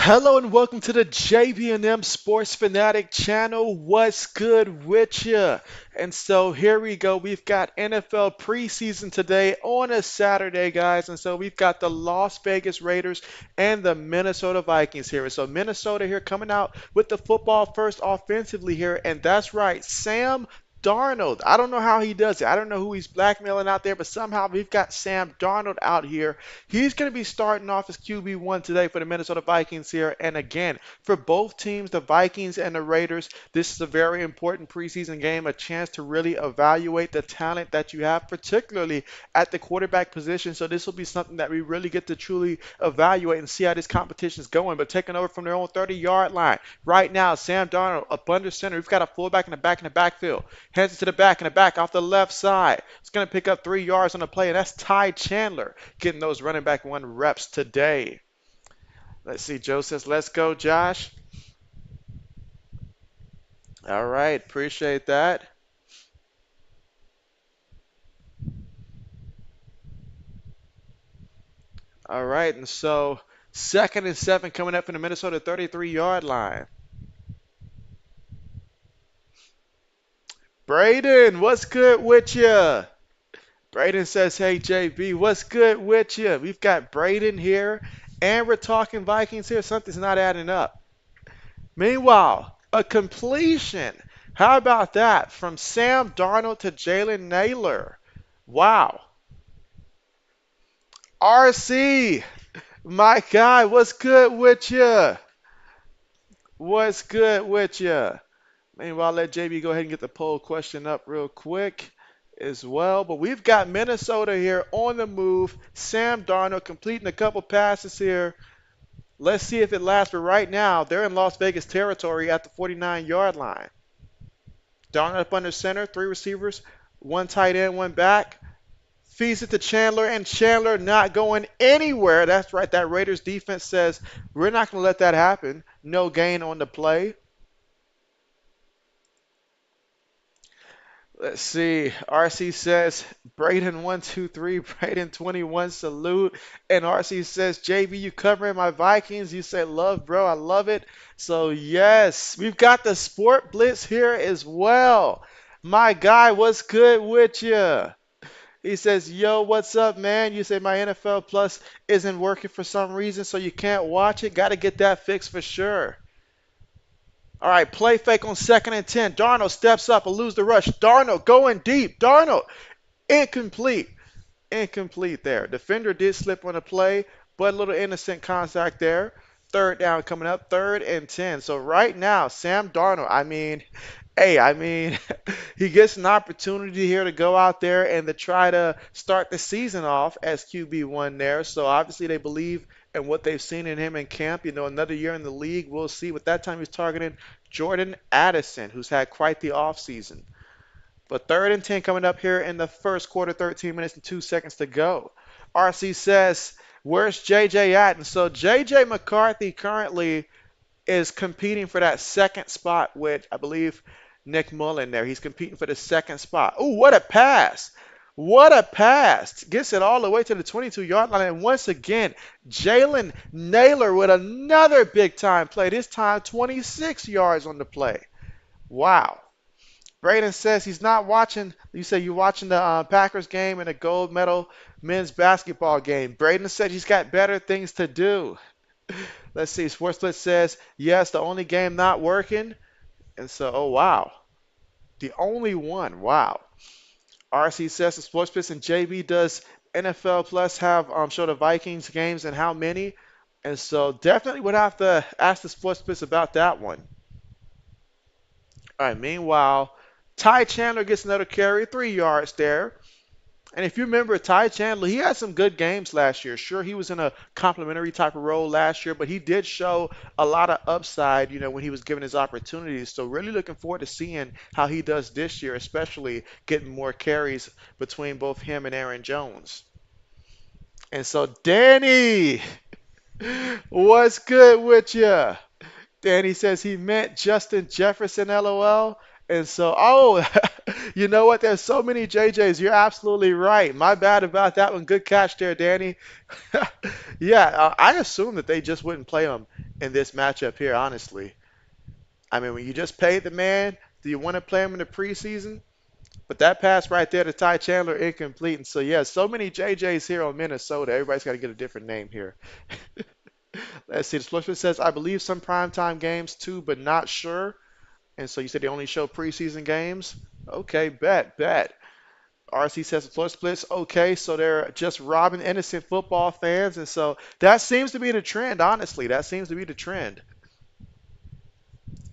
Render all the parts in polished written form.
Hello and welcome to the JB&M Sports Fanatic channel. What's good with ya? And so here we go. We've got NFL preseason today on a Saturday, guys. And so we've got the Las Vegas Raiders and the Minnesota Vikings here. So Minnesota here coming out with the football first offensively here. And that's right, Sam Darnold. I don't know how he does it. I don't know who he's blackmailing out there, but somehow we've got Sam Darnold out here. He's going to be starting off as QB1 today for the Minnesota Vikings here. And again, for both teams, the Vikings and the Raiders, this is a very important preseason game, a chance to really evaluate the talent that you have, particularly at the quarterback position. So this will be something that we really get to truly evaluate and see how this competition is going. But taking over from their own 30-yard line. Right now, Sam Darnold up under center. We've got a fullback in the backfield. Hands it to the back off the left side. It's going to pick up 3 yards on the play, and that's Ty Chandler getting those running back one reps today. Let's see. Joe says, let's go, Josh. All right. Appreciate that. All right. And so 2nd and 7 coming up in the Minnesota 33-yard line. Braden, what's good with you? Braden says, hey, JB, what's good with you? We've got Braden here, and we're talking Vikings here. Something's not adding up. Meanwhile, a completion. How about that? From Sam Darnold to Jalen Naylor. Wow. RC, my guy, what's good with you? What's good with you? Meanwhile, let JB go ahead and get the poll question up real quick as well. But we've got Minnesota here on the move. Sam Darnold completing a couple passes here. Let's see if it lasts. But right now, they're in Las Vegas territory at the 49-yard line. Darnold up under center, 3 receivers, 1 tight end, 1 back. Feeds it to Chandler, and Chandler not going anywhere. That's right. That Raiders defense says, we're not going to let that happen. No gain on the play. Let's see. RC says, Braden 123, Braden 21, salute. And RC says, JB, you covering my Vikings? You say, love, bro. I love it. So, yes, we've got the Sport Blitz here as well. My guy, what's good with you? He says, yo, what's up, man? You say my NFL Plus isn't working for some reason, so you can't watch it. Got to get that fixed for sure. All right, play fake on 2nd and 10. Darnold steps up and lose the rush. Darnold going deep. Darnold, incomplete. Incomplete there. Defender did slip on the play, but a little innocent contact there. 3rd down coming up, 3rd and 10. So right now, Sam Darnold, he gets an opportunity here to go out there and to try to start the season off as QB1 there. So obviously they believe in what they've seen in him in camp. You know, another year in the league, we'll see. But that time he's targeting Jordan Addison, who's had quite the offseason. But 3rd and 10 coming up here in the first quarter, 13 minutes and 2 seconds to go. RC says, where's JJ at? And so JJ McCarthy currently is competing for that 2nd spot with, I believe, Nick Mullen there. He's competing for the 2nd spot. Oh, what a pass. What a pass. Gets it all the way to the 22-yard line. And once again, Jalen Naylor with another big-time play. This time, 26 yards on the play. Wow. Braden says he's not watching. You say you're watching the Packers game and the gold medal men's basketball game. Braden said he's got better things to do. Let's see. Sportslet says, yes, the only game not working. And so, oh, wow. The only one. Wow. RC says the Sportsbits and JB does NFL Plus have show the Vikings games and how many. And so definitely would have to ask the Sportsbits about that one. All right, meanwhile, Ty Chandler gets another carry, 3 yards there. And if you remember, Ty Chandler, he had some good games last year. Sure, he was in a complimentary type of role last year, but he did show a lot of upside, you know, when he was given his opportunities. So really looking forward to seeing how he does this year, especially getting more carries between both him and Aaron Jones. And so, Danny, what's good with you? Danny says he meant Justin Jefferson, LOL. And so, oh, you know what? There's so many JJs. You're absolutely right. My bad about that one. Good catch there, Danny. Yeah, I assumed that they just wouldn't play him in this matchup here, honestly. I mean, when you just paid the man, do you want to play him in the preseason? But that pass right there to Ty Chandler incomplete. And so, yeah, so many JJs here on Minnesota. Everybody's got to get a different name here. Let's see. The Splishman says, I believe some primetime games too, but not sure. And so you said they only show preseason games? Okay, bet. RC says the floor splits. Okay, so they're just robbing innocent football fans. And so that seems to be the trend, honestly. That seems to be the trend.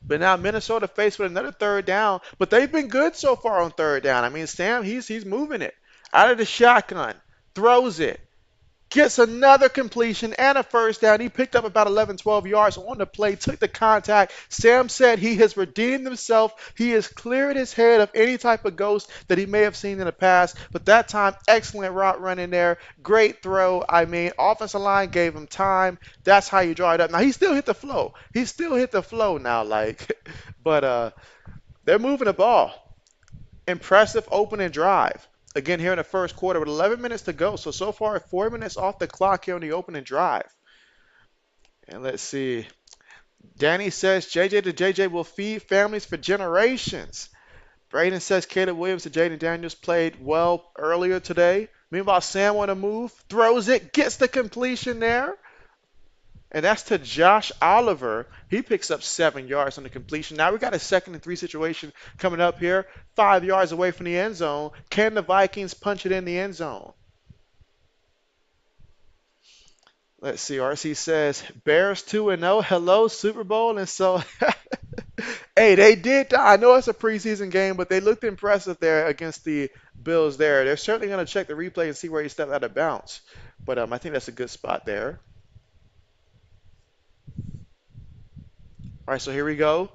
But now Minnesota faced with another third down, but they've been good so far on third down. I mean, Sam, he's moving it out of the shotgun, throws it, gets another completion and a first down. He picked up about 11, 12 yards on the play, took the contact. Sam said he has redeemed himself. He has cleared his head of any type of ghost that he may have seen in the past. But that time, excellent route running there. Great throw. I mean, offensive line gave him time. That's how you draw it up. Now, he still hit the flow. He still hit the flow now, like, but they're moving the ball. Impressive opening drive. Again, here in the first quarter with 11 minutes to go. So far, 4 minutes off the clock here on the opening drive. And let's see. Danny says JJ to JJ will feed families for generations. Braden says Caleb Williams and Jaden Daniels played well earlier today. Meanwhile, Sam on a move, throws it, gets the completion there. And that's to Josh Oliver. He picks up 7 yards on the completion. Now we got a 2nd and 3 situation coming up here. 5 yards away from the end zone. Can the Vikings punch it in the end zone? Let's see. RC says Bears 2-0. Hello, Super Bowl. And so, hey, they did. I know it's a preseason game, but they looked impressive there against the Bills there. They're certainly going to check the replay and see where he stepped out of bounds. But I think that's a good spot there. All right, so here we go.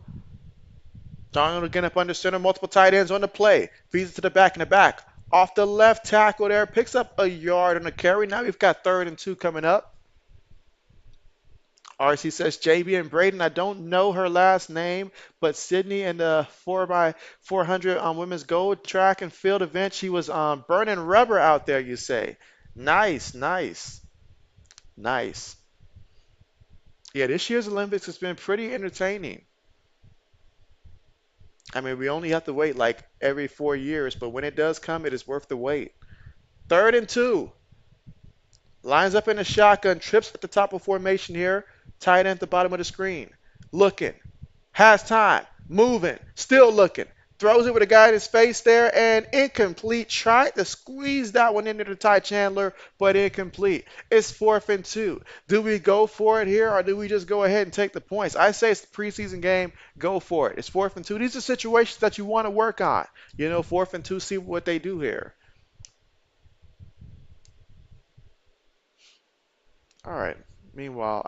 Darnold again up under center, multiple tight ends on the play. Feeds it to the back in the back. Off the left tackle there, picks up a yard on the carry. Now we've got 3rd and 2 coming up. RC says JB and Braden. I don't know her last name, but Sydney in the 4x400 women's gold track and field event, she was burning rubber out there, you say. Nice. Yeah, this year's Olympics has been pretty entertaining. I mean, we only have to wait like every 4 years, but when it does come, it is worth the wait. 3rd and 2. Lines up in a shotgun, trips at the top of formation here. Tight end at the bottom of the screen. Looking. Has time. Moving. Still looking. Throws it with a guy in his face there and incomplete. Tried to squeeze that one into the Ty Chandler, but incomplete. It's 4th and 2. Do we go for it here or do we just go ahead and take the points? I say it's the preseason game. Go for it. It's 4th and 2. These are situations that you want to work on. 4th and 2, see what they do here. All right. Meanwhile,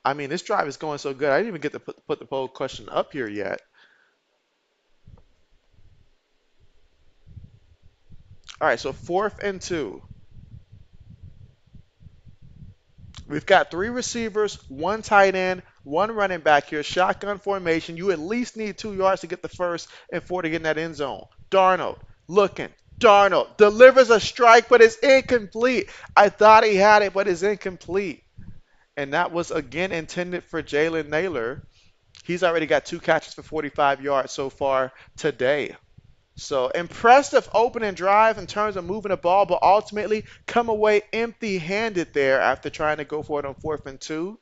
I mean, this drive is going so good. I didn't even get to put the poll question up here yet. All right, so 4th and 2. We've got 3 receivers, 1 tight end, 1 running back here. Shotgun formation. You at least need 2 yards to get the 1st and 4 to get in that end zone. Darnold looking. Darnold delivers a strike, but it's incomplete. I thought he had it, but it's incomplete. And that was again intended for Jalen Naylor. He's already got 2 catches for 45 yards so far today. So impressive opening drive in terms of moving the ball, but ultimately come away empty-handed there after trying to go for it on 4th and 2.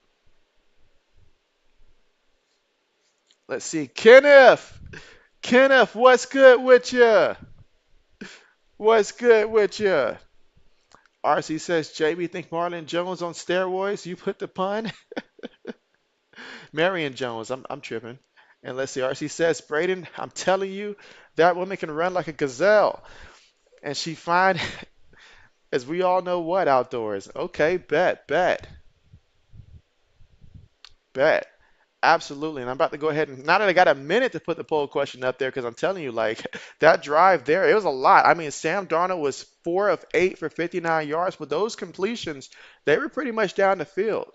Let's see. Kenneth, what's good with you? What's good with you? RC says, JB think Marlon Jones on steroids. You put the pun. Marion Jones. I'm tripping. And let's see. RC says, Braden, I'm telling you, that woman can run like a gazelle. And she fine as we all know what outdoors. Okay, bet. Absolutely. And I'm about to go ahead and now that I got a minute to put the poll question up there, because I'm telling you, like that drive there, it was a lot. I mean, Sam Darnold was 4 of 8 for 59 yards, but those completions, they were pretty much down the field.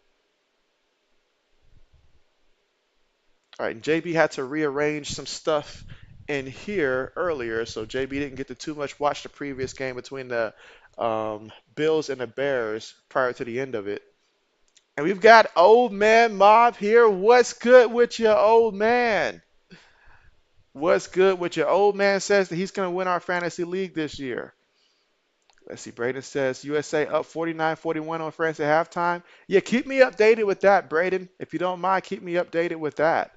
All right, and JB had to rearrange some stuff in here earlier, so JB didn't get to too much watch the previous game between the Bills and the Bears prior to the end of it. And we've got Old Man Mob here. What's good with your old man? What's good with your old man says that he's going to win our fantasy league this year. Let's see. Braden says USA up 49-41 on France at halftime. Yeah, keep me updated with that, Braden. If you don't mind, keep me updated with that.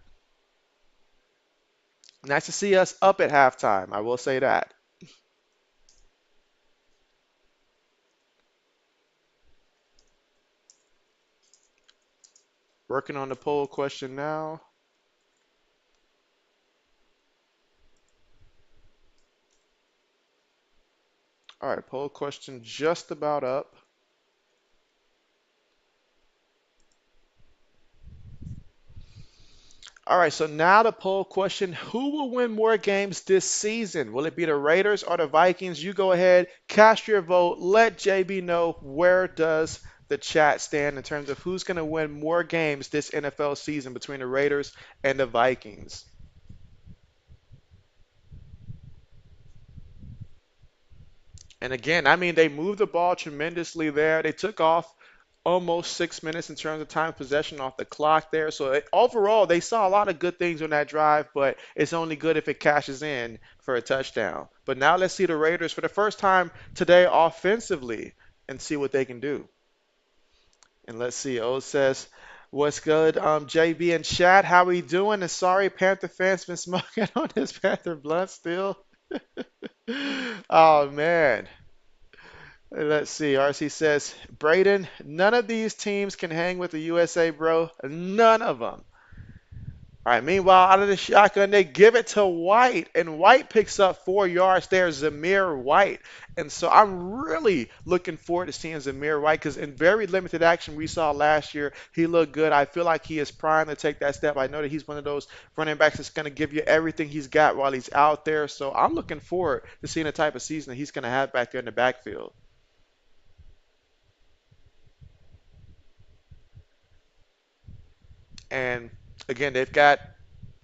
Nice to see us up at halftime. I will say that. Working on the poll question now. All right, poll question just about up. All right, so now the poll question, who will win more games this season? Will it be the Raiders or the Vikings? You go ahead, cast your vote, let JB know where does the chat stand in terms of who's going to win more games this NFL season between the Raiders and the Vikings. And again, I mean, they moved the ball tremendously there. They took off almost 6 minutes in terms of time of possession off the clock there. So overall, they saw a lot of good things on that drive, but it's only good if it cashes in for a touchdown. But now let's see the Raiders for the first time today offensively and see what they can do. And let's see. O says, "What's good, JB and chat? How we doing?" And sorry, Panther fans been smoking on this Panther blunt still. Oh man. Let's see. RC says, Braden, none of these teams can hang with the USA, bro. None of them. All right. Meanwhile, out of the shotgun, they give it to White, and White picks up 4 yards there. Zamir White, and so I'm really looking forward to seeing Zamir White because in very limited action we saw last year, he looked good. I feel like he is primed to take that step. I know that he's one of those running backs that's going to give you everything he's got while he's out there. So I'm looking forward to seeing the type of season that he's going to have back there in the backfield. And again, they've got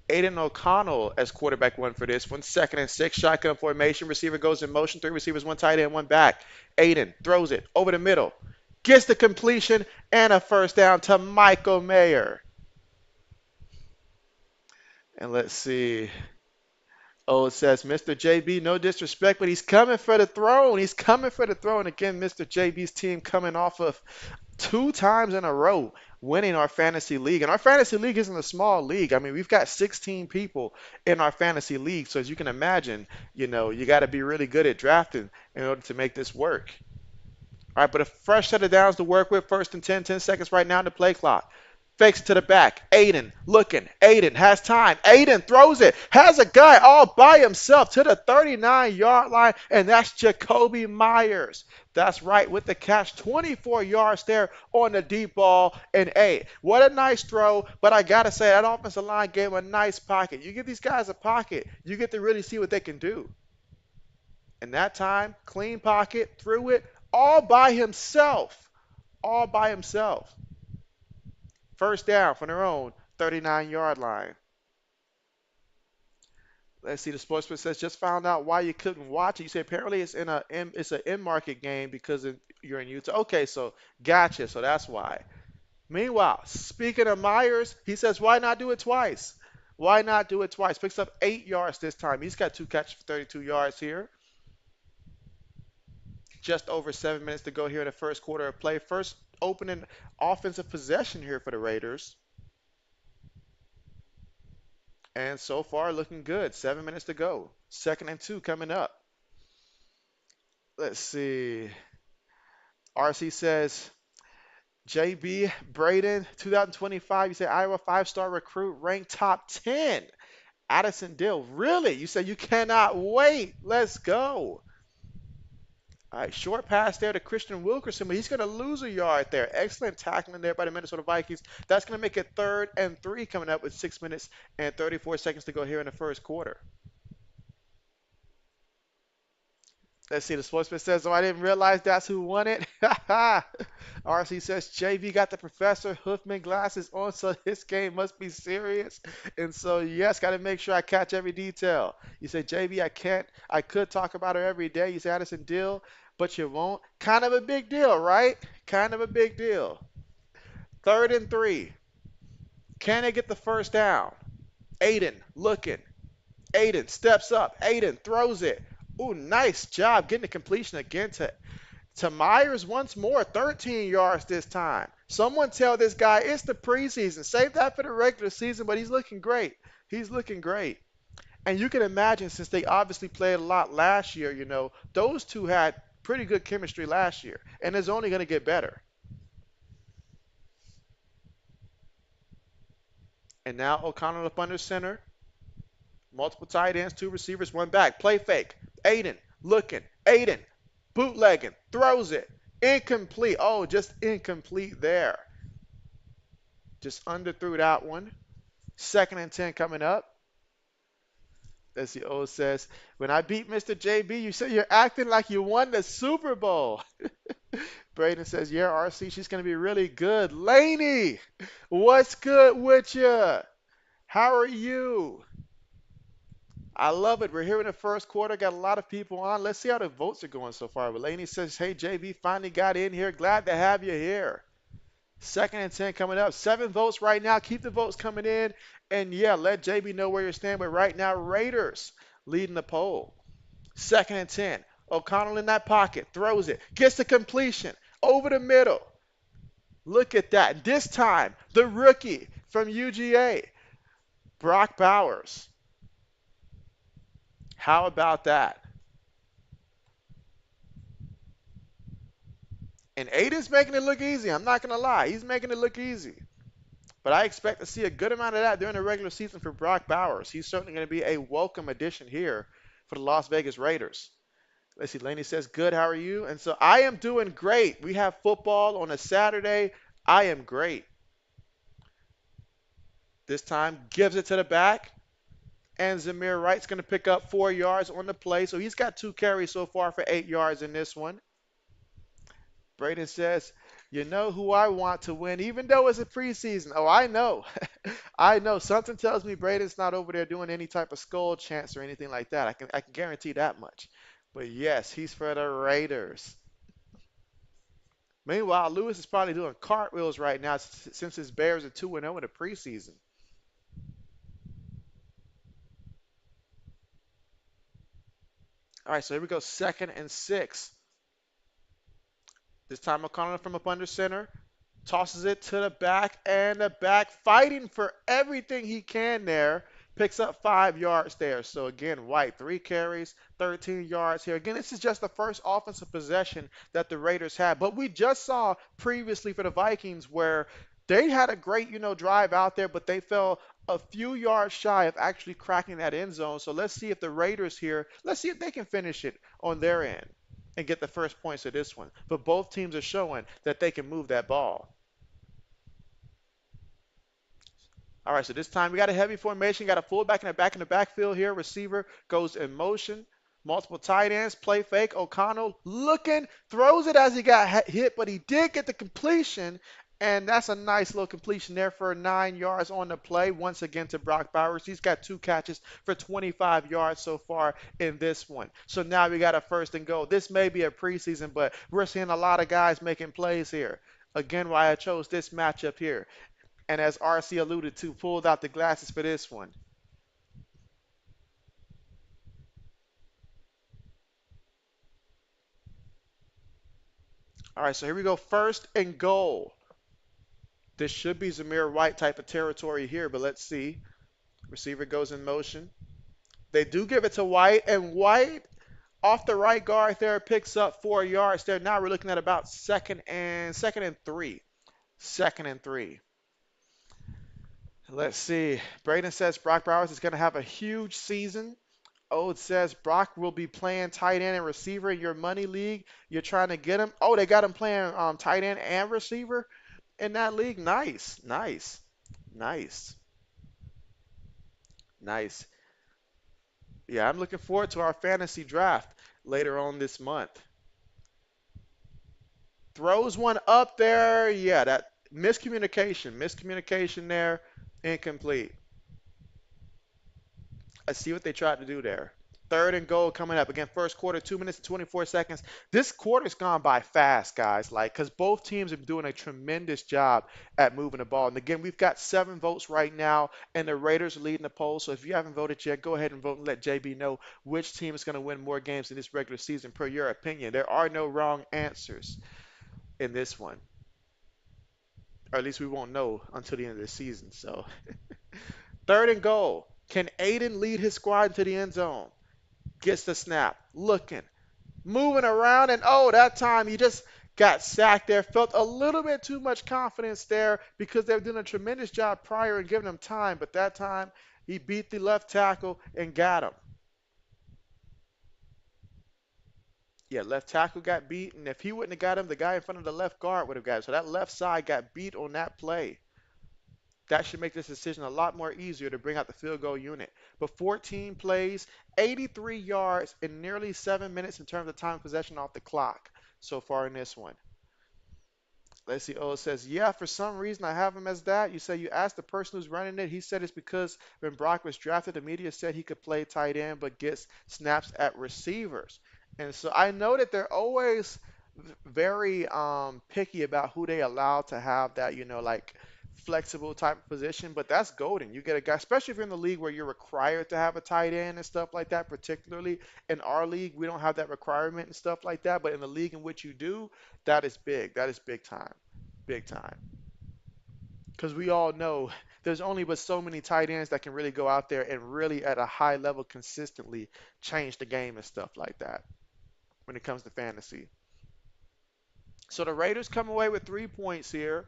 Aiden O'Connell as quarterback one for this one. 2nd and 6, shotgun formation. Receiver goes in motion. Three receivers, one tight end, one back. Aiden throws it over the middle. Gets the completion and a first down to Michael Mayer. And let's see. Oh, it says Mr. JB, no disrespect, but he's coming for the throne. He's coming for the throne. Again, Mr. JB's team coming off of 2 times in a row winning our fantasy league. And our fantasy league isn't a small league. I mean, we've got 16 people in our fantasy league. So as you can imagine, you got to be really good at drafting in order to make this work. All right, but a fresh set of downs to work with. 1st and 10, 10 seconds right now in the play clock. Fakes to the back. Aiden looking. Aiden has time. Aiden throws it. Has a guy all by himself to the 39-yard line, and that's Jacoby Myers. That's right, with the catch. 24 yards there on the deep ball. And hey, what a nice throw. But I got to say, that offensive line gave him a nice pocket. You give these guys a pocket, you get to really see what they can do. And that time, clean pocket, threw it all by himself. All by himself. First down from their own 39-yard line. Let's see. The sportsman says just found out why you couldn't watch it. You say apparently it's an in-market game because you're in Utah. Okay, so gotcha. So that's why. Meanwhile, speaking of Myers, he says why not do it twice? Why not do it twice? Picks up 8 yards this time. He's got 2 catches for 32 yards here. Just over 7 minutes to go here in the first quarter of play. First opening offensive possession here for the Raiders. And so far, looking good. 7 minutes to go. 2nd and 2 coming up. Let's see. RC says, JB Braden, 2025. You say Iowa 5-star recruit, ranked top 10. Addison Dill. Really? You say you cannot wait. Let's go. All right, short pass there to Christian Wilkerson, but he's going to lose a yard there. Excellent tackling there by the Minnesota Vikings. That's going to make it 3rd and 3 coming up with 6 minutes and 34 seconds to go here in the first quarter. Let's see. The sportsman says, "Oh, I didn't realize that's who won it." RC says, "JV got the Professor Hoofman glasses on, so this game must be serious." And so, yes, got to make sure I catch every detail. You say, "JV, I can't. I could talk about her every day." You say, "Addison Dill, but you won't." Kind of a big deal, right? Kind of a big deal. Third and 3. Can they get the first down? Aiden looking. Aiden steps up. Aiden throws it. Ooh, nice job getting the completion again to Myers once more. 13 yards this time. Someone tell this guy it's the preseason. Save that for the regular season, but he's looking great. He's looking great. And you can imagine, since they obviously played a lot last year, those two had pretty good chemistry last year, and it's only going to get better. And now O'Connell up under center. Multiple tight ends, two receivers, one back. Play fake. Aiden looking. Aiden bootlegging. Throws it. Incomplete. Oh, just incomplete there. Just underthrew that one. Second and 10 coming up. As the old says, when I beat Mr. JB, you said you're acting like you won the Super Bowl. Braden says, yeah, RC, she's going to be really good. Laney, what's good with you? How are you? I love it. We're here in the first quarter. Got a lot of people on. Let's see how the votes are going so far. But Laney says, hey, JB, finally got in here. Glad to have you here. Second and 10 coming up. 7 votes right now. Keep the votes coming in. And yeah, let JB know where you stand. But right now, Raiders leading the poll. Second and 10. O'Connell in that pocket. Throws it. Gets the completion. Over the middle. Look at that. This time, the rookie from UGA, Brock Bowers. How about that? And Aiden's making it look easy. I'm not going to lie. He's making it look easy. But I expect to see a good amount of that during the regular season for Brock Bowers. He's certainly going to be a welcome addition here for the Las Vegas Raiders. Let's see. Laney says, good. How are you? And so I am doing great. We have football on a Saturday. I am great. This time gives it to the back. And Zamir Wright's going to pick up 4 yards on the play. So he's got 2 carries so far for 8 yards in this one. Braden says, you know who I want to win, even though it's a preseason. Oh, I know. I know. Something tells me Braden's not over there doing any type of skull chants or anything like that. I can guarantee that much. But yes, he's for the Raiders. Meanwhile, Lewis is probably doing cartwheels right now since his Bears are 2-0 in the preseason. All right, so here we go. Second and 6. This time O'Connell from up under center. Tosses it to the back, and the back fighting for everything he can there. Picks up 5 yards there. So again, White, 3 carries, 13 yards here. Again, this is just the first offensive possession that the Raiders had. But we just saw previously for the Vikings where they had a great, drive out there, but they fell a few yards shy of actually cracking that end zone. So let's see if the Raiders here, let's see if they can finish it on their end and get the first points of this one. But both teams are showing that they can move that ball. All right, so this time we got a heavy formation, got a fullback in the backfield here. Receiver goes in motion. Multiple tight ends, play fake. O'Connell looking, throws it as he got hit, but he did get the completion, and that's a nice little completion there for 9 yards on the play. Once again to Brock Bowers. He's got 2 catches for 25 yards so far in this one. So now we got a first and goal. This may be a preseason, but we're seeing a lot of guys making plays here. Again, why I chose this matchup here. And as RC alluded to, pulled out the glasses for this one. All right, so here we go. First and goal. This should be Zamir White type of territory here, but let's see. Receiver goes in motion. They do give it to White, and White off the right guard there picks up 4 yards there. Now we're looking at about second and 3. Second and 3. Let's see. Braden says Brock Bowers is going to have a huge season. Ode says Brock will be playing tight end and receiver in your money league. You're trying to get him. Oh, they got him playing tight end and receiver in that league. Nice, nice, nice, nice. Yeah, I'm looking forward to our fantasy draft later on this month. Throws one up there. Yeah, that miscommunication there. Incomplete. I see what they tried to do there. Third and goal coming up. Again, first quarter, 2 minutes and 24 seconds. This quarter's gone by fast, guys. Like, because both teams are doing a tremendous job at moving the ball. And again, we've got 7 votes right now, and the Raiders are leading the poll. So if you haven't voted yet, go ahead and vote and let JB know which team is going to win more games in this regular season, per your opinion. There are no wrong answers in this one, or at least we won't know until the end of the season. So, third and goal. Can Aiden lead his squad into the end zone? Gets the snap, looking, moving around, and oh, that time he just got sacked there. Felt a little bit too much confidence there because they were doing a tremendous job prior and giving him time, but that time he beat the left tackle and got him. Yeah, left tackle got beat, and if he wouldn't have got him, the guy in front of the left guard would have got him. So that left side got beat on that play. That should make this decision a lot more easier to bring out the field goal unit. But 14 plays, 83 yards, in nearly 7 minutes in terms of time of possession off the clock so far in this one. Let's see. Oh, it says, yeah, for some reason I have him as that. You say you asked the person who's running it. He said it's because when Brock was drafted, the media said he could play tight end but gets snaps at receivers. And so I know that they're always very picky about who they allow to have that, like flexible type of position, but that's golden. You get a guy, especially if you're in the league where you're required to have a tight end and stuff like that, particularly in our league, we don't have that requirement and stuff like that, but in the league in which you do, that is big. That is big time. Big time. Because we all know there's only but so many tight ends that can really go out there and really at a high level consistently change the game and stuff like that when it comes to fantasy. So the Raiders come away with 3 points here.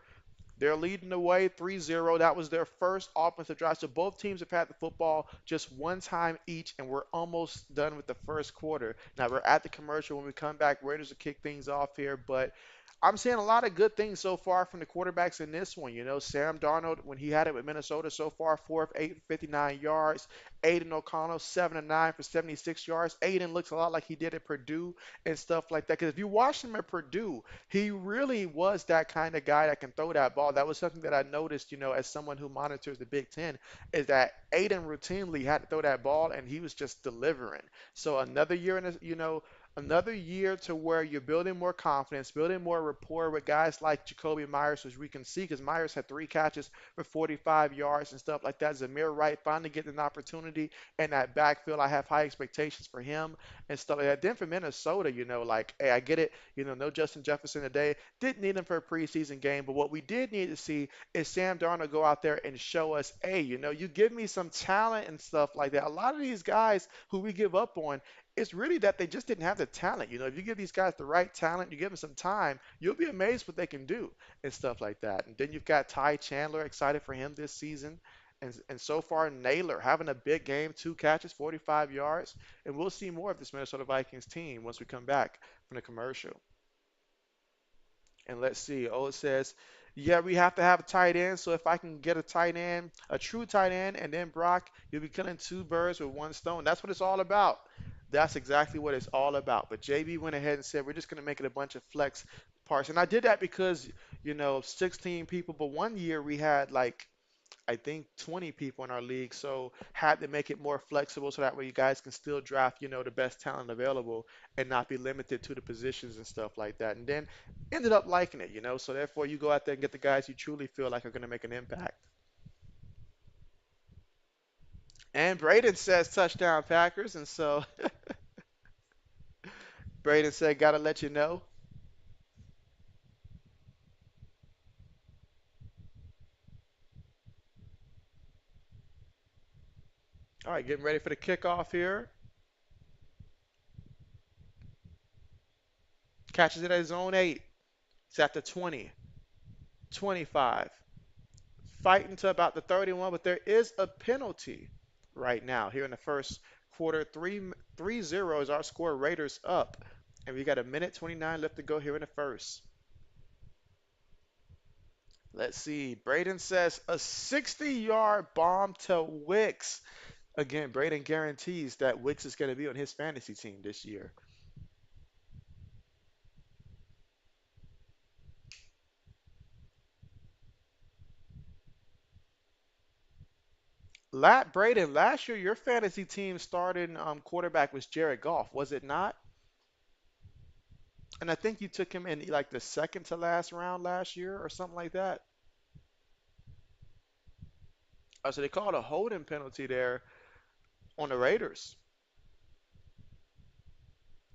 They're leading the way 3-0. That was their first offensive drive. So both teams have had the football just one time each, and we're almost done with the first quarter. Now we're at the commercial. When we come back, Raiders will kick things off here. But I'm seeing a lot of good things so far from the quarterbacks in this one. Sam Darnold, when he had it with Minnesota so far, 4 of 8 for 59 yards. Aiden O'Connell, 7 of 9 for 76 yards. Aiden looks a lot like he did at Purdue and stuff like that. Because if you watch him at Purdue, he really was that kind of guy that can throw that ball. That was something that I noticed, as someone who monitors the Big Ten, is that Aiden routinely had to throw that ball and he was just delivering. So another year another year to where you're building more confidence, building more rapport with guys like Jacoby Myers, which we can see because Myers had 3 catches for 45 yards and stuff like that. Zamir Wright finally getting an opportunity in that backfield. I have high expectations for him and stuff like that. Then for Minnesota, like, hey, I get it. No Justin Jefferson today. Didn't need him for a preseason game, but what we did need to see is Sam Darnold go out there and show us, hey, you give me some talent and stuff like that. A lot of these guys who we give up on, it's really that they just didn't have the talent. If you give these guys the right talent, you give them some time, you'll be amazed what they can do and stuff like that. And then you've got Ty Chandler, excited for him this season. And so far, Naylor having a big game, 2 catches, 45 yards. And we'll see more of this Minnesota Vikings team once we come back from the commercial. And let's see. Oh, it says, yeah, we have to have a tight end. So if I can get a tight end, a true tight end, and then Brock, you'll be killing 2 birds with 1 stone. That's what it's all about. That's exactly what it's all about. But JB went ahead and said, we're just going to make it a bunch of flex parts. And I did that because, 16 people, but one year we had like I think 20 people in our league, so had to make it more flexible so that way you guys can still draft, the best talent available and not be limited to the positions and stuff like that. And then ended up liking it, so therefore you go out there and get the guys you truly feel like are going to make an impact. And Braden says touchdown Packers, and so Braden said, gotta let you know. All right, getting ready for the kickoff here. Catches it at zone 8. It's at the 20, 25. Fighting to about the 31, but there is a penalty right now here in the first quarter. 3-0 is our score. Raiders up. And we got a minute 29 left to go here in the first. Let's see. Braden says a 60-yard bomb to Wicks. Again, Braden guarantees that Wicks is going to be on his fantasy team this year. Braden, last year your fantasy team starting quarterback was Jared Goff, was it not? And I think you took him in like the second to last round last year or something like that. Oh, so they called a holding penalty there on the Raiders.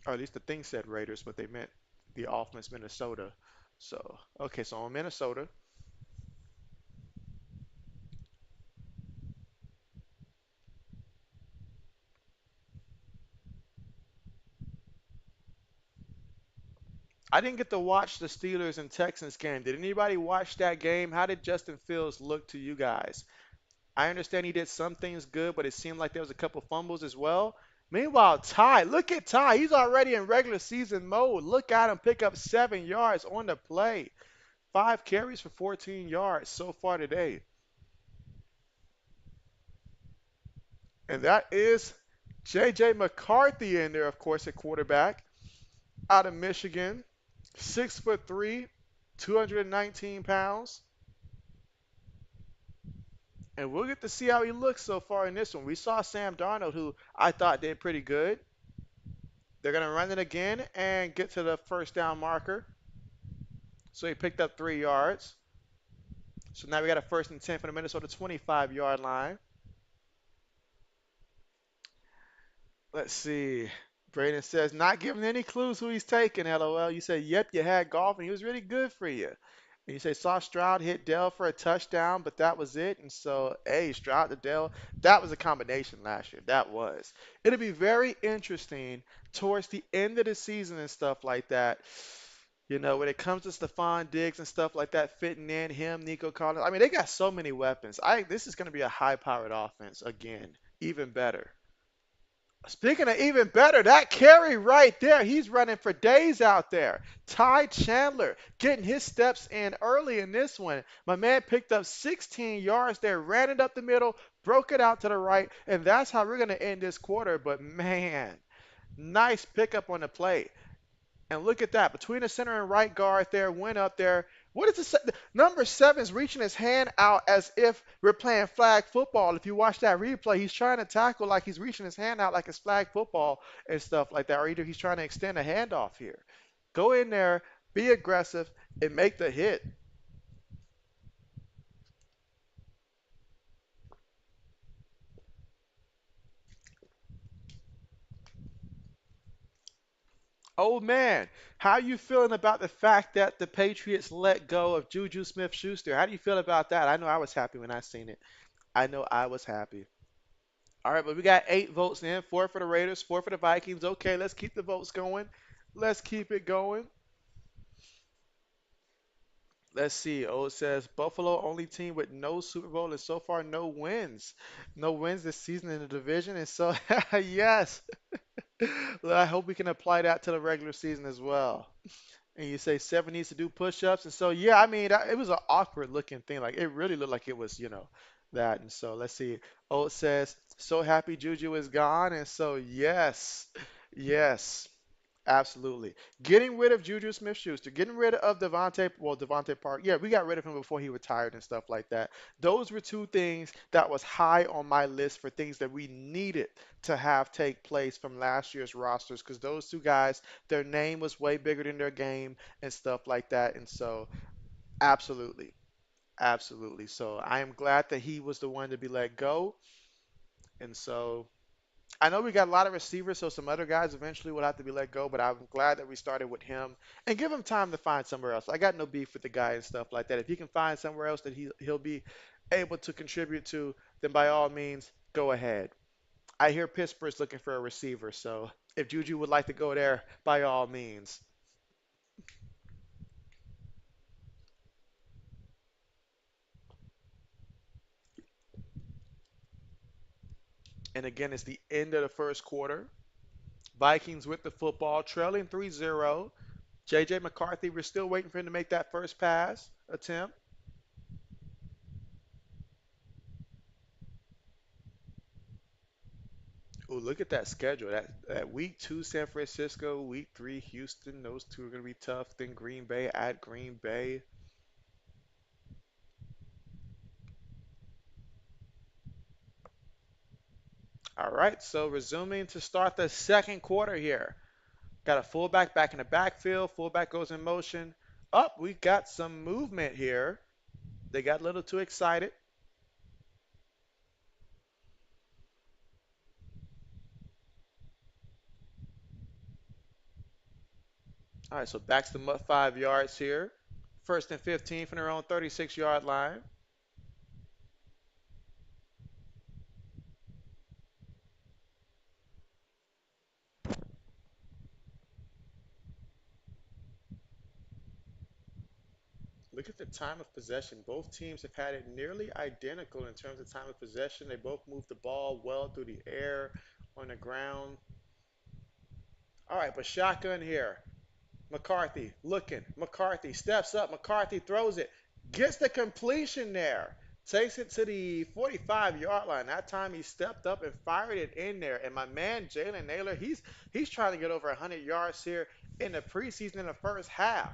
Or at least the thing said Raiders, but they meant the offense Minnesota. So, okay, so on Minnesota, I didn't get to watch the Steelers and Texans game. Did anybody watch that game? How did Justin Fields look to you guys? I understand he did some things good, but it seemed like there was a couple fumbles as well. Meanwhile, Ty, look at Ty. He's already in regular season mode. Look at him pick up 7 yards on the play. 5 carries for 14 yards so far today. And that is JJ McCarthy in there, of course, at quarterback out of Michigan. 6'3", 219 pounds. And we'll get to see how he looks so far in this one. We saw Sam Darnold, who I thought did pretty good. They're going to run it again and get to the first down marker. So he picked up 3 yards. So now we got a first and 10 for the Minnesota 25-yard line. Let's see. Braden says, not giving any clues who he's taking, LOL. You say, yep, you had golf, and he was really good for you. And you say, saw Stroud hit Dell for a touchdown, but that was it. And so, hey, Stroud to Dell, that was a combination last year. That was. It'll be very interesting towards the end of the season and stuff like that. You know, when it comes to Stephon Diggs and stuff like that fitting in, him, Nico Collins. I mean, they got so many weapons. This is going to be a high-powered offense again, even better. Speaking of even better, that carry right there, he's running for days out there. Ty Chandler getting his steps in early in this one. My man picked up 16 yards there, ran it up the middle, broke it out to the right, and that's how we're going to end this quarter. But man, nice pickup on the play. And look at that. Between the center and right guard there, went up there. What is this? Number seven's reaching his hand out as if we're playing flag football. If you watch that replay, he's trying to tackle like he's reaching his hand out like it's flag football and stuff like that. Or either he's trying to extend a handoff here. Go in there, be aggressive, and make the hit. Oh man, how you feeling about the fact that the Patriots let go of Juju Smith-Schuster? How do you feel about that? I know I was happy when I seen it. I know I was happy. All right, but we got 8 votes in, 4 for the Raiders, 4 for the Vikings. Okay, let's keep the votes going. Let's keep it going. Let's see. Oh, it says Buffalo only team with no Super Bowl and so far no wins. No wins this season in the division. And so, yes. Well, I hope we can apply that to the regular season as well. And you say Seven needs to do push-ups. And so, yeah, I mean, it was an awkward looking thing. Like, it really looked like it was, that. And so, let's see. Oh, it says, so happy Juju is gone. And so, yes, yes. Absolutely. Getting rid of Juju Smith-Schuster, getting rid of Devontae Park. Yeah, we got rid of him before he retired and stuff like that. Those were two things that was high on my list for things that we needed to have take place from last year's rosters because those two guys, their name was way bigger than their game and stuff like that. And so, absolutely, absolutely. So I am glad that he was the one to be let go. And so I know we got a lot of receivers, so some other guys eventually will have to be let go, but I'm glad that we started with him and give him time to find somewhere else. I got no beef with the guy and stuff like that. If he can find somewhere else that he'll be able to contribute to, then by all means, go ahead. I hear Pittsburgh's looking for a receiver, so if Juju would like to go there, by all means. And again, it's the end of the first quarter. Vikings with the football, trailing 3-0. JJ McCarthy, we're still waiting for him to make that first pass attempt. Oh, look at that schedule. That week two, San Francisco, week three, Houston. Those two are going to be tough. Then Green Bay at Green Bay. All right, so resuming to start the second quarter here. Got a fullback back in the backfield. Fullback goes in motion. Up, we got some movement here. They got a little too excited. All right, so backs them up 5 yards here. First and 15 from their own 36-yard line. Look at the time of possession. Both teams have had it nearly identical in terms of time of possession. They both moved the ball well through the air, on the ground. All right, but shotgun here. McCarthy looking. McCarthy steps up. McCarthy throws it. Gets the completion there. Takes it to the 45-yard line. That time he stepped up and fired it in there. And my man Jalen Naylor, he's trying to get over 100 yards here in the preseason in the first half.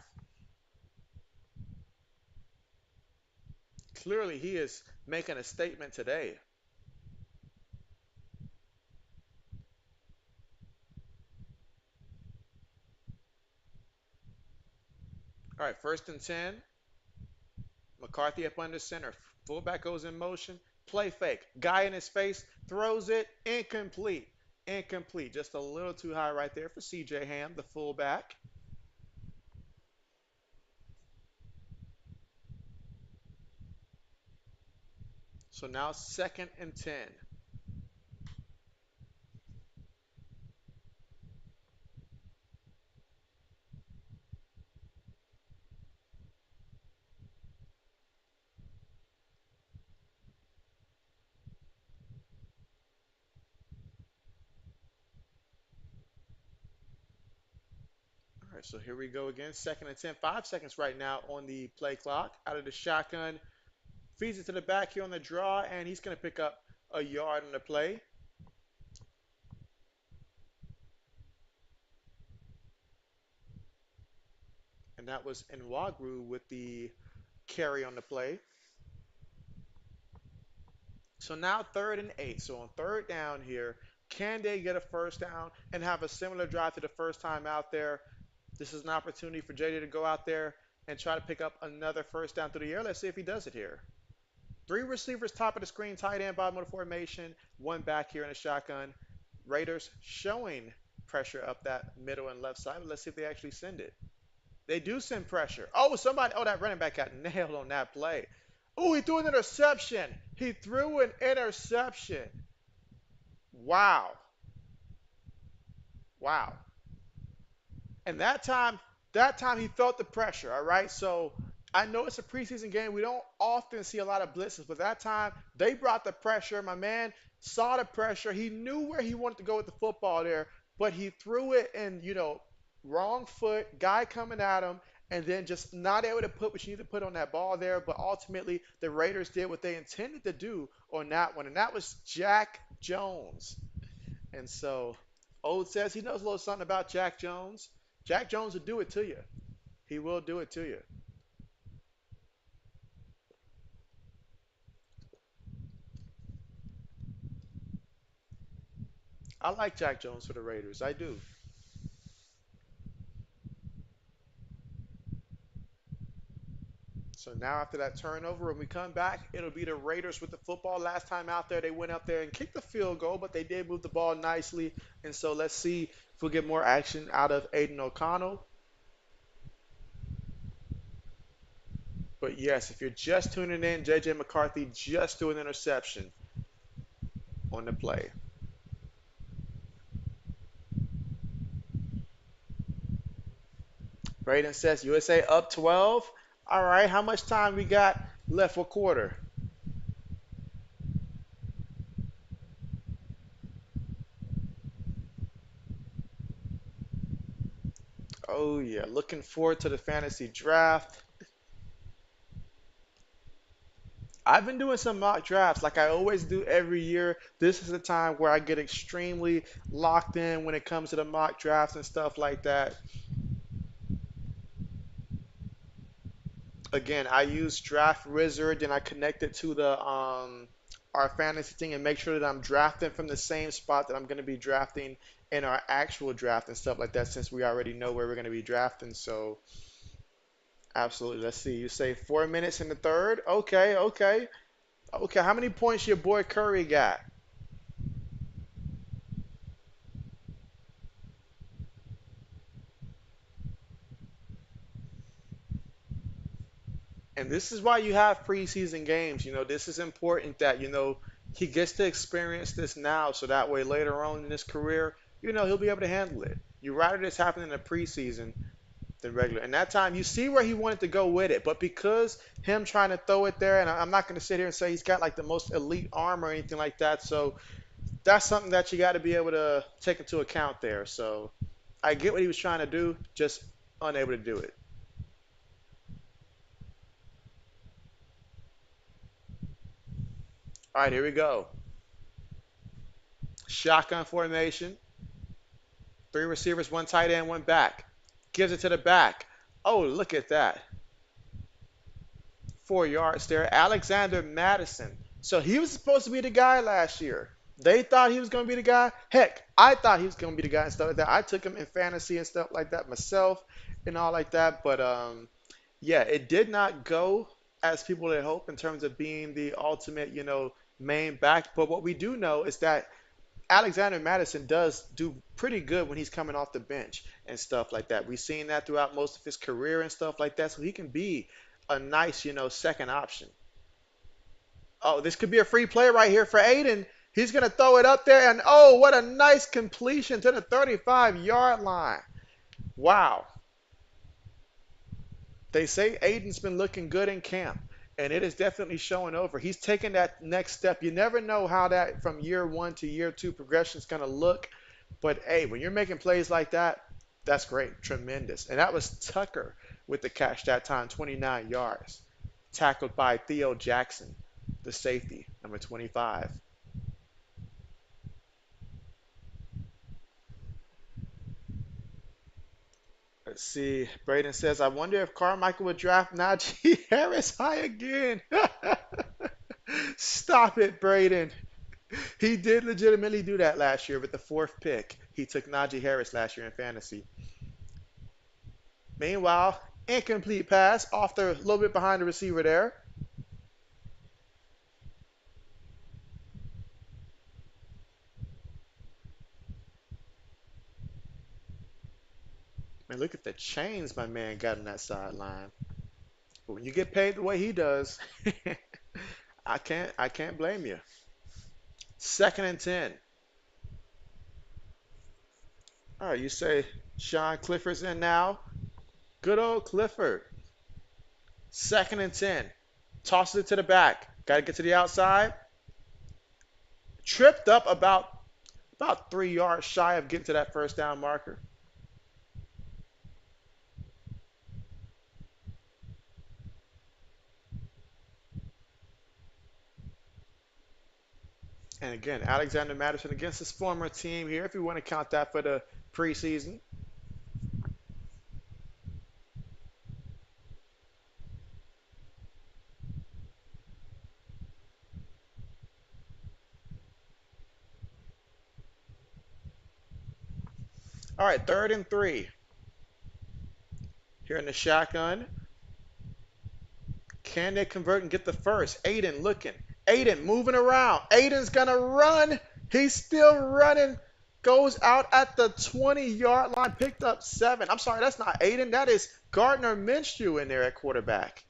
Clearly he is making a statement today. All right, first and 10. McCarthy up under center. Fullback goes in motion. Play fake. Guy in his face. Throws it. Incomplete. Incomplete. Just a little too high right there for CJ Ham, the fullback. So now second and 10. All right, so here we go again. Second and 10. 5 seconds right now on the play clock. Out of the shotgun. Feeds it to the back here on the draw, and he's going to pick up a yard on the play. And that was Nwagwu with the carry on the play. So now third and 8. So on third down here, can they get a first down and have a similar drive to the first time out there? This is an opportunity for JD to go out there and try to pick up another first down through the air. Let's see if he does it here. Three receivers top of the screen, tight end, bottom of the formation, one back here in a shotgun. Raiders showing pressure up that middle and left side. Let's see if they actually send it. They do send pressure. Oh, somebody, oh, that running back got nailed on that play. Oh, he threw an interception. He threw an interception. Wow. Wow. And that time he felt the pressure, all right? So I know it's a preseason game. We don't often see a lot of blitzes, but that time they brought the pressure. My man saw the pressure. He knew where he wanted to go with the football there, but he threw it in, wrong foot, guy coming at him, and then just not able to put what you need to put on that ball there. But ultimately, the Raiders did what they intended to do on that one, and that was Jack Jones. And so Old says he knows a little something about Jack Jones. Jack Jones will do it to you. He will do it to you. I like Jack Jones for the Raiders. I do. So now after that turnover, when we come back, it'll be the Raiders with the football. Last time out there, they went up there and kicked the field goal, but they did move the ball nicely. And so let's see if we'll get more action out of Aiden O'Connell. But yes, if you're just tuning in, JJ McCarthy just threw an interception on the play. Braden says USA up 12. All right, how much time we got left for quarter? Oh yeah, looking forward to the fantasy draft. I've been doing some mock drafts like I always do every year. This is the time where I get extremely locked in when it comes to the mock drafts and stuff like that. Again, I use Draft Wizard and I connect it to the our fantasy team and make sure that I'm drafting from the same spot that I'm going to be drafting in our actual draft and stuff like that, since we already know where we're going to be drafting. So, absolutely. Let's see. You say 4 minutes in the third? Okay, okay. Okay, how many points your boy Curry got? And this is why you have preseason games. This is important that, he gets to experience this now so that way later on in his career, he'll be able to handle it. You rather this happen in the preseason than regular. And that time, you see where he wanted to go with it. But because him trying to throw it there, and I'm not going to sit here and say he's got like the most elite arm or anything like that. So that's something that you got to be able to take into account there. So I get what he was trying to do, just unable to do it. All right, here we go. Shotgun formation. Three receivers, one tight end, one back. Gives it to the back. Oh, look at that. 4 yards there. Alexander Madison. So he was supposed to be the guy last year. They thought he was going to be the guy. Heck, I thought he was going to be the guy and stuff like that. I took him in fantasy and stuff like that myself and all like that. But yeah, it did not go as people had hoped in terms of being the ultimate, main back. But what we do know is that Alexander Madison does do pretty good when he's coming off the bench and stuff like that. We've seen that throughout most of his career and stuff like that. So he can be a nice, second option. Oh, this could be a free play right here for Aiden. He's going to throw it up there, and oh, what a nice completion to the 35-yard line. Wow. They say Aiden's been looking good in camp, and it is definitely showing over. He's taking that next step. You never know how that from year one to year two progression is going to look. But hey, when you're making plays like that, that's great. Tremendous. And that was Tucker with the catch that time, 29 yards. Tackled by Theo Jackson, the safety, number 25. Let's see. Braden says, I wonder if Carmichael would draft Najee Harris high again. Stop it, Braden. He did legitimately do that last year with the fourth pick. He took Najee Harris last year in fantasy. Meanwhile, incomplete pass off the little bit behind the receiver there. Man, look at the chains my man got on that sideline. But when you get paid the way he does, I can't blame you. Second and 10. All right, you say Sean Clifford's in now. Good old Clifford. Second and 10. Tosses it to the back. Got to get to the outside. Tripped up about 3 yards shy of getting to that first down marker. And again, Alexander Madison against his former team here, if you want to count that for the preseason. All right, third and 3. Here in the shotgun. Can they convert and get the first? Aiden looking. Aiden moving around. Aiden's going to run. He's still running. Goes out at the 20-yard line. Picked up 7. I'm sorry, that's not Aiden. That is Gardner Minshew in there at quarterback.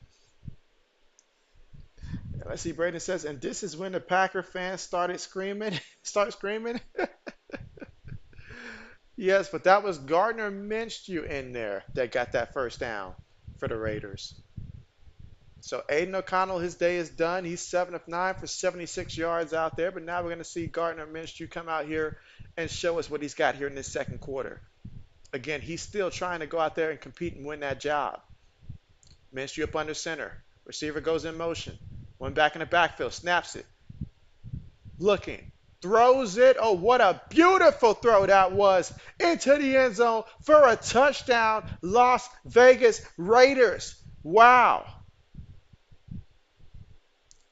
Let's see, Braden says, and this is when the Packer fans started screaming. Start screaming. Yes, but that was Gardner Minshew in there that got that first down for the Raiders. So Aiden O'Connell, his day is done. He's 7 of 9 for 76 yards out there. But now we're going to see Gardner Minshew come out here and show us what he's got here in this second quarter. Again, he's still trying to go out there and compete and win that job. Minshew up under center. Receiver goes in motion. One back in the backfield. Snaps it. Looking. Throws it. Oh, what a beautiful throw that was into the end zone for a touchdown. Las Vegas Raiders. Wow.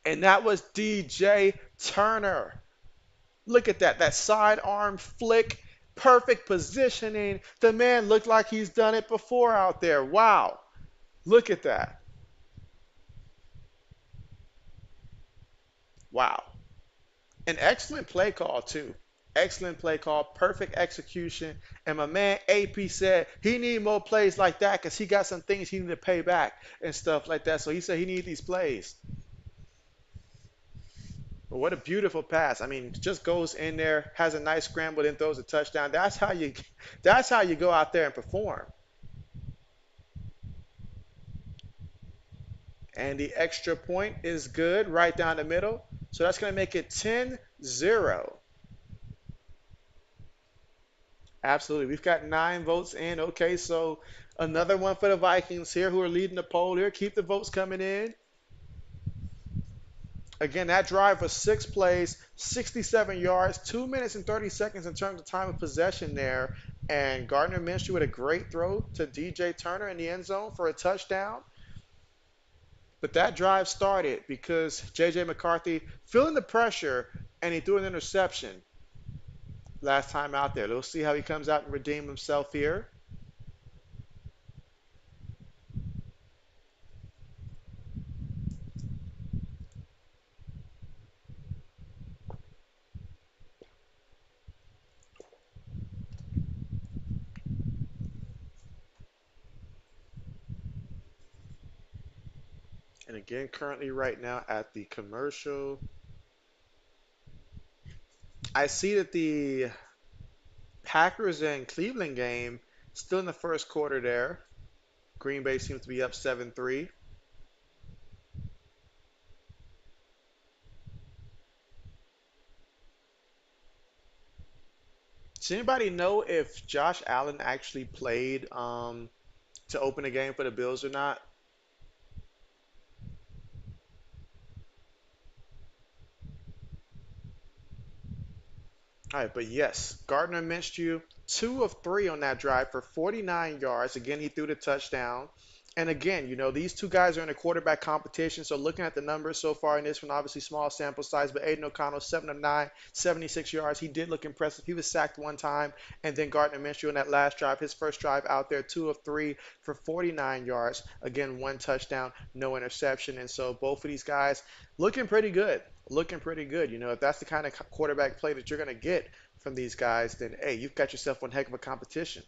And that was DJ Turner. Look at that. That sidearm flick. Perfect positioning. The man looked like he's done it before out there. Wow. Look at that. Wow. An excellent play call, too. Excellent play call, perfect execution. And my man AP said he need more plays like that because he got some things he need to pay back and stuff like that. So he said he need these plays. But what a beautiful pass. I mean, just goes in there, has a nice scramble, then throws a touchdown. That's how you go out there and perform. And the extra point is good right down the middle. So that's going to make it 10-0. Absolutely. We've got 9 votes in. Okay, so another one for the Vikings here who are leading the poll here. Keep the votes coming in. Again, that drive was 6 plays, 67 yards, 2 minutes and 30 seconds in terms of time of possession there. And Gardner Minshew with a great throw to DJ Turner in the end zone for a touchdown. But that drive started because JJ McCarthy feeling the pressure and he threw an interception last time out there. We'll see how he comes out and redeem himself here. And again, currently right now at the commercial, I see that the Packers and Cleveland game still in the first quarter there. Green Bay seems to be up 7-3. Does anybody know if Josh Allen actually played to open the game for the Bills or not? All right, but yes, Gardner Minshew, 2 of 3 on that drive for 49 yards. Again, he threw the touchdown. And again, these two guys are in a quarterback competition. So looking at the numbers so far in this one, obviously small sample size, but Aiden O'Connell, 7 of 9, 76 yards. He did look impressive. He was sacked one time. And then Gardner Minshew on that last drive, his first drive out there, 2 of 3 for 49 yards. Again, 1 touchdown, no interception. And so both of these guys looking pretty good. Looking pretty good. If that's the kind of quarterback play that you're going to get from these guys, then hey, you've got yourself one heck of a competition.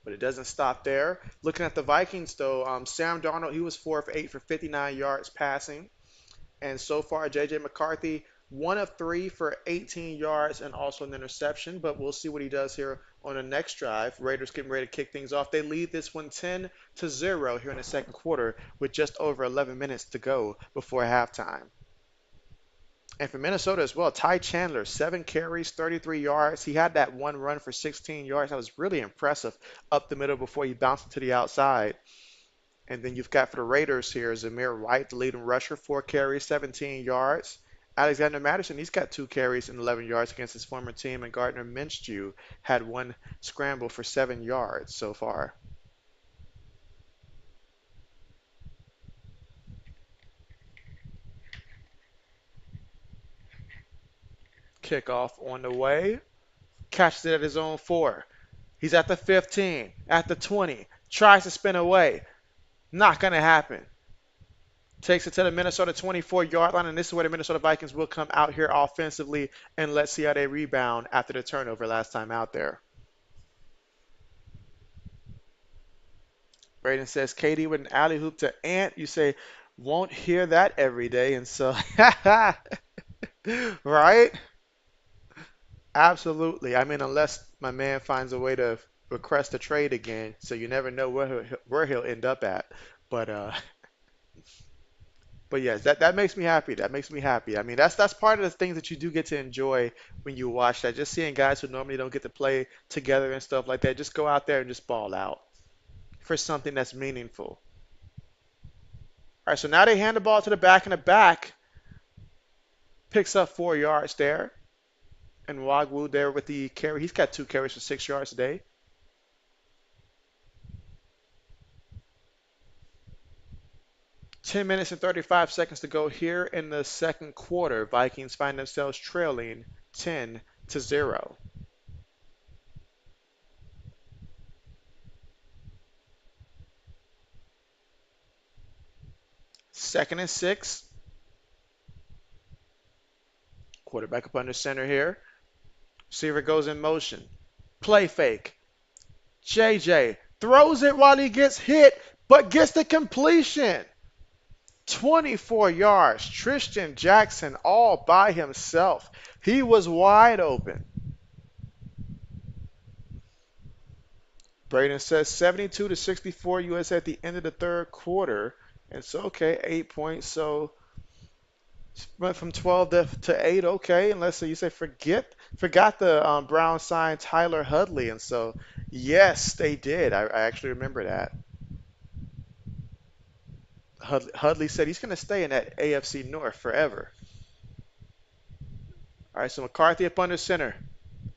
But it doesn't stop there. Looking at the Vikings, though, Sam Darnold, he was 4 of 8 for 59 yards passing. And so far, J.J. McCarthy, 1 of 3 for 18 yards and also an interception. But we'll see what he does here on the next drive. Raiders getting ready to kick things off. They lead this one 10-0 here in the second quarter with just over 11 minutes to go before halftime. And for Minnesota as well, Ty Chandler, 7 carries, 33 yards. He had that one run for 16 yards. That was really impressive up the middle before he bounced to the outside. And then you've got for the Raiders here, Zamir White, the leading rusher, 4 carries, 17 yards. Alexander Madison, he's got 2 carries and 11 yards against his former team. And Gardner Minshew had one scramble for 7 yards so far. Kickoff on the way. Catches it at his own 4. He's at the 15, at the 20, tries to spin away. Not going to happen. Takes it to the Minnesota 24-yard line, and this is where the Minnesota Vikings will come out here offensively, and let's see how they rebound after the turnover last time out there. Braden says, KD with an alley hoop to Ant. You say, won't hear that every day, and so, right? Absolutely. I mean, unless my man finds a way to request a trade again, so you never know where he'll end up at. But But yes, that makes me happy. That makes me happy. I mean, that's part of the things that you do get to enjoy when you watch that. Just seeing guys who normally don't get to play together and stuff like that, just go out there and just ball out for something that's meaningful. All right, so now they hand the ball to the back, and the back picks up 4 yards there. And Wagwu there with the carry. He's got 2 carries for 6 yards today. 10 minutes and 35 seconds to go here in the second quarter. Vikings find themselves trailing 10 to 0. Second and 6. Quarterback up under center here. Receiver goes in motion. Play fake. JJ throws it while he gets hit, but gets the completion. 24 yards. Tristan Jackson all by himself. He was wide open. Braden says 72 to 64 US at the end of the third quarter. And so, okay, 8 points. So went from 12 to 8. Okay, and let's say you say forgot the Brown signed Tyler Hudley. And so, yes, they did. I actually remember that. Hudley said he's going to stay in that AFC North forever. All right, so McCarthy up under center.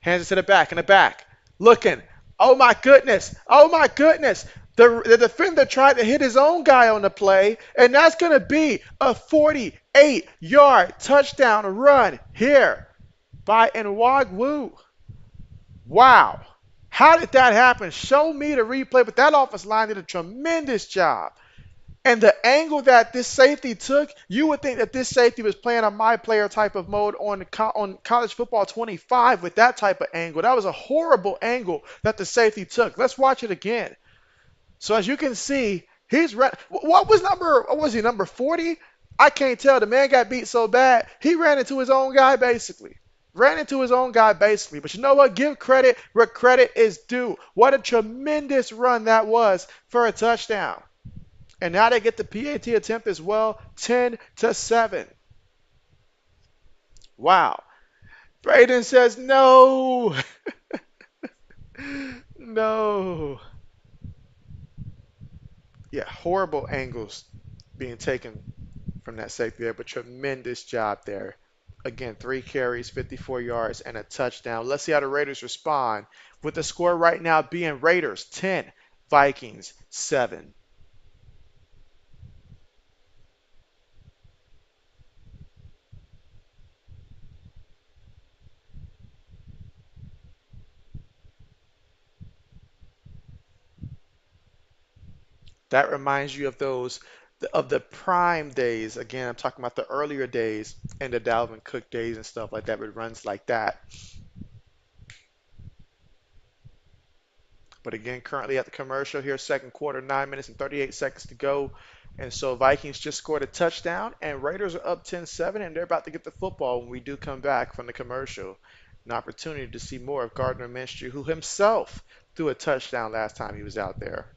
Hands it to the back, in the back. Looking. Oh my goodness. Oh my goodness. The defender tried to hit his own guy on the play, and that's going to be a 48-yard touchdown run here by Nwagwu. Wow. How did that happen? Show me the replay, but that offensive line did a tremendous job. And the angle that this safety took, you would think that this safety was playing a my player type of mode on college football 25 with that type of angle. That was a horrible angle that the safety took. Let's watch it again. So as you can see, what was he, number 40? I can't tell. The man got beat so bad, he ran into his own guy basically. Ran into his own guy basically. But you know what? Give credit where credit is due. What a tremendous run that was for a touchdown. And now they get the PAT attempt as well, 10 to 7. Wow. Braden says no. No. Yeah, horrible angles being taken from that safety there, but tremendous job there. Again, 3 carries, 54 yards, and a touchdown. Let's see how the Raiders respond with the score right now being Raiders 10, Vikings 7. That reminds you of those of the prime days. Again, I'm talking about the earlier days and the Dalvin Cook days and stuff like that with runs like that. But again, currently at the commercial here, second quarter, 9 minutes and 38 seconds to go. And so Vikings just scored a touchdown, and Raiders are up 10-7, and they're about to get the football when we do come back from the commercial. An opportunity to see more of Gardner Minshew, who himself threw a touchdown last time he was out there.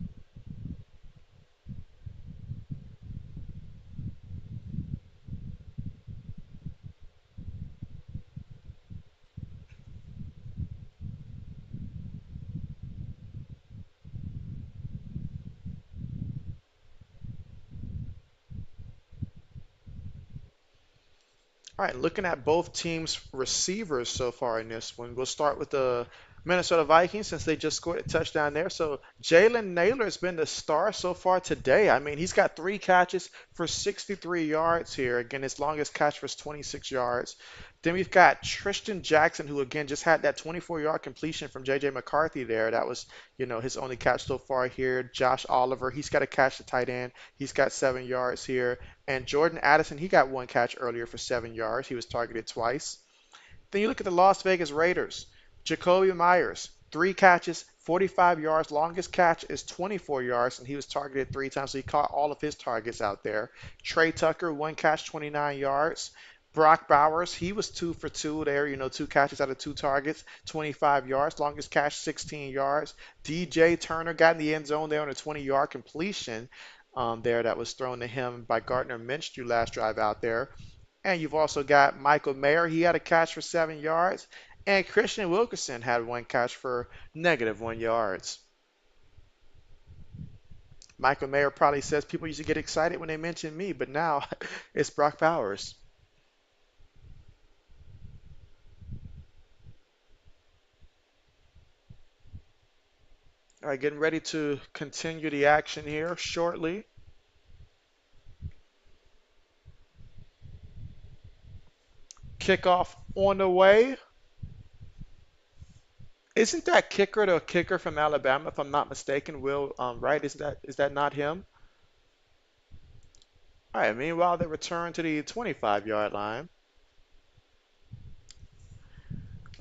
All right, looking at both teams' receivers so far in this one, we'll start with the Minnesota Vikings since they just scored a touchdown there. So Jalen Naylor has been the star so far today. I mean, he's got 3 catches for 63 yards here. Again, his longest catch was 26 yards. Then we've got Tristan Jackson, who again just had that 24-yard completion from J.J. McCarthy there. That was, his only catch so far here. Josh Oliver, he's got a catch to tight end. He's got 7 yards here. And Jordan Addison, he got 1 catch earlier for 7 yards. He was targeted twice. Then you look at the Las Vegas Raiders. Jacoby Myers, 3 catches, 45 yards. Longest catch is 24 yards, and he was targeted 3 times, so he caught all of his targets out there. Trey Tucker, 1 catch, 29 yards. Brock Bowers, he was 2 for 2 there, 2 catches out of 2 targets, 25 yards. Longest catch, 16 yards. DJ Turner got in the end zone there on a 20-yard completion there that was thrown to him by Gardner Minshew last drive out there. And you've also got Michael Mayer. He had a catch for 7 yards. And Christian Wilkerson had 1 catch for -1 yards. Michael Mayer probably says people used to get excited when they mention me, but now it's Brock Bowers. All right, getting ready to continue the action here shortly. Kickoff on the way. Isn't that kicker the kicker from Alabama, if I'm not mistaken? Will Wright? Is that not him? All right. Meanwhile, they return to the 25-yard line.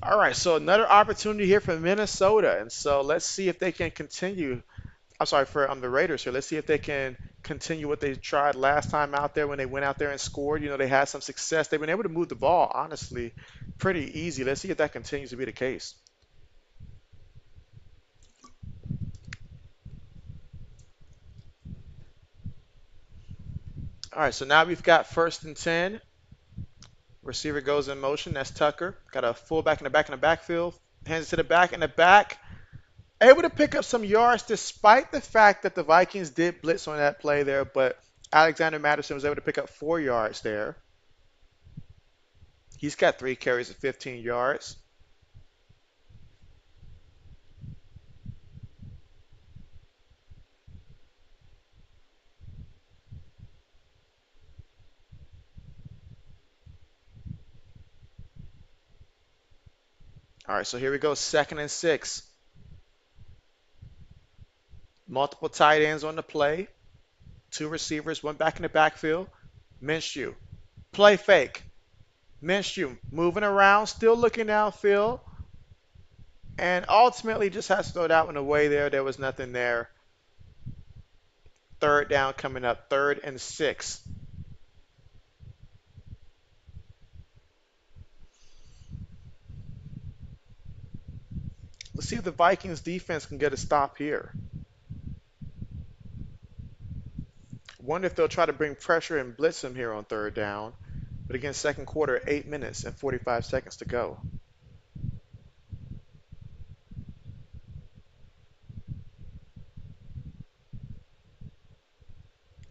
All right. So another opportunity here for Minnesota, and so let's see if they can continue. I'm sorry for the Raiders here. Let's see if they can continue what they tried last time out there when they went out there and scored. You know, they had some success. They've been able to move the ball, honestly, pretty easy. Let's see if that continues to be the case. All right. So now we've got 1st and 10. Receiver goes in motion. That's Tucker. Got a fullback in the back in the backfield. Hands it to the back in the back. Able to pick up some yards despite the fact that the Vikings did blitz on that play there, but Alexander Madison was able to pick up 4 yards there. He's got 3 carries of 15 yards. All right, so here we go. 2nd and 6. Multiple tight ends on the play. 2 receivers, one back in the backfield. Minshew. Play fake. Minshew moving around, still looking downfield. And ultimately just has to throw that one away there. There was nothing there. 3rd down coming up. 3rd and 6. Let's see if the Vikings defense can get a stop here. Wonder if they'll try to bring pressure and blitz him here on 3rd down. But again, 2nd quarter, 8 minutes and 45 seconds to go.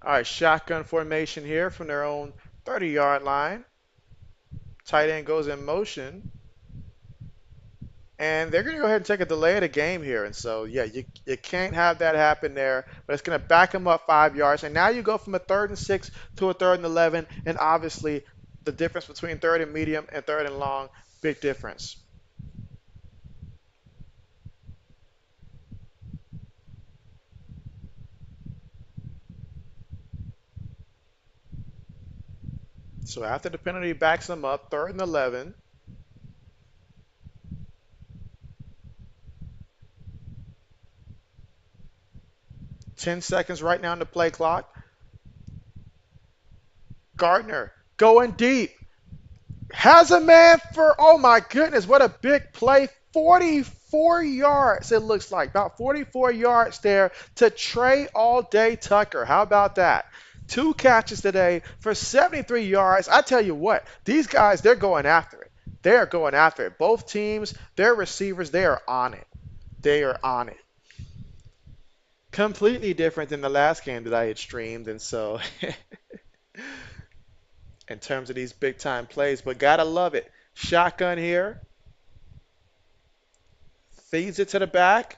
All right, shotgun formation here from their own 30-yard line. Tight end goes in motion. And they're going to go ahead and take a delay of the game here. And so, yeah, you can't have that happen there. But it's going to back them up 5 yards. And now you go from a 3rd and 6 to a 3rd and 11. And obviously, the difference between 3rd and medium and 3rd and long, big difference. So after the penalty backs them up, 3rd and 11. 10 seconds right now on the play clock. Gardner going deep. Has a man for, oh my goodness, what a big play. 44 yards, it looks like. About 44 yards there to Trey All Day Tucker. How about that? 2 catches today for 73 yards. I tell you what, these guys, they're going after it. They are going after it. Both teams, their receivers, they are on it. They are on it. Completely different than the last game that I had streamed. And so in terms of these big time plays, but gotta love it. Shotgun here, feeds it to the back.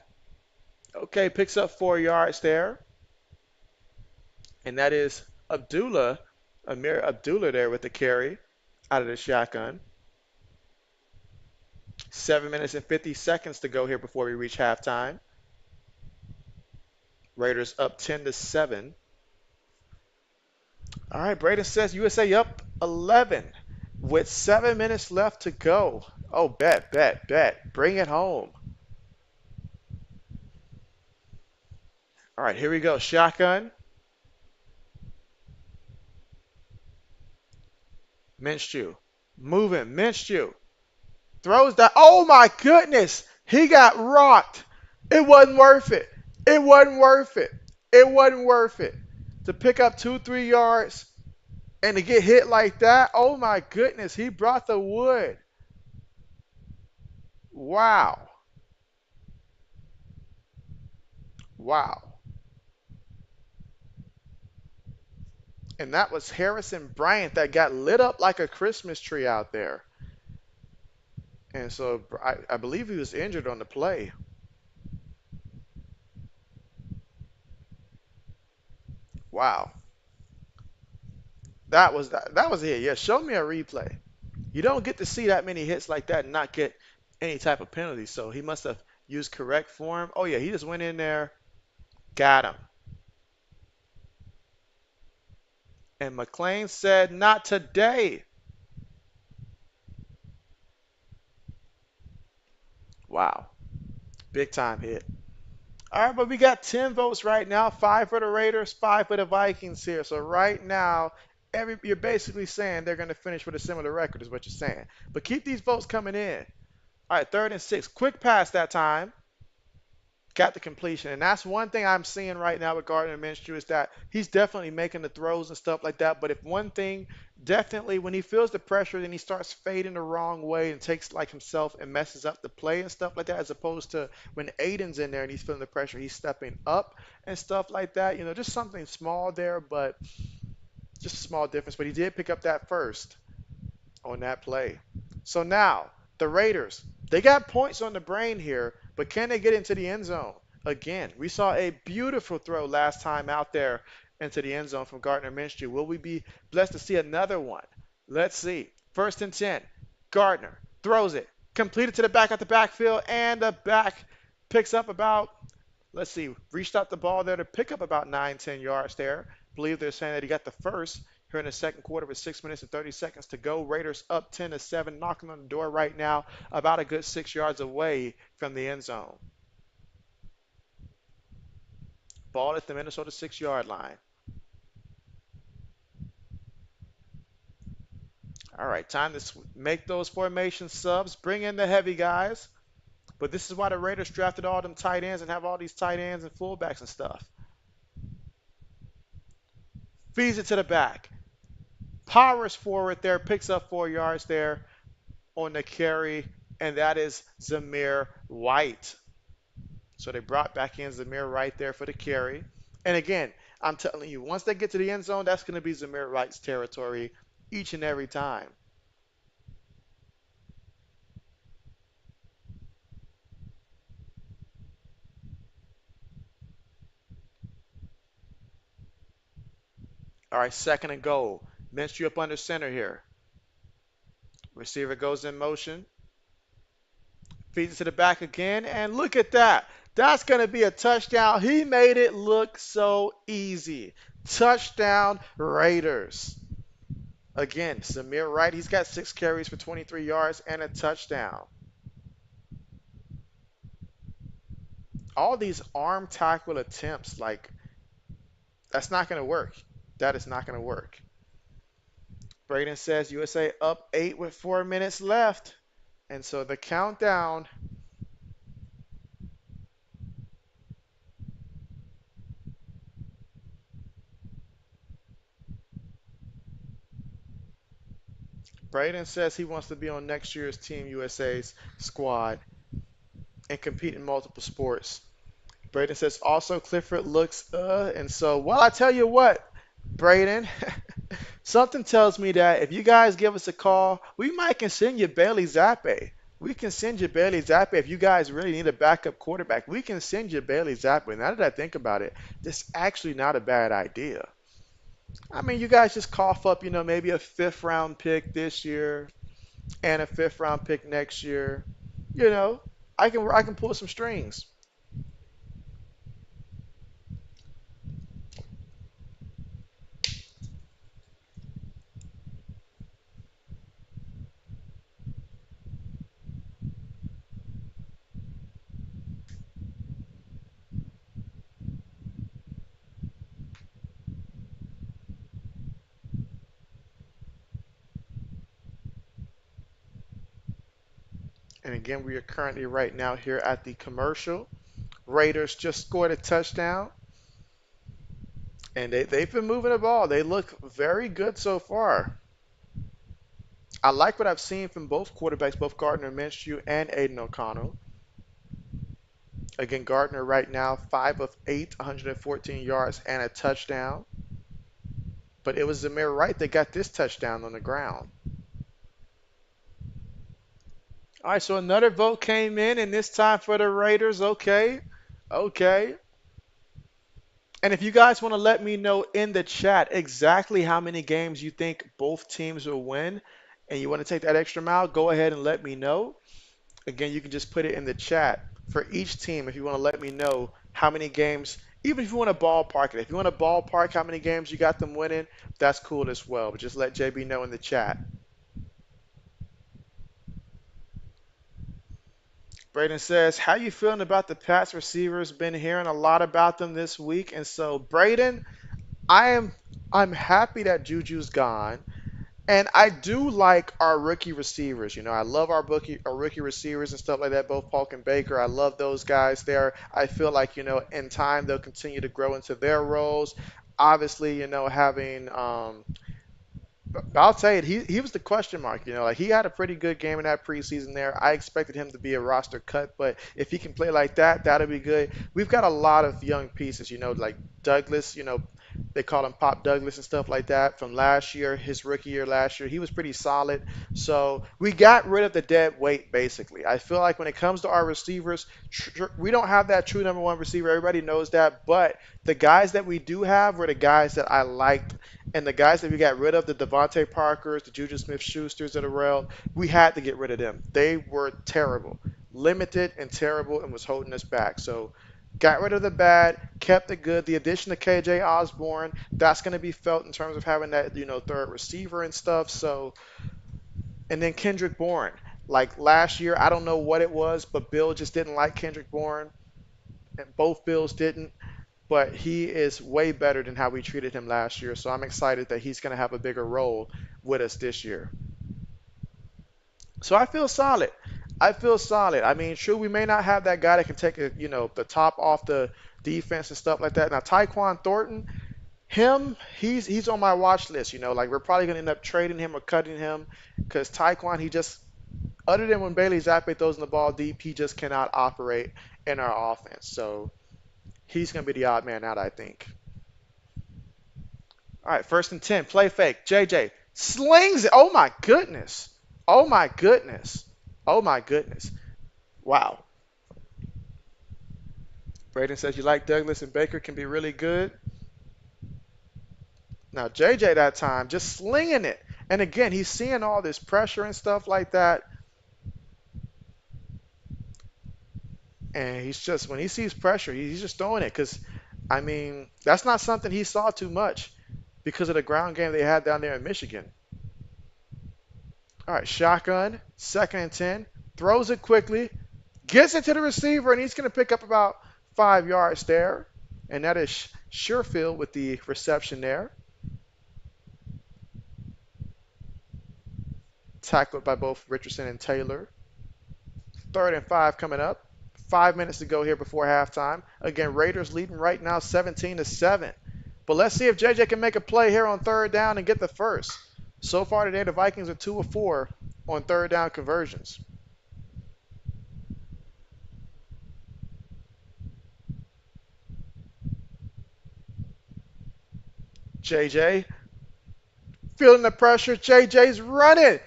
Okay, picks up 4 yards there, and that is Amir Abdullah there with the carry out of the shotgun. 7 minutes and 50 seconds to go here before we reach halftime. Raiders up 10-7. All right, Braden says USA up 11 with 7 minutes left to go. Oh, bet, bet, bet. Bring it home. All right, here we go. Shotgun. Minshew. Moving. Minshew. Throws that. Oh my goodness. He got rocked. It wasn't worth it. It wasn't worth it. It wasn't worth it. To pick up 2, 3 yards and to get hit like that. Oh my goodness. He brought the wood. Wow. Wow. And that was Harrison Bryant that got lit up like a Christmas tree out there. And so I believe he was injured on the play. Wow. That was it. Yeah, show me a replay. You don't get to see that many hits like that and not get any type of penalty. So he must have used correct form. Oh yeah, he just went in there, got him. And McLean said, not today. Wow, big time hit. All right, but we got 10 votes right now, 5 for the Raiders, 5 for the Vikings here. So right now, you're basically saying they're going to finish with a similar record is what you're saying. But keep these votes coming in. All right, 3rd and 6. Quick pass that time. Got the completion. And that's one thing I'm seeing right now with Gardner Minshew is that he's definitely making the throws and stuff like that. But if one thing, definitely when he feels the pressure, then he starts fading the wrong way and takes like himself and messes up the play and stuff like that, as opposed to when Aiden's in there and he's feeling the pressure, he's stepping up and stuff like that. Just something small there, but just a small difference. But he did pick up that first on that play. So now the Raiders, they got points on the brain here, but can they get into the end zone? Again, we saw a beautiful throw last time out there into the end zone from Gardner Minshew. Will we be blessed to see another one? Let's see. 1st and 10. Gardner throws it, completed to the back at the backfield, and the back picks up about, let's see, reached out the ball there to pick up about 9, 10 yards there. I believe they're saying that he got the first here in the second quarter with 6 minutes and 30 seconds to go. Raiders up 10-7, knocking on the door right now, about a good 6 yards away from the end zone. Ball at the Minnesota 6 yard line. All right, time to make those formation subs, bring in the heavy guys. But this is why the Raiders drafted all them tight ends and have all these tight ends and fullbacks and stuff. Feeds it to the back. Powers forward there, picks up 4 yards there on the carry, and that is Zamir White. So they brought back in Zamir White there for the carry. And again, I'm telling you, once they get to the end zone, that's going to be Zamir White's territory each and every time. All right, 2nd and goal. Minshew up under center here. Receiver goes in motion. Feeds it to the back again, and look at that. That's going to be a touchdown. He made it look so easy. Touchdown, Raiders. Again, Samir Wright, he's got 6 carries for 23 yards and a touchdown. All these arm tackle attempts, like, that's not going to work. That is not going to work. Braden says USA up 8 with 4 minutes left. And so the countdown. Braden says he wants to be on next year's Team USA's squad and compete in multiple sports. Braden says also Clifford looks, and so, well, I tell you what, Braden, something tells me that if you guys give us a call, we might can send you Bailey Zappe. We can send you Bailey Zappe if you guys really need a backup quarterback. We can send you Bailey Zappe. Now that I think about it, that's actually not a bad idea. I mean, you guys just cough up, maybe a 5th round pick this year and a 5th round pick next year. You know, I can pull some strings. And again, we are currently right now here at the commercial. Raiders just scored a touchdown, and they've been moving the ball. They look very good so far. I like what I've seen from both quarterbacks, both Gardner Minshew and Aiden O'Connell. Again, Gardner right now, 5 of 8, 114 yards and a touchdown. But it was Zamir Wright that got this touchdown on the ground. All right, so another vote came in, and this time for the Raiders. Okay. Okay. And if you guys want to let me know in the chat exactly how many games you think both teams will win, and you want to take that extra mile, go ahead and let me know. Again, you can just put it in the chat for each team if you want to let me know how many games, even if you want to ballpark it. If you want to ballpark how many games you got them winning, that's cool as well. But just let JB know in the chat. Braden says, "How you feeling about the Pats receivers? Been hearing a lot about them this week." And so, Braden, I am I'm happy that Juju's gone. And I do like our rookie receivers. I love our rookie receivers and stuff like that, both Polk and Baker. I love those guys there. I feel like, in time they'll continue to grow into their roles. Obviously, having but I'll tell you, he was the question mark. Like he had a pretty good game in that preseason there. I expected him to be a roster cut, but if he can play like that, that'll be good. We've got a lot of young pieces, like Douglas. They call him Pop Douglas and stuff like that from last year, his rookie year last year. He was pretty solid. So we got rid of the dead weight basically. I feel like when it comes to our receivers, we don't have that true number one receiver. Everybody knows that, but the guys that we do have were the guys that I liked and the guys that we got rid of, the Devontae Parkers, the Juju Smith-Schusters of the world, we had to get rid of them. They were terrible, limited and terrible, and was holding us back. So got rid of the bad, kept the good. The addition of KJ Osborne, that's going to be felt in terms of having that, third receiver and stuff. So, and then Kendrick Bourne. Like last year, I don't know what it was, but Bill just didn't like Kendrick Bourne, and both Bills didn't, but he is way better than how we treated him last year. So I'm excited that he's going to have a bigger role with us this year. So I feel solid. I feel solid. I mean, sure, we may not have that guy that can take the top off the defense and stuff like that. Now, Tyquan Thornton, he's on my watch list. Like we're probably going to end up trading him or cutting him because Tyquan, he just, other than when Bailey Zappi throws in the ball deep, he just cannot operate in our offense. So he's going to be the odd man out, I think. All right, first and 10, play fake. JJ slings it. Oh my goodness. Oh my goodness. Oh my goodness. Wow. Braden says you like Douglas and Baker can be really good. Now, JJ that time just slinging it. And again, he's seeing all this pressure and stuff like that. And he's just, when he sees pressure, he's just throwing it because, I mean, that's not something he saw too much because of the ground game they had down there in Michigan. All right, shotgun, second and 10, throws it quickly, gets it to the receiver, and he's going to pick up about 5 yards there. And that is Sherfield with the reception there. Tackled by both Richardson and Taylor. Third and 5 coming up. 5 minutes to go here before halftime. Again, Raiders leading right now 17-7. But let's see if JJ can make a play here on third down and get the first. So far today, the Vikings are 2 of 4 on third down conversions. JJ feeling the pressure. JJ's running.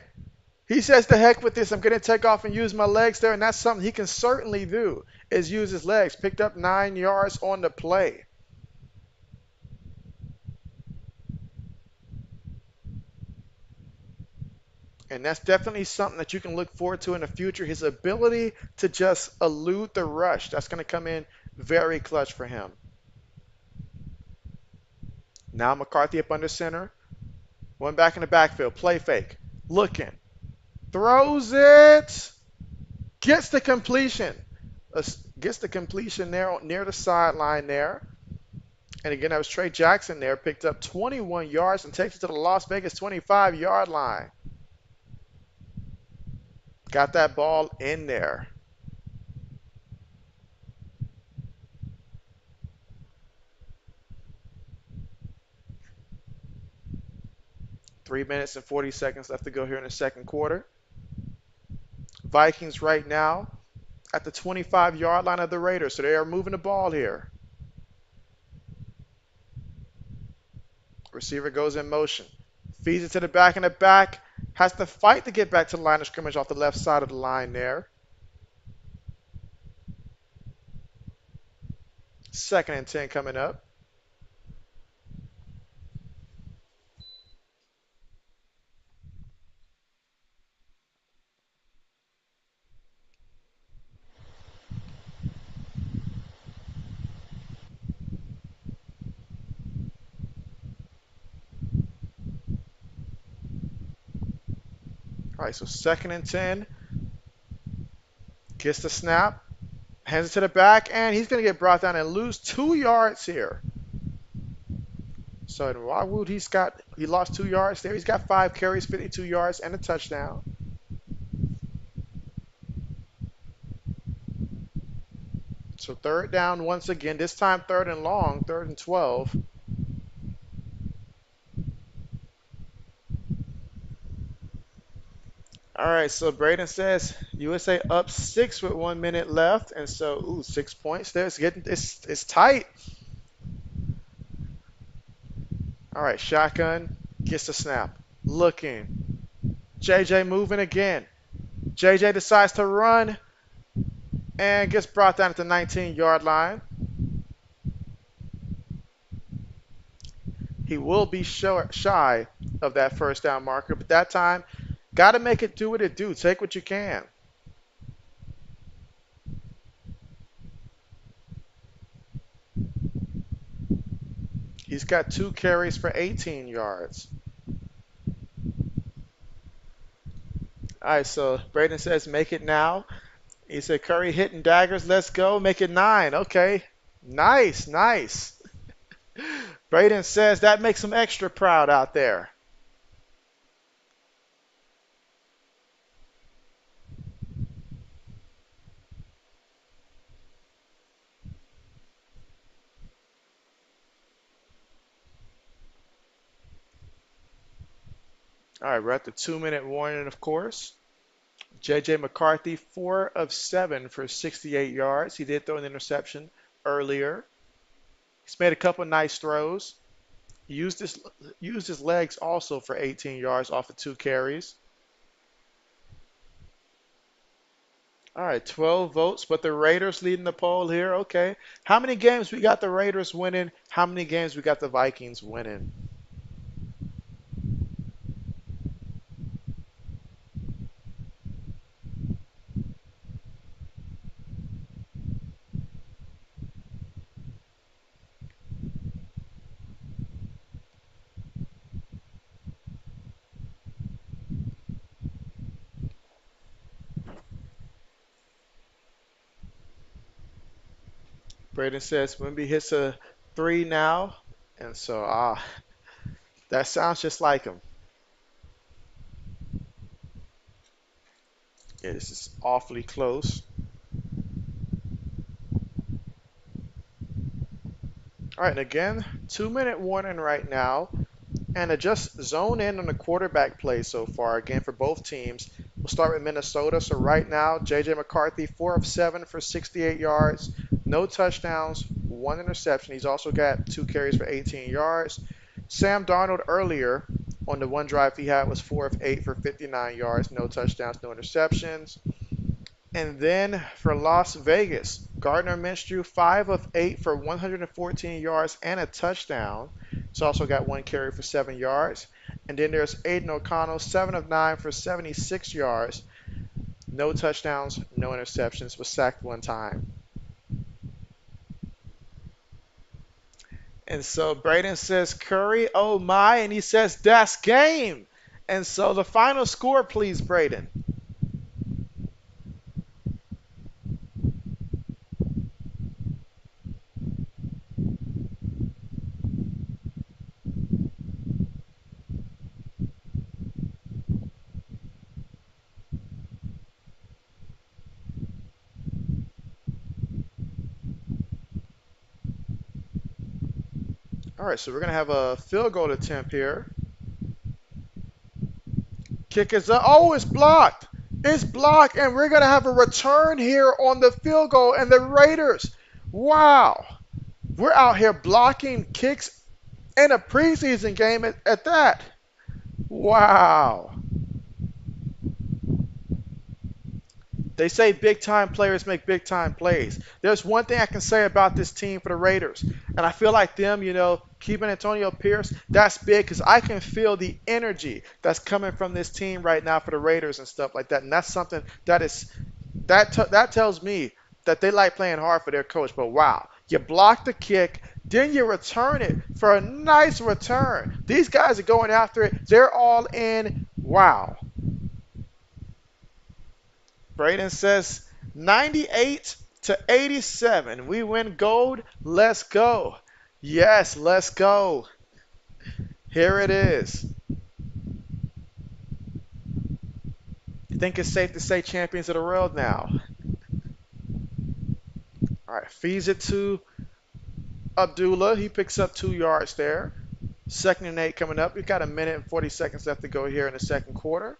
He says, "The heck with this. I'm going to take off and use my legs there." And that's something he can certainly do, is use his legs. Picked up 9 yards on the play. And that's definitely something that you can look forward to in the future. His ability to just elude the rush. That's going to come in very clutch for him. Now McCarthy up under center. One back in the backfield. Play fake. Looking. Throws it. Gets the completion. Gets the completion there near the sideline there. And again, that was Trey Jackson there. Picked up 21 yards and takes it to the Las Vegas 25-yard line. Got that ball in there. Three minutes and 40 seconds left to go here in the second quarter. Vikings right now at the 25-yard line of the Raiders. So they are moving the ball here. Receiver goes in motion. Feeds it to the back, and the back has to fight to get back to the line of scrimmage off the left side of the line there. Second and 10 coming up. All right, so 2nd and 10. Gets the snap. Hands it to the back, and he's going to get brought down and lose 2 yards here. So in Wildwood, he lost 2 yards there. He's got 5 carries, 52 yards, and a touchdown. So 3rd down once again. This time 3rd and long, 3rd and 12. All right, so Braden says USA up 6 with 1 minute left, and so 6 points there. It's tight. All right, shotgun gets the snap. Looking. JJ moving again. JJ decides to run and gets brought down at the 19-yard line. He will be shy of that 1st down marker, but that time, got to make it do what it do. Take what you can. He's got 2 carries for 18 yards. All right, so Braden says make it now. He said Curry hitting daggers. Let's go. Make it 9. Okay. Nice, nice. Braden says that makes him extra proud out there. All right, we're at the 2-minute warning, of course. JJ McCarthy, 4 of 7 for 68 yards. He did throw an interception earlier. He's made a couple nice throws. He used his legs also for 18 yards off of 2 carries. All right, 12 votes, but the Raiders leading the poll here. Okay. How many games we got the Raiders winning? How many games we got the Vikings winning? Braden says Wimby hits a 3 now. And so, that sounds just like him. Yeah, this is awfully close. All right, and again, 2-minute warning right now. And to just zone in on the quarterback play so far, again, for both teams. We'll start with Minnesota. So right now, J.J. McCarthy, 4 of 7 for 68 yards. No touchdowns, 1 interception. He's also got 2 carries for 18 yards. Sam Darnold earlier on the one drive he had was 4 of 8 for 59 yards. No touchdowns, no interceptions. And then for Las Vegas, Gardner Minshew, 5 of 8 for 114 yards and a touchdown. He's also got 1 carry for 7 yards. And then there's Aiden O'Connell, 7 of 9 for 76 yards. No touchdowns, no interceptions, was sacked 1 time. And so Braden says, Curry, oh my, and he says, that's game. And so the final score, please, Braden. All right, so we're going to have a field goal attempt here. Kick is up. Oh, it's blocked. It's blocked, and we're going to have a return here on the field goal. And the Raiders, wow, we're out here blocking kicks in a preseason game at that. Wow. They say big-time players make big-time plays. There's one thing I can say about this team for the Raiders, and I feel like them, keeping Antonio Pierce, that's big because I can feel the energy that's coming from this team right now for the Raiders and stuff like that. And that's something that tells me that they like playing hard for their coach. But wow, you block the kick, then you return it for a nice return. These guys are going after it. They're all in. Wow. Braden says 98 to 87. We win gold. Let's go. Yes, let's go. Here it is. You think it's safe to say champions of the world now? All right, feeds it to Abdullah. He picks up 2 yards there. Second and 8 coming up. We've got a minute and 40 seconds left to go here in the second quarter.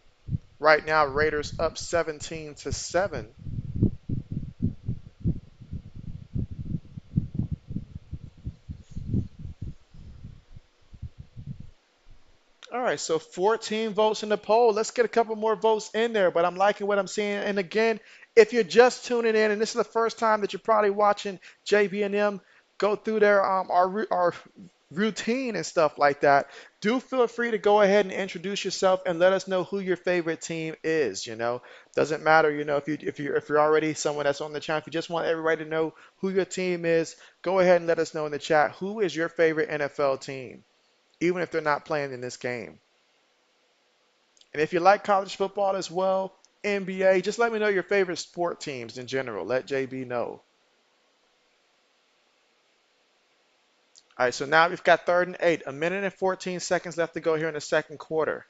Right now, Raiders up 17 to 7. All right, so 14 votes in the poll. Let's get a couple more votes in there, but I'm liking what I'm seeing. And again, if you're just tuning in and this is the first time that you're probably watching JB&M go through their our routine and stuff like that, do feel free to go ahead and introduce yourself and let us know who your favorite team is. Doesn't matter. If you're already someone that's on the channel, if you just want everybody to know who your team is, go ahead and let us know in the chat who is your favorite NFL team, even if they're not playing in this game. And if you like college football as well, NBA, just let me know your favorite sport teams in general. Let JB know. All right, so now we've got third and 8. A minute and 14 seconds left to go here in the second quarter.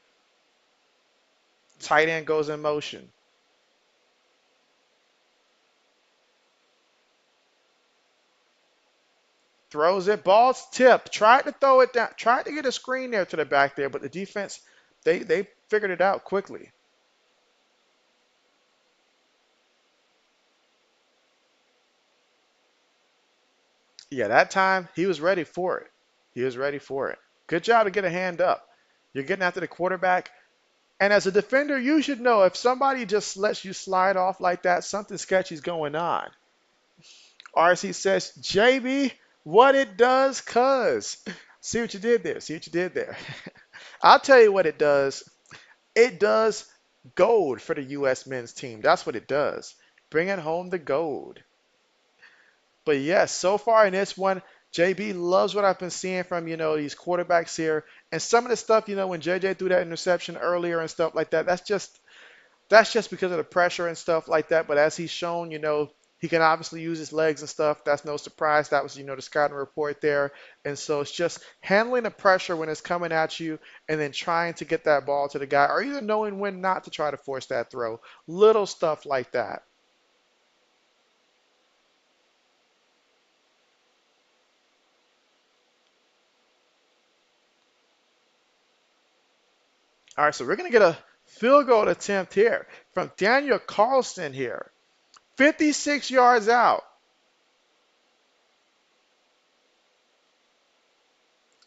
Tight end goes in motion. Throws it. Ball's tipped. Tried to throw it down. Tried to get a screen there to the back there, but the defense, they figured it out quickly. Yeah, that time he was ready for it. He was ready for it. Good job to get a hand up. You're getting after the quarterback. And as a defender, you should know if somebody just lets you slide off like that, something sketchy's going on. RC says, JB, what it does, cuz. See what you did there. See what you did there. I'll tell you what it does. It does gold for the U.S. men's team. That's what it does. Bringing home the gold. But yes, so far in this one, JB loves what I've been seeing from, these quarterbacks here. And some of the stuff, when JJ threw that interception earlier and stuff like that, that's just because of the pressure and stuff like that. But as he's shown, he can obviously use his legs and stuff. That's no surprise. That was, the scouting report there. And so it's just handling the pressure when it's coming at you and then trying to get that ball to the guy or either knowing when not to try to force that throw. Little stuff like that. All right, so we're going to get a field goal attempt here from Daniel Carlson here. 56 yards out.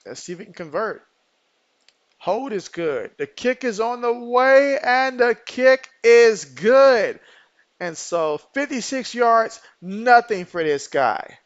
Let's see if we can convert. Hold is good. The kick is on the way, and the kick is good. And so 56 yards, nothing for this guy.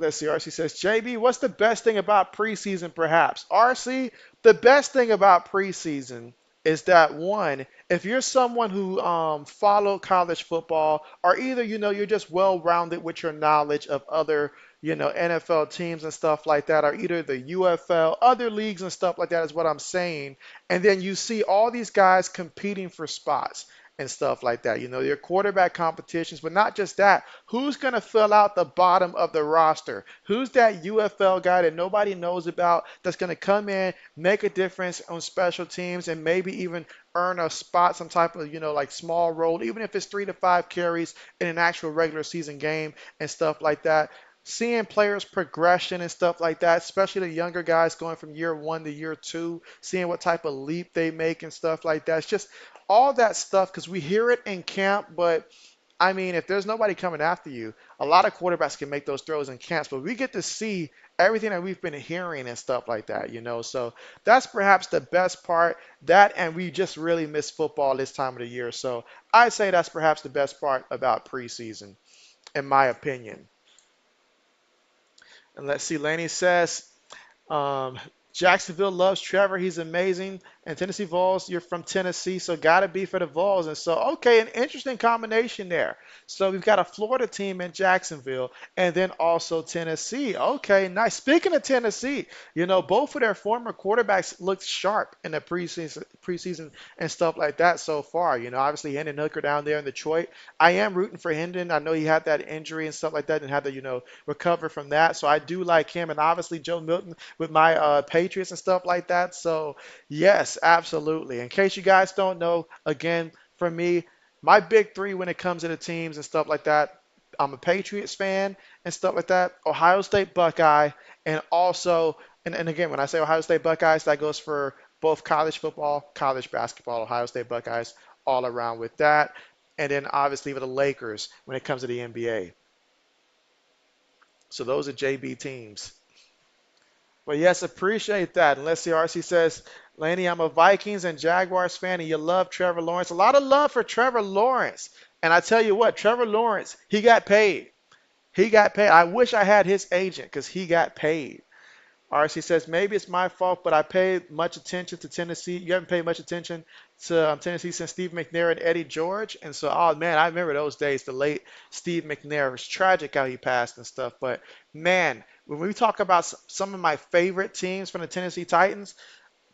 Let's see, RC says, JB, what's the best thing about preseason perhaps? RC, the best thing about preseason is that one, if you're someone who followed college football, or either, you're just well-rounded with your knowledge of other, NFL teams and stuff like that, or either the UFL, other leagues and stuff like that is what I'm saying. And then you see all these guys competing for spots and stuff like that. Your quarterback competitions, but not just that. Who's going to fill out the bottom of the roster? Who's that UFL guy that nobody knows about that's going to come in, make a difference on special teams, and maybe even earn a spot, some type of, like small role, even if it's 3 to 5 carries in an actual regular season game and stuff like that. Seeing players progression and stuff like that, especially the younger guys going from year 1 to year 2, seeing what type of leap they make and stuff like that. It's just all that stuff because we hear it in camp, but I mean, if there's nobody coming after you, a lot of quarterbacks can make those throws in camps, but we get to see everything that we've been hearing and stuff like that. So that's perhaps the best part. That and we just really miss football this time of the year. So I'd say that's perhaps the best part about preseason, in my opinion. And let's see, Laney says, um, Jacksonville loves Trevor. He's amazing. And Tennessee Vols, you're from Tennessee, so got to be for the Vols. And so, okay, an interesting combination there. So we've got a Florida team in Jacksonville and then also Tennessee. Okay, nice. Speaking of Tennessee, both of their former quarterbacks looked sharp in the preseason and stuff like that so far. Obviously Hendon Hooker down there in Detroit. I am rooting for Hendon. I know he had that injury and stuff like that and had to, recover from that. So I do like him. And obviously Joe Milton with my Patriots and stuff like that. So yes, absolutely. In case you guys don't know, again, for me, my big three when it comes to the teams and stuff like that, I'm a Patriots fan and stuff like that, Ohio State Buckeye, and also, and again, when I say Ohio State Buckeyes, that goes for both college football, college basketball, Ohio State Buckeyes, all around with that. And then obviously with the Lakers when it comes to the NBA. So those are JB teams. But yes, appreciate that. And let's see, RC says, Laney, I'm a Vikings and Jaguars fan, and you love Trevor Lawrence. A lot of love for Trevor Lawrence. And I tell you what, Trevor Lawrence, he got paid. He got paid. I wish I had his agent because he got paid. RC says, maybe it's my fault, but I paid much attention to Tennessee. You haven't paid much attention to Tennessee since Steve McNair and Eddie George. And so, oh man, I remember those days, the late Steve McNair. It was tragic how he passed and stuff. But man, when we talk about some of my favorite teams from the Tennessee Titans,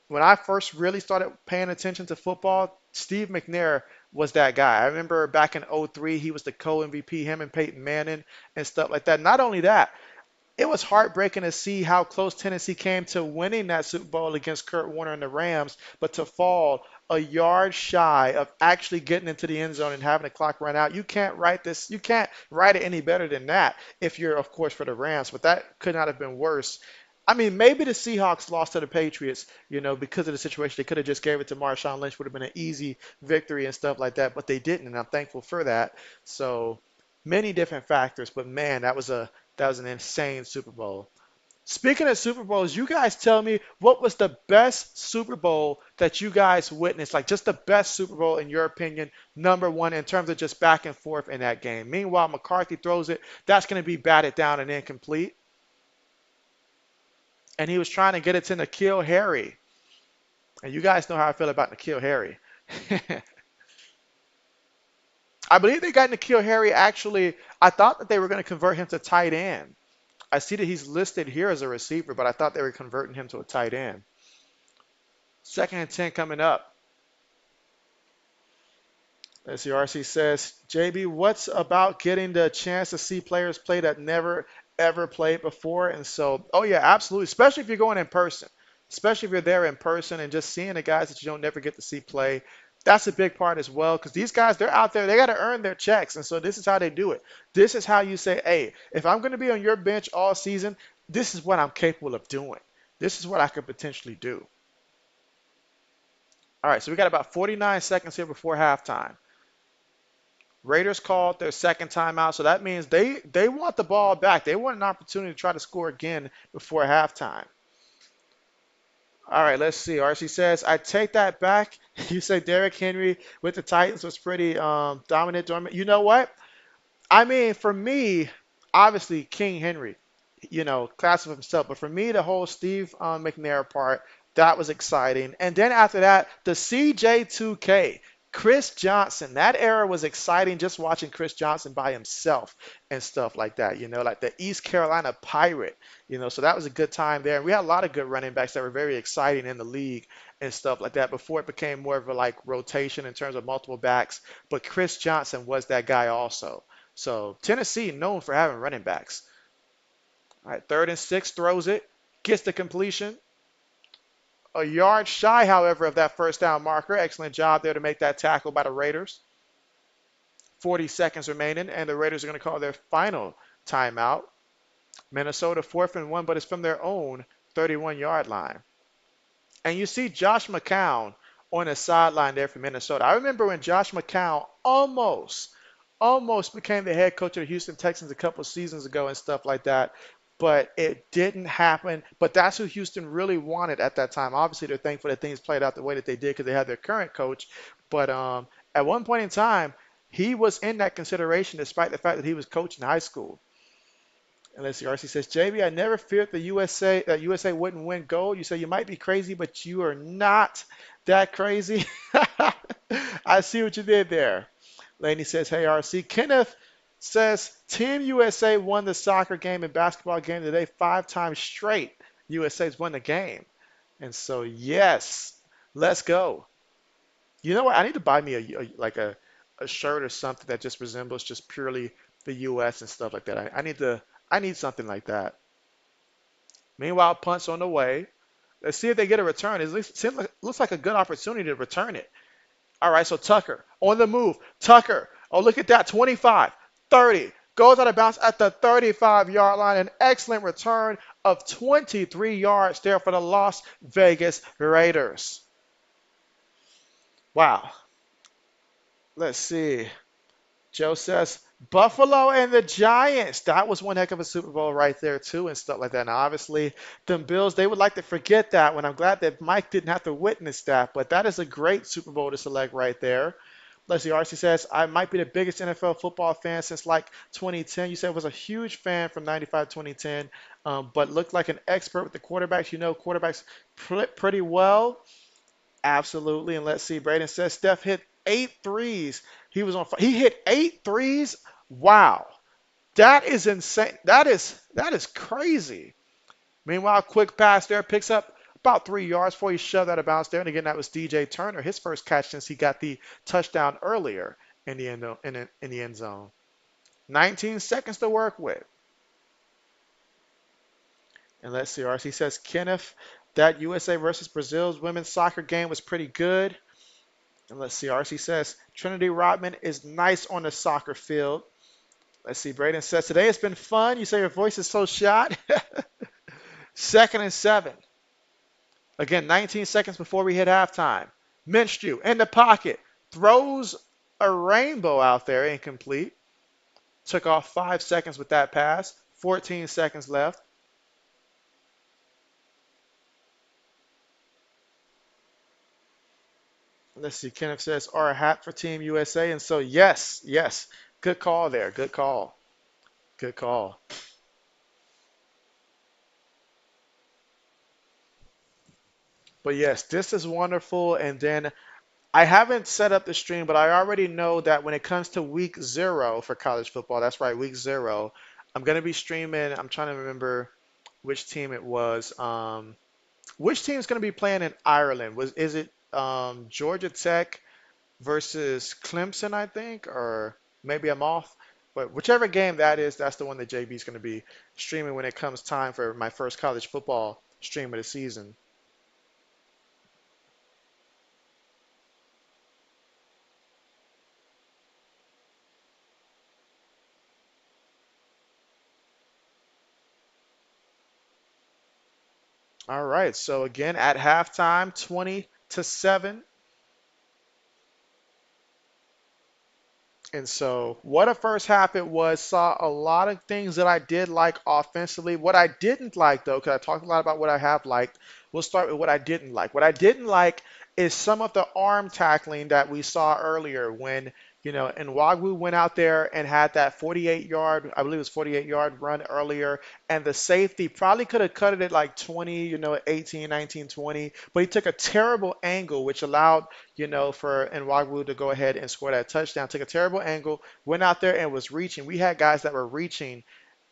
when I first really started paying attention to football, Steve McNair was that guy. I remember back in '03, he was the co-MVP, him and Peyton Manning and stuff like that. Not only that, it was heartbreaking to see how close Tennessee came to winning that Super Bowl against Kurt Warner and the Rams, but to fall a yard shy of actually getting into the end zone and having the clock run out. You can't write it any better than that if you're, of course, for the Rams, but that could not have been worse. I mean, maybe the Seahawks lost to the Patriots, because of the situation. They could have just gave it to Marshawn Lynch, would have been an easy victory and stuff like that, but they didn't, and I'm thankful for that. So many different factors, but man, that was an insane Super Bowl. Speaking of Super Bowls, you guys tell me what was the best Super Bowl that you guys witnessed? Like just the best Super Bowl in your opinion, number one in terms of just back and forth in that game. Meanwhile, McCarthy throws it. That's going to be batted down and incomplete. And he was trying to get it to N'Keal Harry. And you guys know how I feel about N'Keal Harry. I believe they got N'Keal Harry actually. I thought that they were going to convert him to tight end. I see that he's listed here as a receiver, but I thought they were converting him to a tight end. Second and 10 coming up. Let's see, RC says, JB, what's about getting the chance to see players play that never ever played before? And so, oh yeah, absolutely. Especially if you're going in person. Especially if you're there in person and just seeing the guys that you don't never get to see play. That's a big part as well because these guys, they're out there, they got to earn their checks. And so this is how they do it. This is how you say, hey, if I'm going to be on your bench all season, this is what I'm capable of doing. This is what I could potentially do. All right, so we got about 49 seconds here before halftime. Raiders called their second timeout, so that means they want the ball back. They want an opportunity to try to score again before halftime. All right, let's see. RC says, I take that back. You say Derrick Henry with the Titans was pretty dominant. You know what? I mean, for me, obviously King Henry, class of himself. But for me, the whole Steve McNair part, that was exciting. And then after that, the CJ2K, Chris Johnson, that era was exciting just watching Chris Johnson by himself and stuff like that, like the East Carolina Pirate, so that was a good time there. And we had a lot of good running backs that were very exciting in the league and stuff like that before it became more of a like rotation in terms of multiple backs. But Chris Johnson was that guy also. So Tennessee known for having running backs. All right, third and 6, throws it, gets the completion. A yard shy, however, of that first down marker. Excellent job there to make that tackle by the Raiders. 40 seconds remaining, and the Raiders are going to call their final timeout. Minnesota 4th and 1, but it's from their own 31-yard line. And you see Josh McCown on the sideline there for Minnesota. I remember when Josh McCown almost became the head coach of the Houston Texans a couple seasons ago and stuff like that, but it didn't happen. But that's who Houston really wanted at that time. Obviously, they're thankful that things played out the way that they did because they had their current coach. But at one point in time, he was in that consideration despite the fact that he was coaching high school. And let's see, RC says, JB, I never feared the USA that USA wouldn't win gold. You say you might be crazy, but you are not that crazy. I see what you did there. Laney says, hey, RC. Kenneth says, Team USA won the soccer game and basketball game today 5 times straight. USA's won the game. And so, yes, let's go. You know what? I need to buy me a shirt or something that just resembles just purely the U.S. and stuff like that. I need something like that. Meanwhile, punts on the way. Let's see if they get a return. Looks like a good opportunity to return it. All right, so Tucker on the move. Tucker, oh, look at that. 25, 30. Goes out of bounds at the 35-yard line. An excellent return of 23 yards there for the Las Vegas Raiders. Wow. Let's see. Joe says Buffalo and the Giants. That was one heck of a Super Bowl right there, too, and stuff like that. Now, obviously, the Bills, they would like to forget that one. I'm glad that Mike didn't have to witness that, but that is a great Super Bowl to select right there. Let's see, RC says, I might be the biggest NFL football fan since like 2010. You said was a huge fan from 95 to 2010, but looked like an expert with the quarterbacks. You know quarterbacks pretty well. Absolutely. And let's see, Braden says Steph hit 8 threes. He was on. He hit 8 threes. Wow, that is insane. That is crazy. Meanwhile, quick pass there picks up about 3 yards before he shoved out of bounds there. And again, that was DJ Turner, his first catch since he got the touchdown earlier in the end zone. 19 seconds to work with. And let's see, RC says Kenneth, that USA versus Brazil's women's soccer game was pretty good. And let's see, RC says Trinity Rodman is nice on the soccer field. Let's see, Braden says today it's been fun. You say your voice is so shot. 2nd and 7. Again, 19 seconds before we hit halftime. Minshew in the pocket. Throws a rainbow out there, incomplete. Took off 5 seconds with that pass. 14 seconds left. Let's see, Kenneth says, or a hat for Team USA. And so, yes, yes. Good call there. Good call. Good call. But yes, this is wonderful. And then I haven't set up the stream, but I already know that when it comes to week 0 for college football, that's right, week 0, I'm going to be streaming. I'm trying to remember which team it was. Which team is going to be playing in Ireland? Is it Georgia Tech versus Clemson, I think, or maybe I'm off. But whichever game that is, that's the one that JB is going to be streaming when it comes time for my first college football stream of the season. All right. So again, at halftime, 20-7. And so, what a first half it was. Saw a lot of things that I did like offensively. What I didn't like, though, because I talked a lot about what I have liked, we'll start with what I didn't like. What I didn't like is some of the arm tackling that we saw earlier when, and Wagwu went out there and had that 48-yard, I believe it was 48-yard run earlier, and the safety probably could have cut it at like 20, 18, 19, 20, but he took a terrible angle, which allowed for Nwagwu to go ahead and score that touchdown. Took a terrible angle, went out there and was reaching. We had guys that were reaching,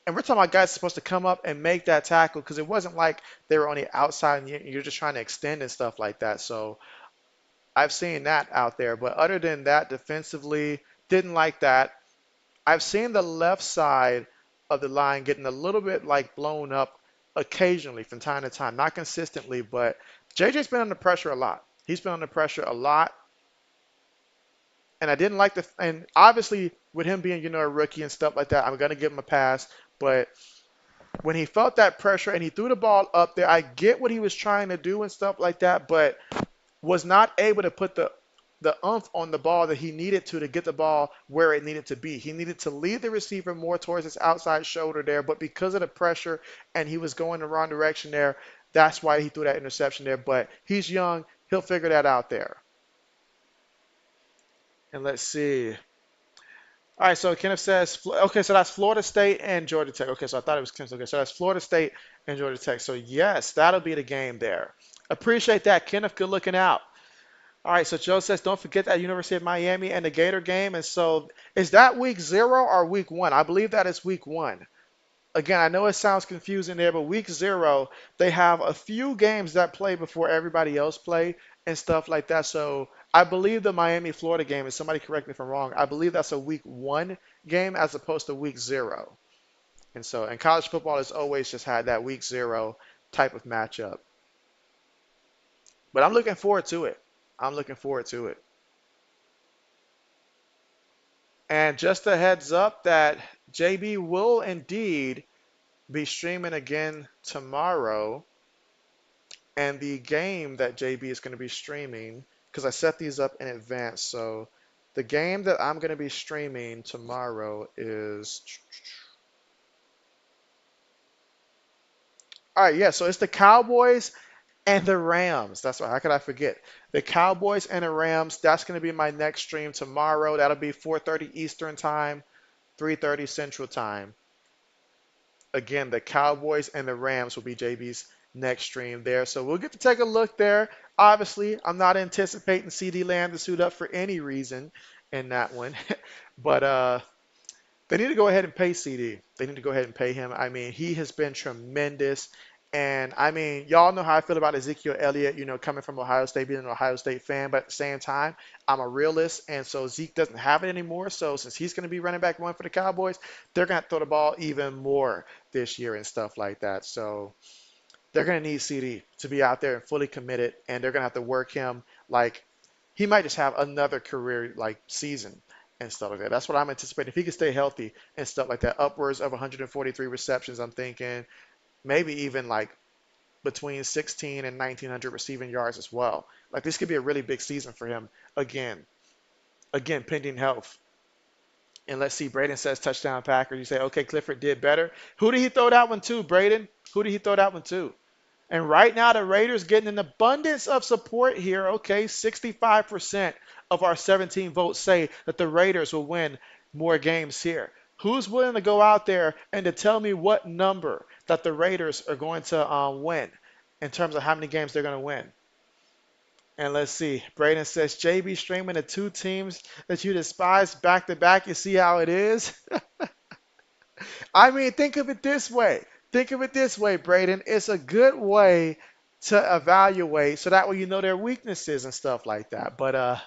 and we're talking about guys supposed to come up and make that tackle because it wasn't like they were on the outside and you're just trying to extend and stuff like that. So I've seen that out there. But other than that, defensively, didn't like that. I've seen the left side of the line getting a little bit like blown up occasionally from time to time, not consistently, but JJ's been under pressure a lot. He's been under pressure a lot. And I didn't like and obviously with him being, a rookie and stuff like that, I'm going to give him a pass. But when he felt that pressure and he threw the ball up there, I get what he was trying to do and stuff like that, but was not able to put the oomph on the ball that he needed to get the ball where it needed to be. He needed to lead the receiver more towards his outside shoulder there, but because of the pressure and he was going the wrong direction there, that's why he threw that interception there. But he's young. He'll figure that out there. And let's see. All right, so Kenneth says, okay, so that's Florida State and Georgia Tech. Okay, so I thought it was Kenneth. Okay, so that's Florida State and Georgia Tech. So yes, that'll be the game there. Appreciate that, Kenneth. Good looking out. All right, so Joe says, don't forget that University of Miami and the Gator game. And so is that week 0 or week 1? I believe that is week 1. Again, I know it sounds confusing there, but week 0, they have a few games that play before everybody else play and stuff like that. So I believe the Miami Florida game, and somebody correct me if I'm wrong, I believe that's a week 1 game as opposed to week 0. And so, and college football has always just had that week 0 type of matchup. But I'm looking forward to it. I'm looking forward to it. And just a heads up that JB will indeed be streaming again tomorrow. And the game that JB is going to be streaming, because I set these up in advance, so the game that I'm going to be streaming tomorrow is, all right, yeah, so it's the Cowboys and the Rams. That's right, how could I forget? The Cowboys and the Rams, that's going to be my next stream tomorrow. That'll be 4:30 Eastern Time, 3:30 Central Time. Again, the Cowboys and the Rams will be JB's next stream there. So we'll get to take a look there. Obviously, I'm not anticipating CD Lamb to suit up for any reason in that one. But they need to go ahead and pay CD. They need to go ahead and pay him. I mean, he has been tremendous. And I mean, y'all know how I feel about Ezekiel Elliott, coming from Ohio State, being an Ohio State fan. But at the same time, I'm a realist. And so Zeke doesn't have it anymore. So since he's going to be running back 1 for the Cowboys, they're going to throw the ball even more this year and stuff like that. So they're going to need CD to be out there and fully committed. And they're going to have to work him like he might just have another career like season and stuff like that. That's what I'm anticipating. If he can stay healthy and stuff like that, upwards of 143 receptions, I'm thinking maybe even like between 16 and 1900 receiving yards as well. Like this could be a really big season for him again, pending health. And let's see, Braden says touchdown Packers. You say, okay, Clifford did better. Who did he throw that one to, Braden? Who did he throw that one to? And right now, the Raiders getting an abundance of support here. Okay, 65% of our 17 votes say that the Raiders will win more games here. Who's willing to go out there and to tell me what number that the Raiders are going to win in terms of how many games they're going to win? And let's see. Braden says, JB streaming the 2 teams that you despise back to back. You see how it is? I mean, think of it this way. Think of it this way, Braden. It's a good way to evaluate so that way you know their weaknesses and stuff like that. But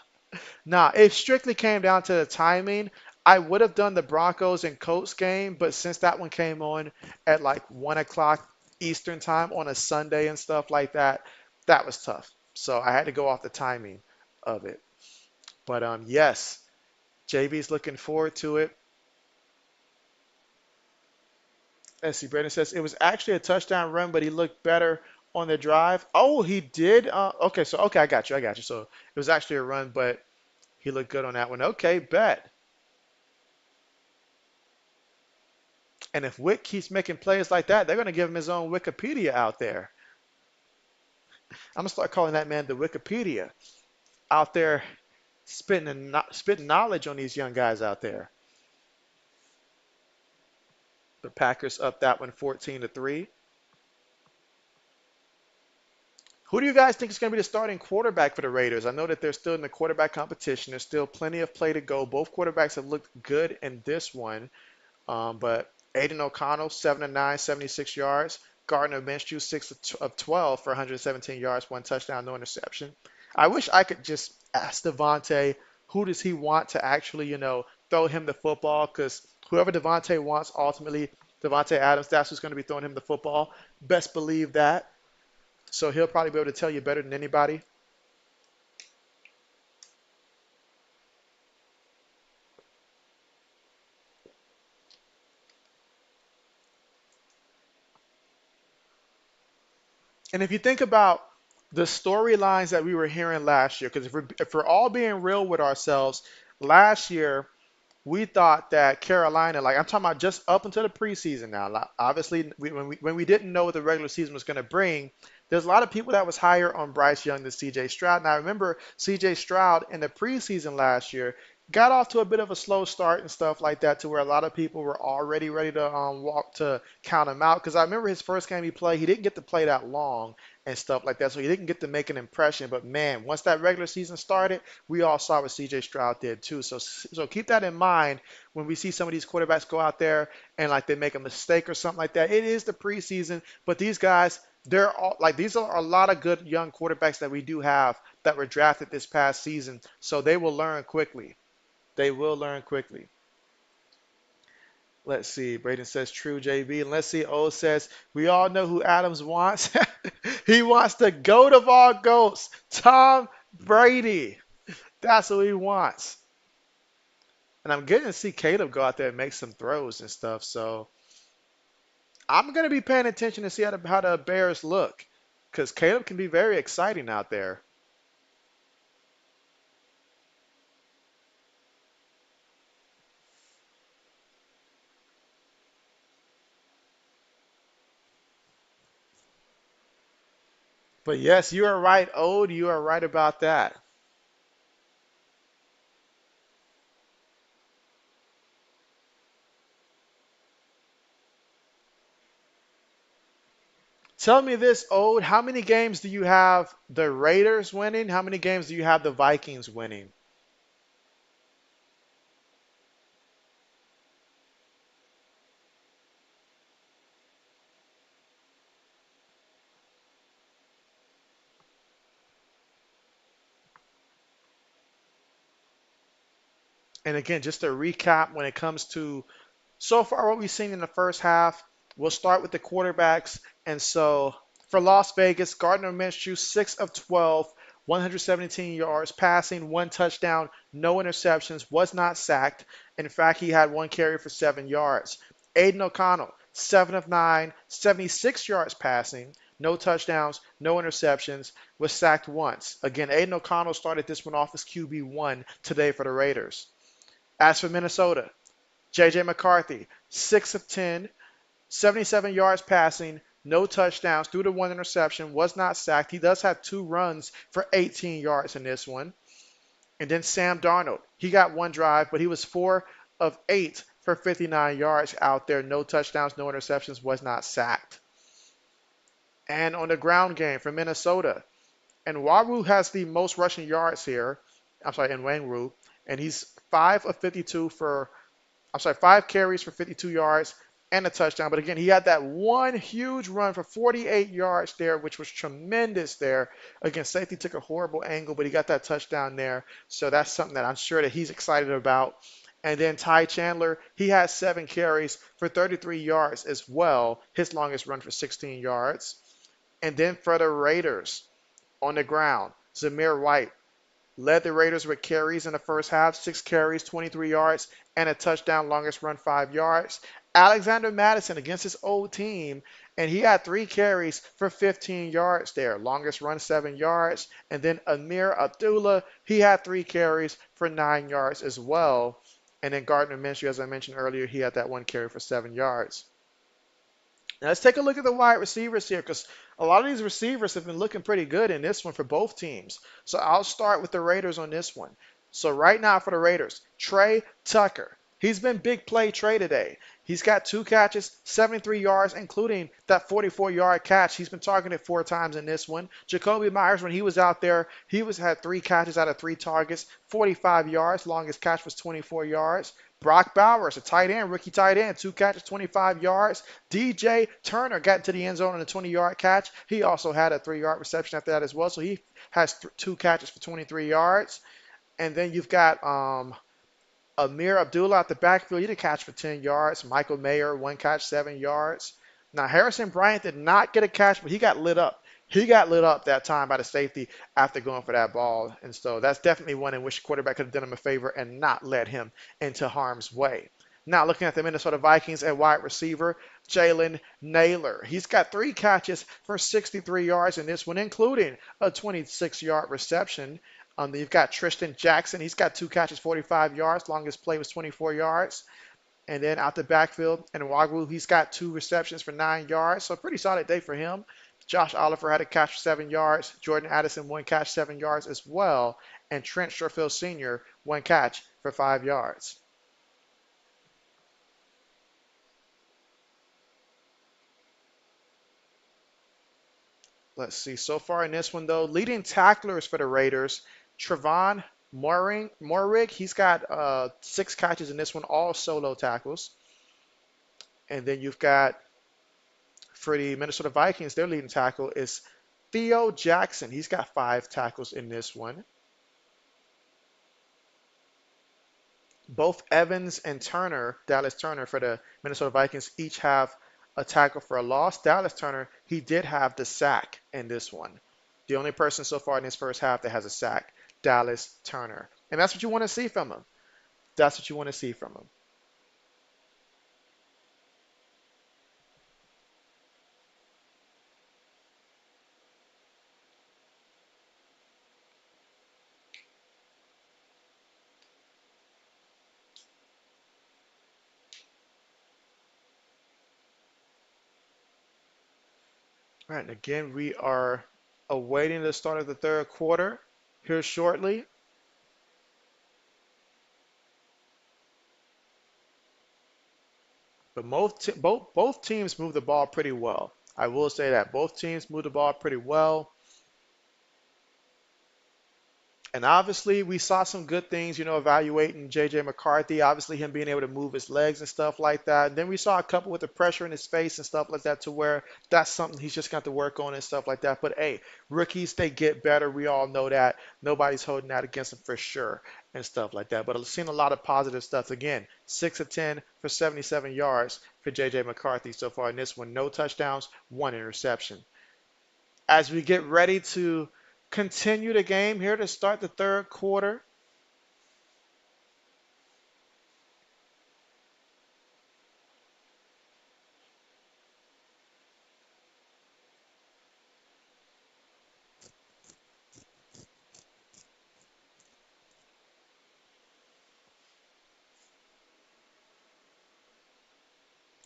nah, it strictly came down to the timing. I would have done the Broncos and Colts game, but since that one came on at like 1 o'clock Eastern time on a Sunday and stuff like that, that was tough. So I had to go off the timing of it. But yes, JB's looking forward to it. Let's see. Brandon says it was actually a touchdown run, but he looked better on the drive. Oh, he did. Okay, so okay, I got you. I got you. So it was actually a run, but he looked good on that one. Okay, bet. And if Wick keeps making plays like that, they're going to give him his own Wikipedia out there. I'm going to start calling that man the Wikipedia out there, spitting knowledge on these young guys out there. The Packers up that one 14-3. Who do you guys think is going to be the starting quarterback for the Raiders? I know that they're still in the quarterback competition. There's still plenty of play to go. Both quarterbacks have looked good in this one. But Aiden O'Connell, 7-9, 76 yards. Gardner Minshew, 6 of 12 for 117 yards, 1 touchdown, no interception. I wish I could just ask Devontae, who does he want to actually, throw him the football? Because whoever Devontae wants, ultimately, Devontae Adams, that's who's going to be throwing him the football. Best believe that. So he'll probably be able to tell you better than anybody. And if you think about the storylines that we were hearing last year, because if we're all being real with ourselves, last year we thought that Carolina, like I'm talking about just up until the preseason now. Like, obviously, when we didn't know what the regular season was going to bring, there's a lot of people that was higher on Bryce Young than C.J. Stroud. Now, I remember C.J. Stroud in the preseason last year got off to a bit of a slow start and stuff like that, to where a lot of people were already ready to walk to count him out. Because I remember his first game he played, he didn't get to play that long and stuff like that, so he didn't get to make an impression. But man, once that regular season started, we all saw what C.J. Stroud did too. So keep that in mind when we see some of these quarterbacks go out there and like they make a mistake or something like that. It is the preseason, but these guys. They're all like these are a lot of good young quarterbacks that we do have that were drafted this past season, so they will learn quickly. They will learn quickly. Let's see. Braden says true, JB. And let's see. O says we all know who Adams wants. He wants the goat of all goats, Tom Brady. That's what he wants. And I'm getting to see Caleb go out there and make some throws and stuff. So I'm going to be paying attention to see how the Bears look, because Caleb can be very exciting out there. But yes, you are right, Ode. You are right about that. Tell me this, Ode. How many games do you have the Raiders winning? How many games do you have the Vikings winning? And again, just to recap, when it comes to so far what we've seen in the first half, we'll start with the quarterbacks. And so for Las Vegas, Gardner Minshew, 6 of 12, 117 yards, passing, one touchdown, no interceptions, was not sacked. In fact, he had one carry for 7 yards. Aiden O'Connell, 7 of 9, 76 yards passing, no touchdowns, no interceptions, was sacked once. Again, Aiden O'Connell started this one off as QB1 today for the Raiders. As for Minnesota, J.J. McCarthy, 6 of 10, 77 yards passing, no touchdowns, threw to one interception, was not sacked. He does have two runs for 18 yards in this one. And then Sam Darnold, he got one drive, but he was 4 of 8 for 59 yards out there. No touchdowns, no interceptions, was not sacked. And on the ground game for Minnesota, and Waru has the most rushing yards here. I'm sorry, in Wangru, and he's 5 of 52 for 5 carries for 52 yards and a touchdown. But again, he had that one huge run for 48 yards there, which was tremendous there. Again, safety took a horrible angle, but he got that touchdown there. So that's something that I'm sure that he's excited about. And then Ty Chandler, he had 7 carries for 33 yards as well, his longest run for 16 yards. And then for the Raiders on the ground, Zamir White, led the Raiders with carries in the first half, 6 carries, 23 yards, and a touchdown, longest run 5 yards. Alexander Madison against his old team, and he had 3 carries for 15 yards there, longest run 7 yards. And then Amir Abdullah, he had 3 carries for 9 yards as well. And then Gardner Minshew, as I mentioned earlier, he had that one carry for 7 yards. Now let's take a look at the wide receivers here, because a lot of these receivers have been looking pretty good in this one for both teams. So I'll start with the Raiders on this one. So right now for the Raiders, Trey Tucker. He's been big play Trey today. He's got 2 catches, 73 yards, including that 44-yard catch. He's been targeted 4 times in this one. Jacoby Myers, when he was out there, had 3 catches out of 3 targets, 45 yards. Longest catch was 24 yards. Brock Bowers, a tight end, rookie tight end, 2 catches, 25 yards. DJ Turner got into the end zone on a 20-yard catch. He also had a 3-yard reception after that as well. So he has 2 catches for 23 yards. And then you've got Amir Abdullah at the backfield. He did catch for 10 yards. Michael Mayer, 1 catch, 7 yards. Now, Harrison Bryant did not get a catch, but he got lit up. He got lit up that time by the safety after going for that ball. And so that's definitely one in which the quarterback could have done him a favor and not let him into harm's way. Now, looking at the Minnesota Vikings at wide receiver, Jalen Naylor. He's got 3 catches for 63 yards in this one, including a 26-yard reception. Then you've got Tristan Jackson. He's got 2 catches, 45 yards. Longest play was 24 yards. And then out the backfield, and Wagwu, he's got 2 receptions for 9 yards. So a pretty solid day for him. Josh Oliver had a catch for 7 yards. Jordan Addison, one catch, 7 yards as well. And Trent Sherfield Sr., one catch for 5 yards. Let's see. So far in this one, though, leading tacklers for the Raiders, Trevon Moehrig, he's got 6 catches in this one, all solo tackles. And then you've got, for the Minnesota Vikings, their leading tackle is Theo Jackson. He's got 5 tackles in this one. Both Evans and Turner, Dallas Turner for the Minnesota Vikings, each have a tackle for a loss. Dallas Turner, he did have the sack in this one. The only person so far in this first half that has a sack, Dallas Turner. And that's what you want to see from him. That's what you want to see from him. All right, and again, we are awaiting the start of the third quarter here shortly. But both teams move the ball pretty well. I will say that both teams move the ball pretty well. And obviously, we saw some good things, evaluating J.J. McCarthy, obviously him being able to move his legs and stuff like that. And then we saw a couple with the pressure in his face and stuff like that to where that's something he's just got to work on and stuff like that. But hey, rookies, they get better. We all know that. Nobody's holding that against them for sure and stuff like that. But I've seen a lot of positive stuff. Again, 6 of 10 for 77 yards for J.J. McCarthy so far in this one. No touchdowns, one interception. As we get ready to continue the game here to start the third quarter.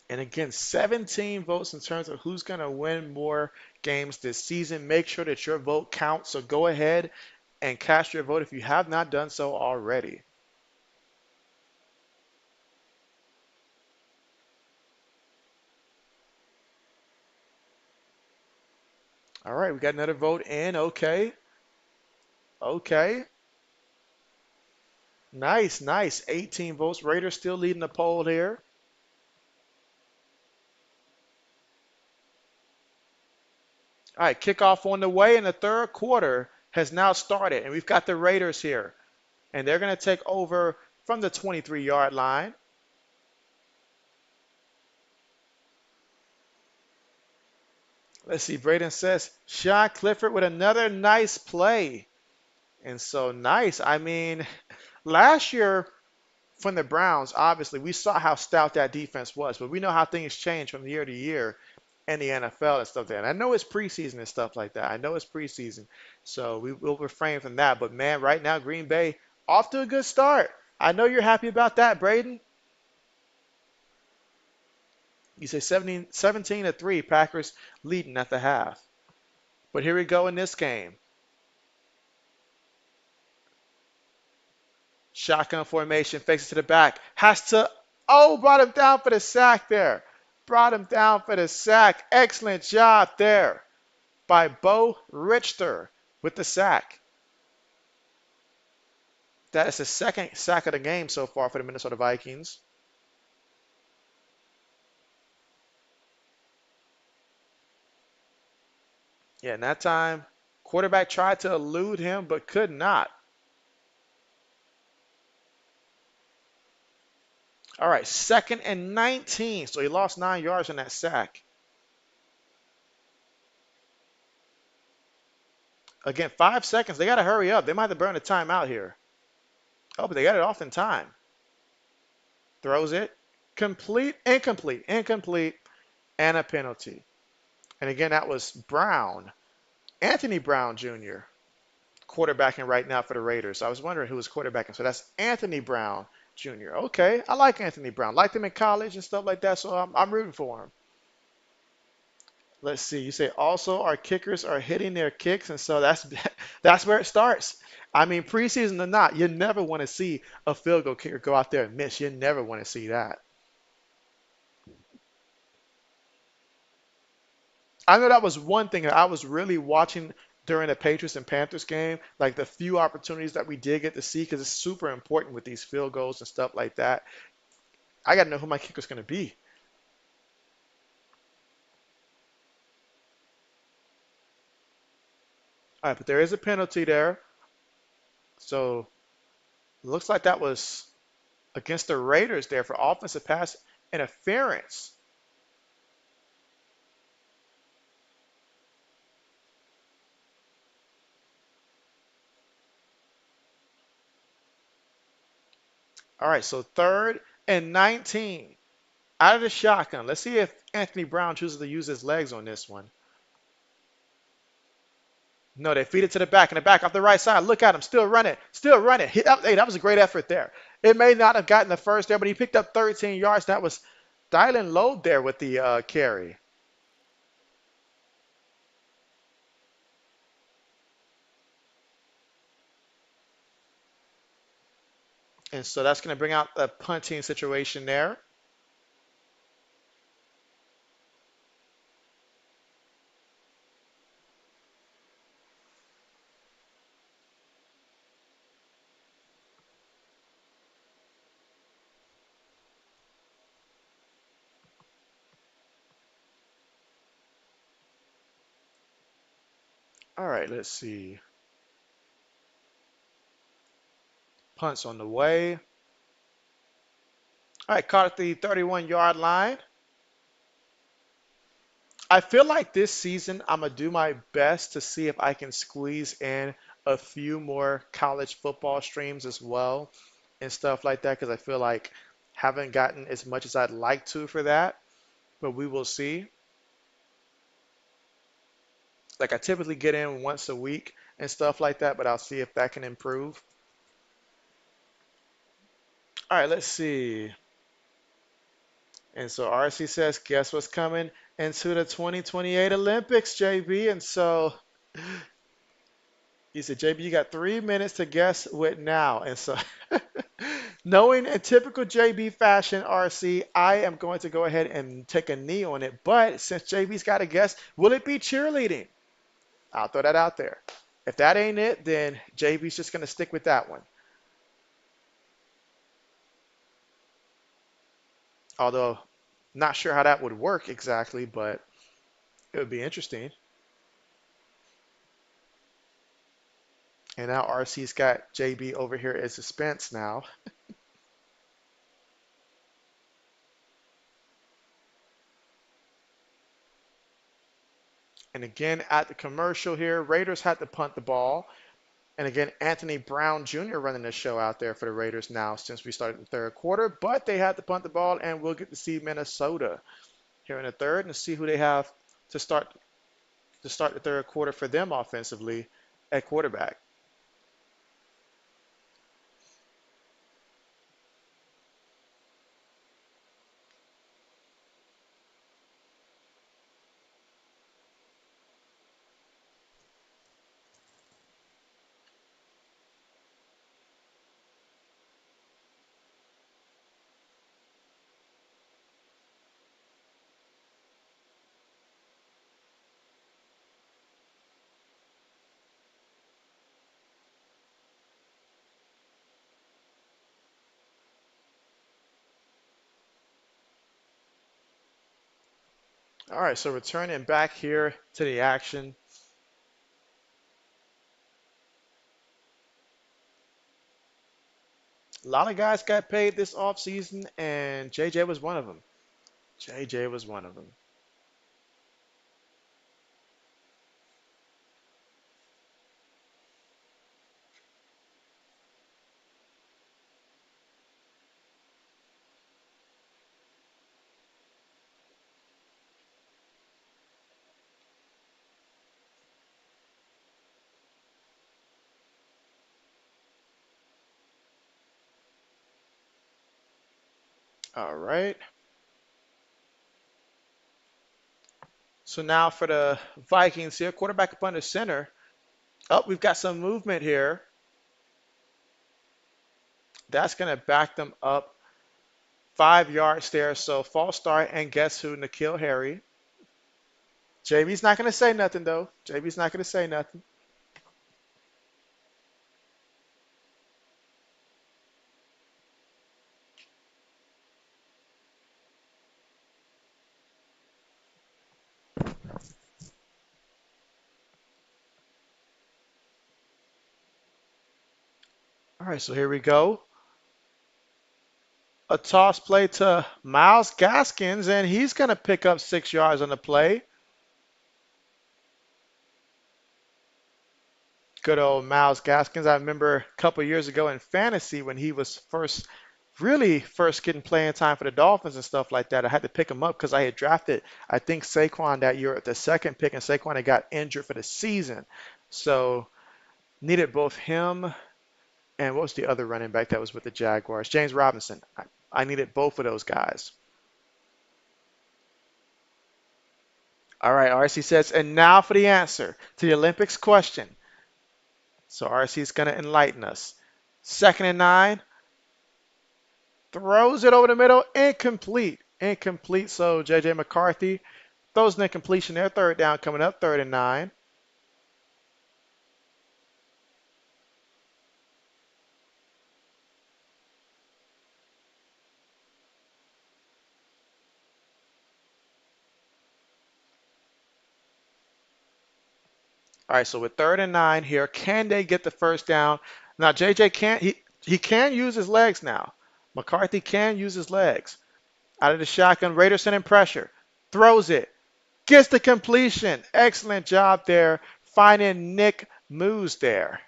And again, 17 votes in terms of who's going to win more games this season. Make sure that your vote counts. So go ahead and cast your vote if you have not done so already. All right, we got another vote in. Okay. Okay. Nice, nice. 18 votes. Raiders still leading the poll here. All right, kickoff on the way, and the third quarter has now started. And we've got the Raiders here. And they're going to take over from the 23-yard line. Let's see. Braden says, Sean Clifford with another nice play. And so nice. I mean, last year from the Browns, obviously, we saw how stout that defense was, but we know how things change from year to year in the NFL and stuff like that. And I know it's preseason and stuff like that. I know it's preseason. So we will refrain from that. But man, right now, Green Bay off to a good start. I know you're happy about that, Braden. You say 17 to 3, Packers leading at the half. But here we go in this game. Shotgun formation, fakes it to the back. Brought him down for the sack there. Brought him down for the sack. Excellent job there by Bo Richter with the sack. That is the second sack of the game so far for the Minnesota Vikings. Yeah, and that time, quarterback tried to elude him but could not. All right, 2nd and 19. So he lost 9 yards on that sack. Again, 5 seconds. They got to hurry up. They might have to burn a timeout here. Oh, but they got it off in time. Throws it. Incomplete, and a penalty. And again, that was Brown. Anthony Brown Jr. quarterbacking right now for the Raiders. I was wondering who was quarterbacking. So that's Anthony Brown Jr. Okay, I like Anthony Brown. Liked him in college and stuff like that, so I'm rooting for him. Let's see. You say also our kickers are hitting their kicks, and so that's that's where it starts. I mean, preseason or not, you never want to see a field goal kicker go out there and miss. You never want to see that. I know that was one thing that I was really watching during the Patriots and Panthers game, like the few opportunities that we did get to see, because it's super important with these field goals and stuff like that. I got to know who my kicker's going to be. All right, but there is a penalty there, so it looks like that was against the Raiders there for offensive pass interference. All right, so 3rd and 19 out of the shotgun. Let's see if Anthony Brown chooses to use his legs on this one. No, they feed it to the back, and the back off the right side. Look at him, still running, still running. Hey, that was a great effort there. It may not have gotten the first there, but he picked up 13 yards. That was dialing low there with the carry. And so that's going to bring out the punting situation there. All right, let's see. Punts on the way. All right, caught at the 31-yard line. I feel like this season I'm gonna do my best to see if I can squeeze in a few more college football streams as well and stuff like that because I feel like haven't gotten as much as I'd like to for that, but we will see. Like I typically get in once a week and stuff like that, but I'll see if that can improve. All right, let's see. And so RC says, guess what's coming into the 2028 Olympics, JB? And so he said, JB, you got 3 minutes to guess what now. And so, knowing in typical JB fashion, RC, I am going to go ahead and take a knee on it. But since JB's got a guess, will it be cheerleading? I'll throw that out there. If that ain't it, then JB's just going to stick with that one. Although, not sure how that would work exactly, but it would be interesting. And now RC's got JB over here in suspense now. And again, at the commercial here, Raiders had to punt the ball. And again, Anthony Brown Jr. running the show out there for the Raiders now since we started the third quarter. But they had to punt the ball, and we'll get to see Minnesota here in the third and see who they have to start the third quarter for them offensively at quarterback. All right, so returning back here to the action. A lot of guys got paid this offseason, and JJ was one of them. JJ was one of them. All right. So now for the Vikings here, quarterback up under center. Oh, we've got some movement here. That's going to back them up 5 yards there. So false start, and guess who? N'Keal Harry. JB's not going to say nothing, though. JB's not going to say nothing. All right, so here we go. A toss play to Miles Gaskins, and he's going to pick up 6 yards on the play. Good old Miles Gaskins. I remember a couple years ago in fantasy when he was really first getting playing time for the Dolphins and stuff like that. I had to pick him up because I had drafted, I think, Saquon that year at the second pick, and Saquon had got injured for the season. So needed both him and what was the other running back that was with the Jaguars? James Robinson. I needed both of those guys. All right, RC says, and now for the answer to the Olympics question. So RC is going to enlighten us. 2nd and 9, throws it over the middle, incomplete. Incomplete, so JJ McCarthy throws an incompletion there. 3rd down coming up, 3rd and 9. All right, so with 3rd and 9 here, can they get the first down? Now JJ can't, he can use his legs now. McCarthy can use his legs. Out of the shotgun, Raiders sending pressure. Throws it. Gets the completion. Excellent job there finding Nick Moose there.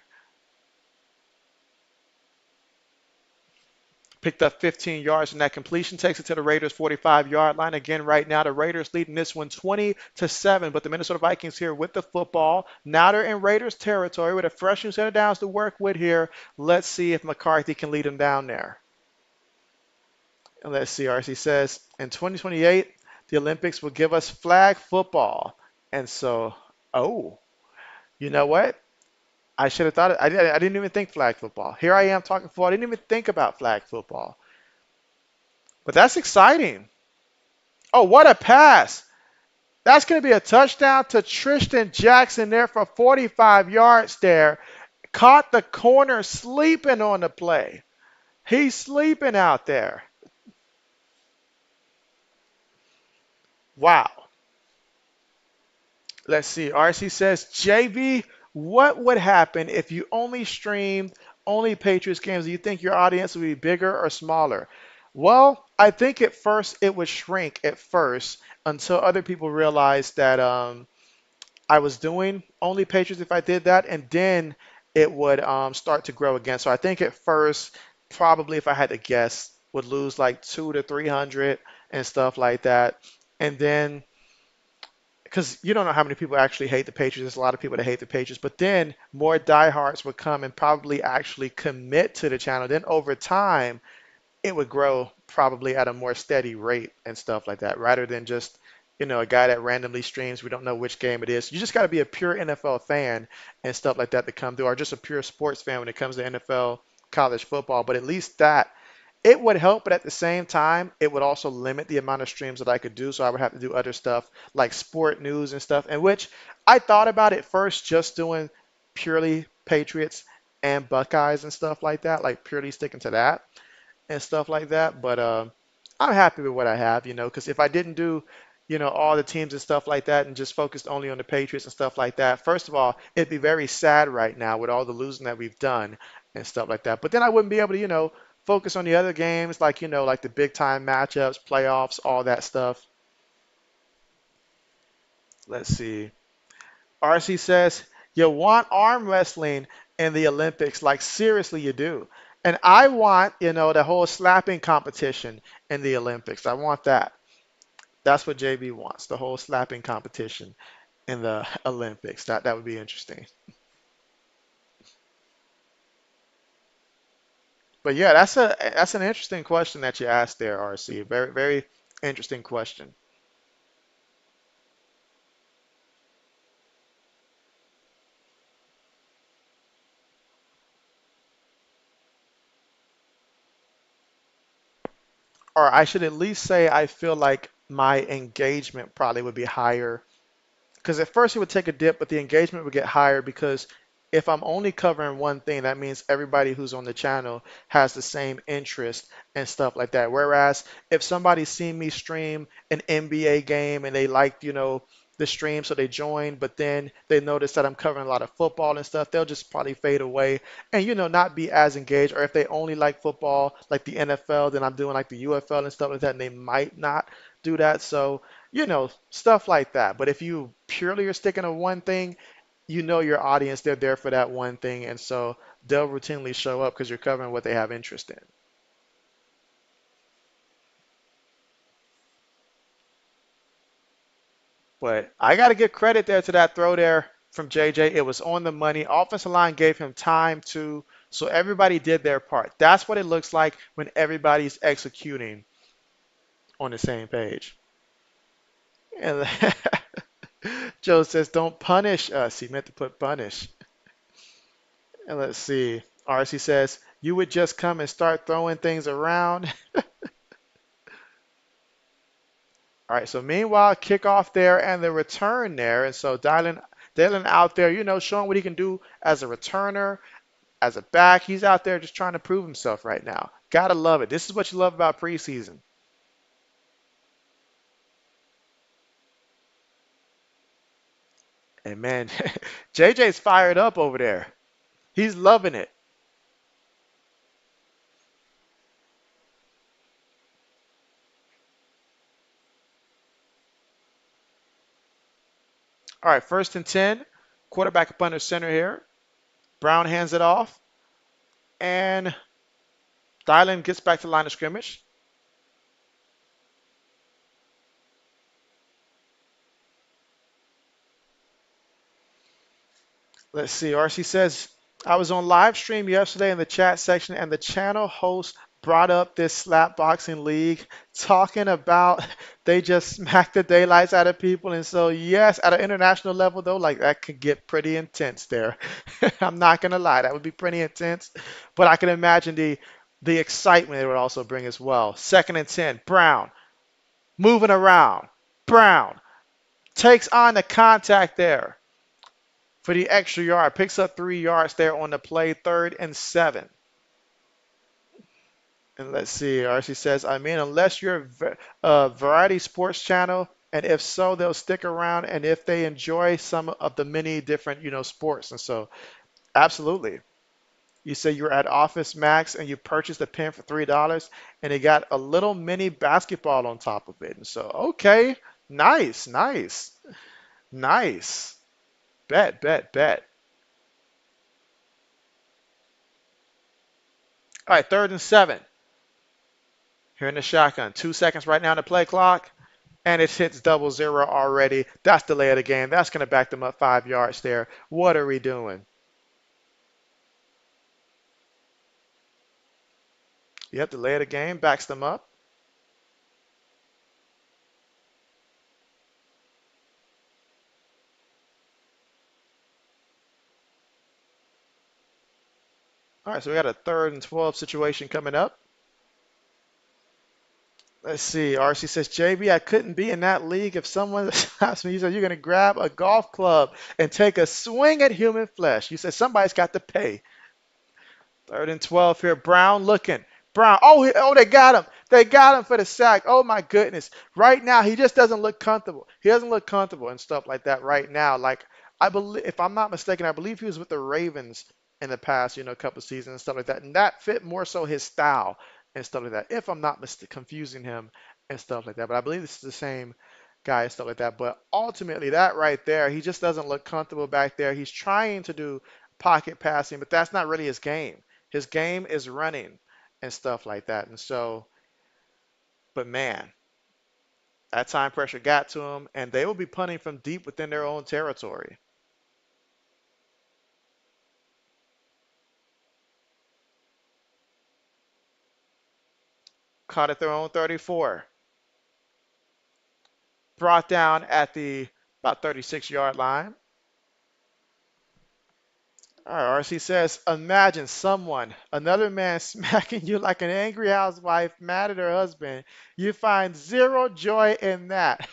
Picked up 15 yards in that completion, takes it to the Raiders 45-yard line. Again, right now, the Raiders leading this one 20-7, but the Minnesota Vikings here with the football. Now they're in Raiders territory with a fresh new set of downs to work with here. Let's see if McCarthy can lead them down there. And let's see, RC says, in 2028, the Olympics will give us flag football. And so, oh, you know what? I should have thought it. I didn't even think flag football. Here I am talking football. I didn't even think about flag football. But that's exciting. Oh, what a pass. That's going to be a touchdown to Tristan Jackson there for 45 yards there. Caught the corner sleeping on the play. He's sleeping out there. Wow. Let's see. RC says, JB, what would happen if you only streamed only Patriots games? Do you think your audience would be bigger or smaller? Well, I think at first it would shrink at first until other people realized that I was doing only Patriots if I did that, and then it would start to grow again. So I think at first, probably if I had to guess, would lose like 200 to 300 and stuff like that. And then because you don't know how many people actually hate the Patriots. There's a lot of people that hate the Patriots, but then more diehards would come and probably actually commit to the channel. Then over time, it would grow probably at a more steady rate and stuff like that, rather than just a guy that randomly streams. We don't know which game it is. You just got to be a pure NFL fan and stuff like that to come through, or just a pure sports fan when it comes to NFL, college football. But at least that it would help, but at the same time, it would also limit the amount of streams that I could do. So I would have to do other stuff like sport news and stuff, in which I thought about it first just doing purely Patriots and Buckeyes and stuff like that, like purely sticking to that and stuff like that. But I'm happy with what I have, because if I didn't do, all the teams and stuff like that and just focused only on the Patriots and stuff like that, first of all, it'd be very sad right now with all the losing that we've done and stuff like that. But then I wouldn't be able to, focus on the other games like, like the big time matchups, playoffs, all that stuff. Let's see. RC says, you want arm wrestling in the Olympics. Like, seriously, you do. And I want, the whole slapping competition in the Olympics. I want that. That's what JB wants, the whole slapping competition in the Olympics. That would be interesting. But yeah, that's an interesting question that you asked there, RC. Very, very interesting question. or I should at least say I feel like my engagement probably would be higher because at first it would take a dip, but the engagement would get higher because if I'm only covering one thing, that means everybody who's on the channel has the same interest and stuff like that. Whereas if somebody's seen me stream an NBA game and they liked, the stream, so they join, but then they notice that I'm covering a lot of football and stuff, they'll just probably fade away and, not be as engaged. Or if they only like football, like the NFL, then I'm doing like the UFL and stuff like that, and they might not do that. So stuff like that. But if you purely are sticking to one thing, your audience, they're there for that one thing. And so they'll routinely show up because you're covering what they have interest in. But I got to give credit there to that throw there from JJ. It was on the money. Offensive line gave him time to, so everybody did their part. That's what it looks like when everybody's executing on the same page. And Joe says, don't punish us. He meant to put punish. And let's see. RC says, you would just come and start throwing things around. All right, so meanwhile, kickoff there and the return there. And so Dylan out there, showing what he can do as a returner, as a back. He's out there just trying to prove himself right now. Gotta love it. This is what you love about preseason. And man, JJ's fired up over there. He's loving it. All right, first and 10. Quarterback up under center here. Brown hands it off. And Dylan gets back to the line of scrimmage. Let's see. RC says, I was on live stream yesterday in the chat section, and the channel host brought up this slap boxing league, talking about they just smack the daylights out of people. And so, yes, at an international level, though, like that could get pretty intense there. I'm not gonna lie, that would be pretty intense. But I can imagine the excitement it would also bring as well. Second and 10, Brown moving around. Brown takes on the contact there for the extra yard. Picks up 3 yards there on the play, third and 7. And let's see, RC says, I mean, unless you're a variety sports channel, and if so, they'll stick around, and if they enjoy some of the many different, sports. And so, absolutely. You say you're at Office Max and you purchased a pen for $3 and it got a little mini basketball on top of it. And so, okay, nice, nice, nice. Bet, bet, bet. All right, third and 7. Here in the shotgun. 2 seconds right now on the play clock. And it hits 0-0 already. That's delay of the game. That's going to back them up 5 yards there. What are we doing? Yep, delay of the game backs them up. All right, so we got a third and 12 situation coming up. Let's see. RC says, JB, I couldn't be in that league if someone asked me. You said you're going to grab a golf club and take a swing at human flesh. You said somebody's got to pay. Third and 12 here. Brown looking. Brown. Oh, they got him. They got him for the sack. Oh, my goodness. Right now, he just doesn't look comfortable. He doesn't look comfortable and stuff like that right now. Like, I believe, if I'm not mistaken, I believe he was with the Ravens in the past, couple of seasons and stuff like that. And that fit more so his style and stuff like that. If I'm not confusing him and stuff like that. But I believe this is the same guy and stuff like that. But ultimately, that right there, he just doesn't look comfortable back there. He's trying to do pocket passing, but that's not really his game. His game is running and stuff like that. And so, but man, that time pressure got to him, and they will be punting from deep within their own territory. Caught at their own 34. Brought down at the about 36-yard line. All right, RC says, imagine someone, another man smacking you like an angry housewife mad at her husband. You find zero joy in that.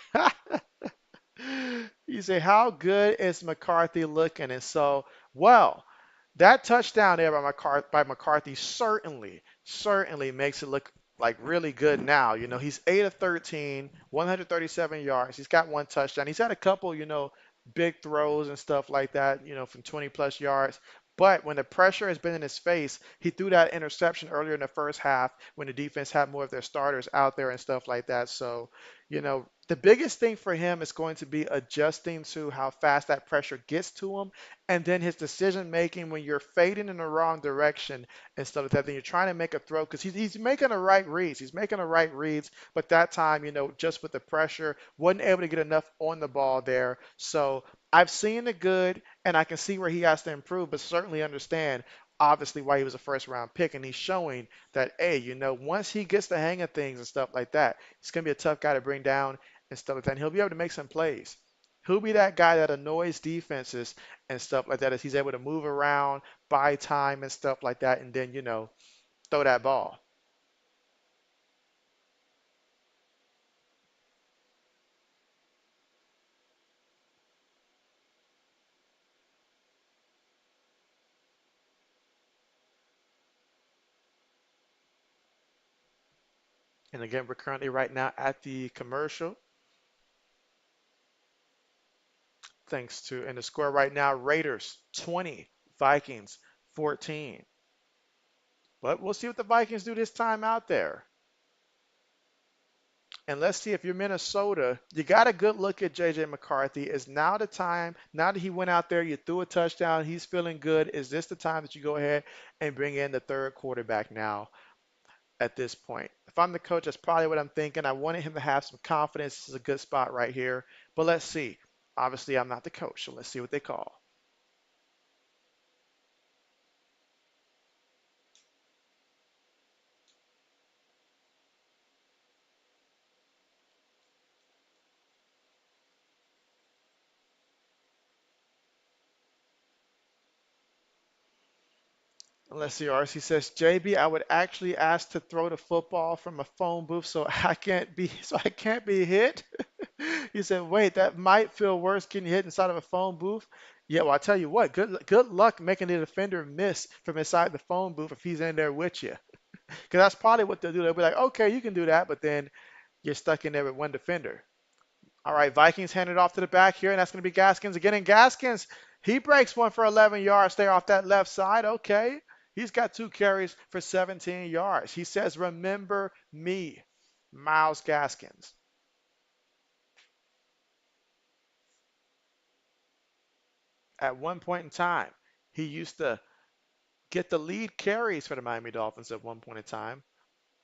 You say, how good is McCarthy looking? And so, well, that touchdown there by McCarthy certainly makes it look like really good now. You know, he's 8 of 13, 137 yards. He's got one touchdown. He's had a couple, big throws and stuff like that, from 20 plus yards. But when the pressure has been in his face, he threw that interception earlier in the first half when the defense had more of their starters out there and stuff like that. So, the biggest thing for him is going to be adjusting to how fast that pressure gets to him, and then his decision making when you're fading in the wrong direction and stuff like that. Then you're trying to make a throw because he's making the right reads. He's making the right reads, but that time, just with the pressure, wasn't able to get enough on the ball there. So I've seen the good, and I can see where he has to improve, but certainly understand. Obviously, why he was a first round pick, and he's showing that, hey, once he gets the hang of things and stuff like that, he's going to be a tough guy to bring down and stuff like that. And he'll be able to make some plays. He'll be that guy that annoys defenses and stuff like that as he's able to move around, buy time and stuff like that, and then, throw that ball. And again, we're currently right now at the commercial, thanks to, and the score right now, Raiders 20, Vikings 14. But we'll see what the Vikings do this time out there. And let's see if you're Minnesota, you got a good look at JJ McCarthy. Is now the time, now that he went out there, you threw a touchdown, he's feeling good. Is this the time that you go ahead and bring in the third quarterback now at this point? If I'm the coach, that's probably what I'm thinking. I wanted him to have some confidence. This is a good spot right here. But let's see. Obviously, I'm not the coach, so let's see what they call. Let's see. RC says, JB, I would actually ask to throw the football from a phone booth so I can't be hit. He said, wait, that might feel worse getting hit inside of a phone booth. Yeah, well, I tell you what, good luck making the defender miss from inside the phone booth if he's in there with you. Because that's probably what they'll do. They'll be like, okay, you can do that, but then you're stuck in there with one defender. All right, Vikings hand it off to the back here, and that's going to be Gaskins again. And Gaskins, he breaks one for 11 yards there off that left side. Okay. He's got 2 carries for 17 yards. He says, remember me, Miles Gaskins. At one point in time, he used to get the lead carries for the Miami Dolphins at one point in time,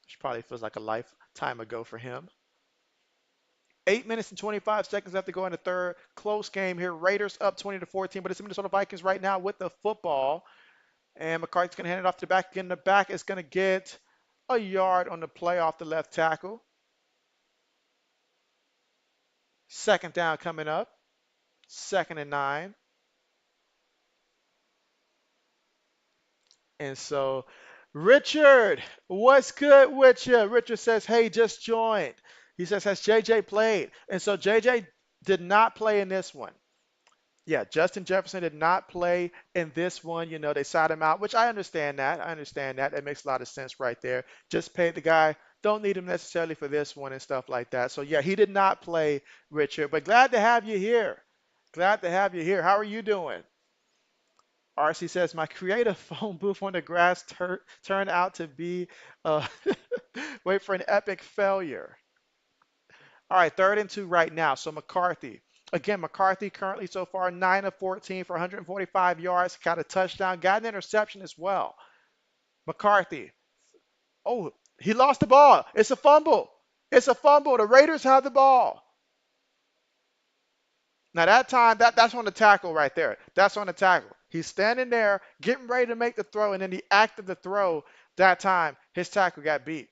which probably feels like a lifetime ago for him. 8 minutes and 25 seconds left to go in the third. Close game here. Raiders up 20-14, but it's the Minnesota Vikings right now with the football. And McCarthy's going to hand it off to the back. Again, the back is going to get a yard on the play off the left tackle. Second down coming up. 2nd and 9. And so, Richard, what's good with you? Richard says, hey, just joined. He says, has JJ played? And so JJ did not play in this one. Yeah, Justin Jefferson did not play in this one. They sat him out, which I understand that. I understand that. It makes a lot of sense right there. Just paid the guy. Don't need him necessarily for this one and stuff like that. So, yeah, he did not play, Richard. But glad to have you here. Glad to have you here. How are you doing? RC says, my creative phone booth on the grass turned out to be, uh, wait for an epic failure. All right, 3rd and 2 right now. So McCarthy. Again, McCarthy currently so far 9 of 14 for 145 yards, got a touchdown, got an interception as well. McCarthy. Oh, he lost the ball. It's a fumble. It's a fumble. The Raiders have the ball. Now that time, that's on the tackle right there. That's on the tackle. He's standing there, getting ready to make the throw, and then the act of the throw, that time, his tackle got beat.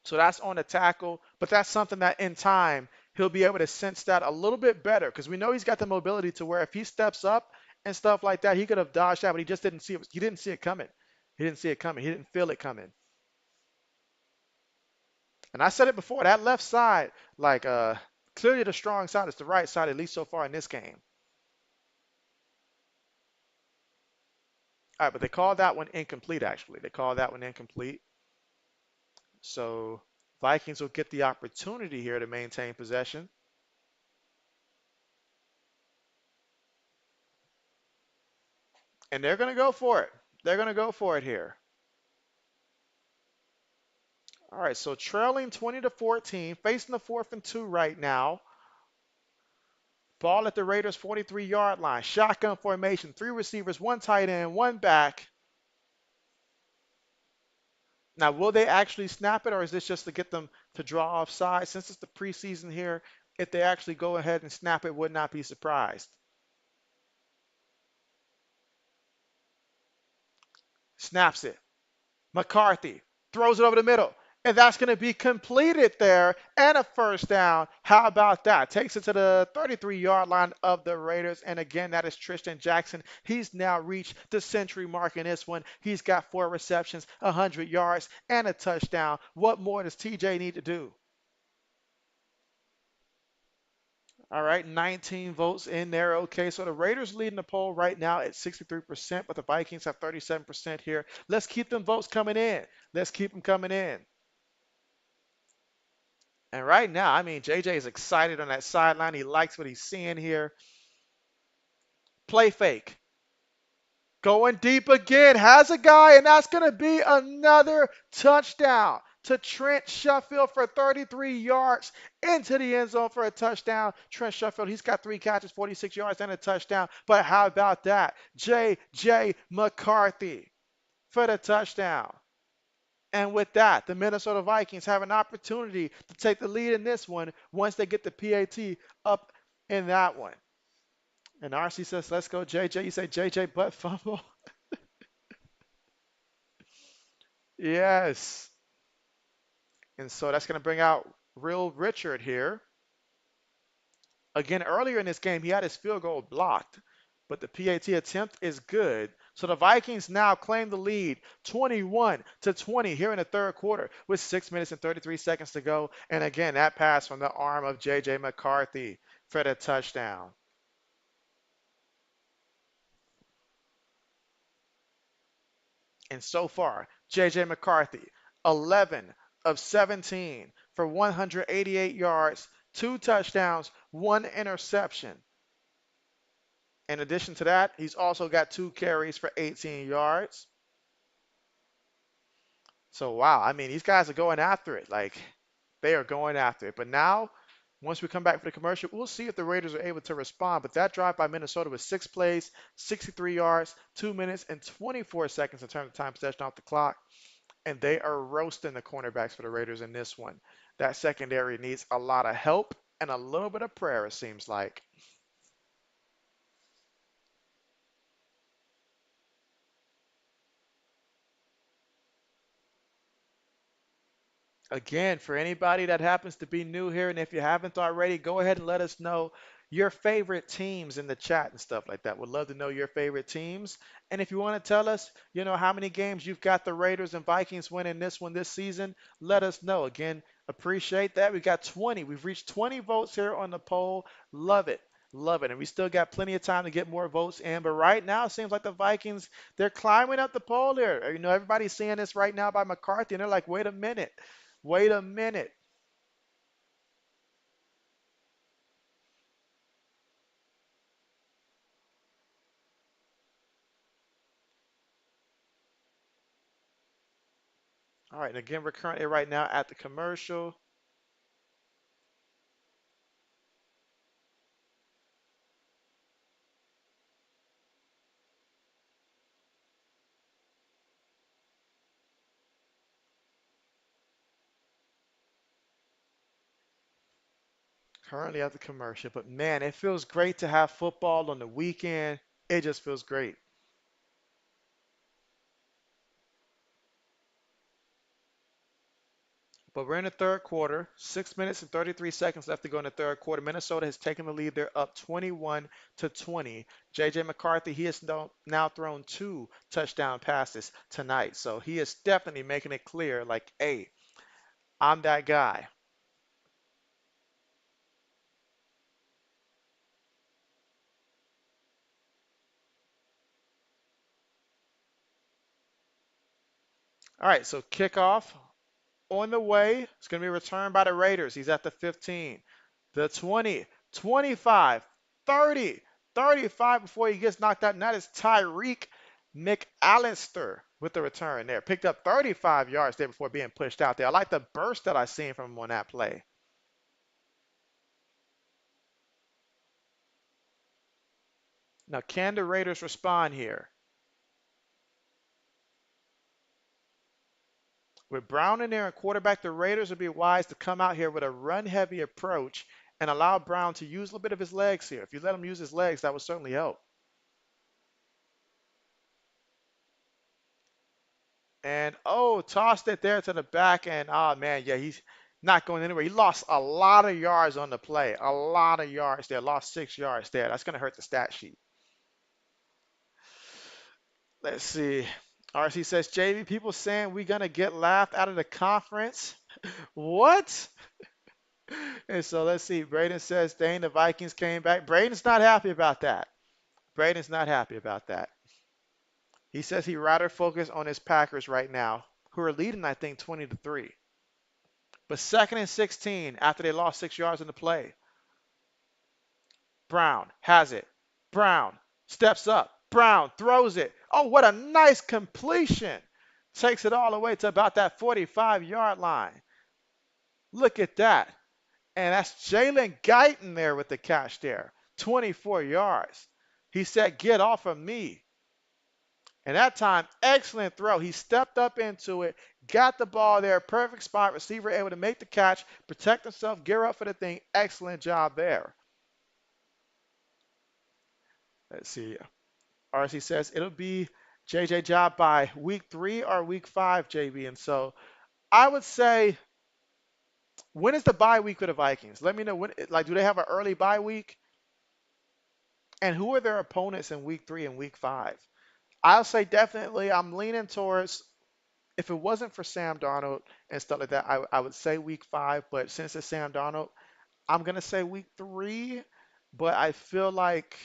So that's on the tackle, but that's something that in time he'll be able to sense that a little bit better because we know he's got the mobility to where if he steps up and stuff like that, he could have dodged that, but he just didn't see it. He didn't see it coming. He didn't see it coming. He didn't feel it coming. And I said it before, that left side, like clearly the strong side is the right side, at least so far in this game. All right, but they called that one incomplete, actually. They called that one incomplete. So Vikings will get the opportunity here to maintain possession. And they're going to go for it. They're going to go for it here. All right, so trailing 20-14, facing the 4th and 2 right now. Ball at the Raiders' 43-yard line. Shotgun formation, 3 receivers, 1 tight end, 1 back. Now, will they actually snap it, or is this just to get them to draw offside? Since it's the preseason here, if they actually go ahead and snap it, would not be surprised. Snaps it. McCarthy throws it over the middle. And that's going to be completed there and a first down. How about that? Takes it to the 33-yard line of the Raiders. And again, that is Tristan Jackson. He's now reached the century mark in this one. He's got 4 receptions, 100 yards, and a touchdown. What more does TJ need to do? All right, 19 votes in there. Okay, so the Raiders leading the poll right now at 63%, but the Vikings have 37% here. Let's keep them votes coming in. Let's keep them coming in. And right now, I mean, JJ is excited on that sideline. He likes what he's seeing here. Play fake. Going deep again. Has a guy, and that's going to be another touchdown to Trent Sheffield for 33 yards into the end zone for a touchdown. Trent Sheffield, he's got 3 catches, 46 yards, and a touchdown. But how about that? J.J. McCarthy for the touchdown. And with that, the Minnesota Vikings have an opportunity to take the lead in this one once they get the PAT up in that one. And RC says, let's go, JJ. You say JJ butt fumble? Yes. And so that's going to bring out Real Richard here. Again, earlier in this game, he had his field goal blocked, but the PAT attempt is good. So the Vikings now claim the lead 21-20 here in the third quarter with 6 minutes and 33 seconds to go. And again, that pass from the arm of J.J. McCarthy for the touchdown. And so far, J.J. McCarthy, 11 of 17 for 188 yards, 2 touchdowns, 1 interception. In addition to that, he's also got 2 carries for 18 yards. So, wow, I mean, these guys are going after it. Like, they are going after it. But now, once we come back for the commercial, we'll see if the Raiders are able to respond. But that drive by Minnesota was 6 plays, 63 yards, 2 minutes, and 24 seconds in terms of time possession off the clock. And they are roasting the cornerbacks for the Raiders in this one. That secondary needs a lot of help and a little bit of prayer, it seems like. Again, for anybody that happens to be new here, and if you haven't already, go ahead and let us know your favorite teams in the chat and stuff like that. Would love to know your favorite teams. And if you want to tell us, how many games you've got the Raiders and Vikings winning this one this season, let us know. Again, appreciate that. We got 20. We've reached 20 votes here on the poll. Love it. Love it. And we still got plenty of time to get more votes in. But right now, it seems like the Vikings, they're climbing up the poll there. Everybody's seeing this right now by McCarthy, and they're like, wait a minute. Wait a minute. All right, and again, we're currently right now at the commercial. Currently at the commercial. But man, it feels great to have football on the weekend. It just feels great. But we're in the third quarter. 6 minutes and 33 seconds left to go in the third quarter. Minnesota has taken the lead. They're up 21 to 20. JJ McCarthy, he has now thrown two touchdown passes tonight. So he is definitely making it clear, like, hey, I'm that guy. All right, so kickoff on the way. It's going to be returned by the Raiders. He's at the 15, the 20, 25, 30, 35 before he gets knocked out. And that is Tyreek McAllister with the return there. Picked up 35 yards there before being pushed out there. I like the burst that I seen from him on that play. Now, can the Raiders respond here? With Brown in there and quarterback, the Raiders would be wise to come out here with a run-heavy approach and allow Brown to use a little bit of his legs here. If you let him use his legs, that would certainly help. And oh, tossed it there to the back, and oh man, yeah, he's not going anywhere. He lost a lot of yards on the play, a lot of yards there. Lost 6 yards there. That's gonna hurt the stat sheet. Let's see. RC says, JV, people saying we're gonna get laughed out of the conference. What? And so let's see. Braden says, dang, the Vikings came back. Braden's not happy about that. Braden's not happy about that. He says he rather focus on his Packers right now, who are leading, I think, 20-3. But 2nd and 16 after they lost 6 yards in the play. Brown has it. Brown steps up. Brown throws it. Oh, what a nice completion. Takes it all the way to about that 45-yard line. Look at that. And that's Jalen Guyton there with the catch there. 24 yards. He said, get off of me. And that time, excellent throw. He stepped up into it, got the ball there, perfect spot, receiver able to make the catch, protect himself, gear up for the thing. Excellent job there. Let's see. RC says it'll be JJ job by week 3 or week 5, JB. And so I would say, when is the bye week for the Vikings? Let me know when. Like, do they have an early bye week? And who are their opponents in week 3 and week 5? I'll say definitely. I'm leaning towards. If it wasn't for Sam Darnold and stuff like that, I would say week 5. But since it's Sam Darnold, I'm gonna say week 3. But I feel like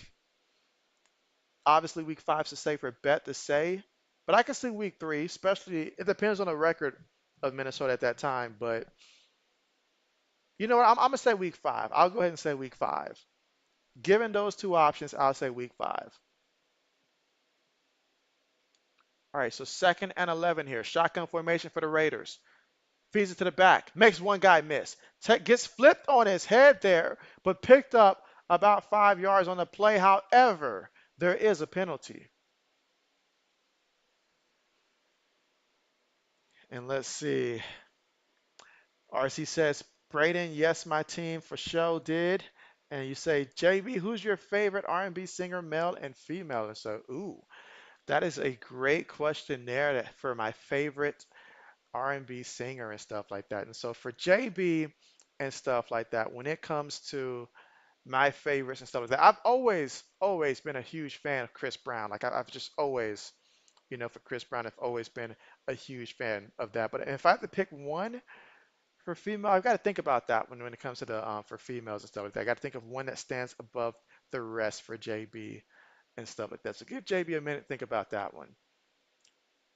obviously, week 5 is a safer bet to say, but I can see week 3, especially it depends on the record of Minnesota at that time. But you know what? I'm gonna say week 5. I'll go ahead and say week 5. Given those two options, I'll say week 5. All right, so 2nd and 11 here. Shotgun formation for the Raiders. Feeds it to the back. Makes one guy miss. Gets flipped on his head there, but picked up about 5 yards on the play. However, there is a penalty. And let's see. RC says, Braden, yes, my team for sure did. And you say, JB, who's your favorite R&B singer, male and female? And so, ooh, that is a great question there for my favorite R&B singer and stuff like that. And so for JB and stuff like that, when it comes to my favorites and stuff like that, I've always been a huge fan of Chris Brown. Like I've just always, for Chris Brown, I've always been a huge fan of that. But if I have to pick one, for female, I've got to think about that when it comes to the for females and stuff like that. I got to think of one that stands above the rest for JB and stuff like that. So give JB a minute to think about that one.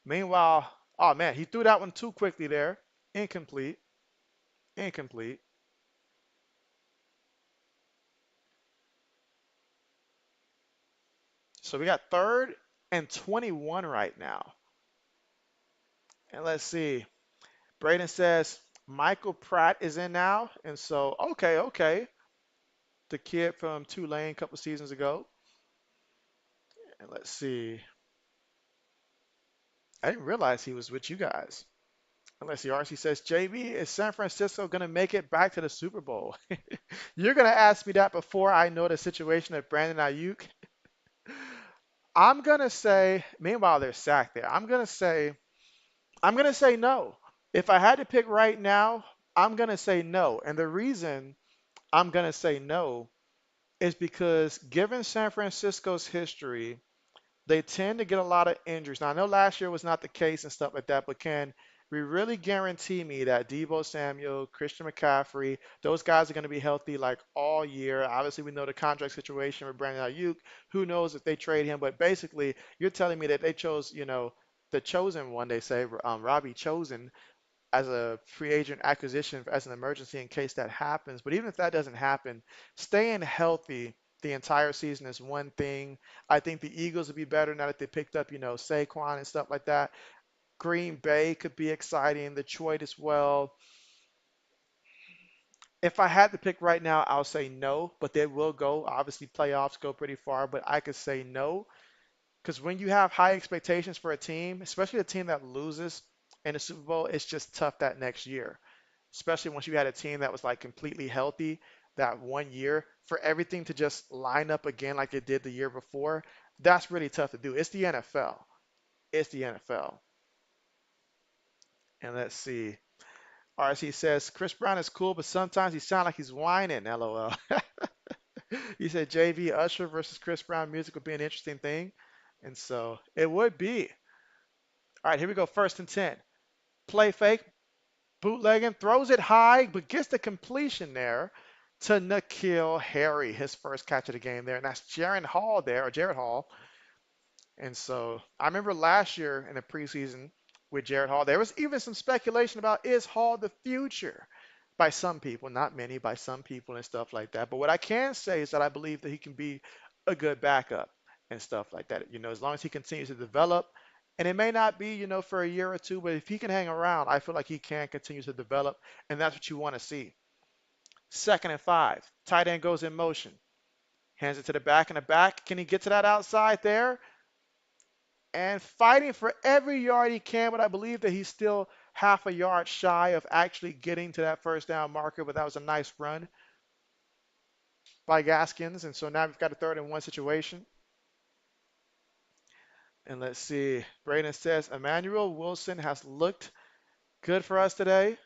Meanwhile, oh man, he threw that one too quickly there. Incomplete. Incomplete. So we got 3rd and 21 right now. And let's see. Braden says Michael Pratt is in now. And so, okay. The kid from Tulane a couple seasons ago. And let's see. I didn't realize he was with you guys. Unless the RC says, JB, is San Francisco going to make it back to the Super Bowl? You're going to ask me that before I know the situation of Brandon Ayuk. I'm going to say, meanwhile, they're sacked there. I'm going to say no. If I had to pick right now, I'm going to say no. And the reason I'm going to say no is because given San Francisco's history, they tend to get a lot of injuries. Now, I know last year was not the case and stuff like that, but can we really guarantee me that Debo Samuel, Christian McCaffrey, those guys are going to be healthy like all year? Obviously, we know the contract situation with Brandon Ayuk. Who knows if they trade him? But basically, you're telling me that they chose, the chosen one, they say, Robbie Chosen, as a free agent acquisition as an emergency in case that happens. But even if that doesn't happen, staying healthy the entire season is one thing. I think the Eagles would be better now that they picked up, Saquon and stuff like that. Green Bay could be exciting, Detroit as well. If I had to pick right now, I'll say no, but they will go. Obviously, playoffs go pretty far, but I could say no because when you have high expectations for a team, especially a team that loses in the Super Bowl, it's just tough that next year, especially once you had a team that was like completely healthy that one year, for everything to just line up again like it did the year before. That's really tough to do. It's the NFL. It's the NFL. And let's see. RC says Chris Brown is cool, but sometimes he sounds like he's whining. LOL. You said JV Usher versus Chris Brown music would be an interesting thing. And so it would be. All right, here we go. First and 10. Play fake, bootlegging, throws it high, but gets the completion there to N'Keal Harry, his first catch of the game there. And that's Jaron Hall there, or Jared Hall. And so I remember last year in the preseason with Jared Hall, there was even some speculation about is Hall the future by some people, not many, by some people and stuff like that. But what I can say is that I believe that he can be a good backup and stuff like that. As long as he continues to develop, and it may not be, for a year or two, but if he can hang around, I feel like he can continue to develop, and that's what you want to see. Second and 5, tight end goes in motion, hands it to the back and the back. Can he get to that outside there? And fighting for every yard he can, but I believe that he's still half a yard shy of actually getting to that first down marker. But that was a nice run by Gaskins. And so now we've got a 3rd and 1 situation. And let's see. Braden says Emmanuel Wilson has looked good for us today.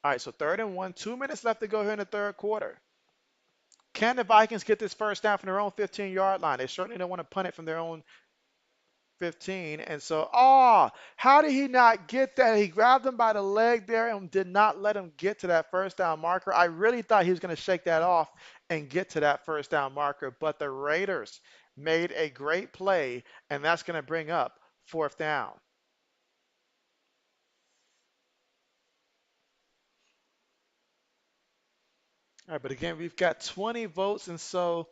All right, so 3rd and 1, 2 minutes left to go here in the third quarter. Can the Vikings get this first down from their own 15-yard line? They certainly don't want to punt it from their own 15. And so, how did he not get that? He grabbed him by the leg there and did not let him get to that first down marker. I really thought he was going to shake that off and get to that first down marker, but the Raiders made a great play, and that's going to bring up 4th down. All right, but again, we've got 20 votes, and so,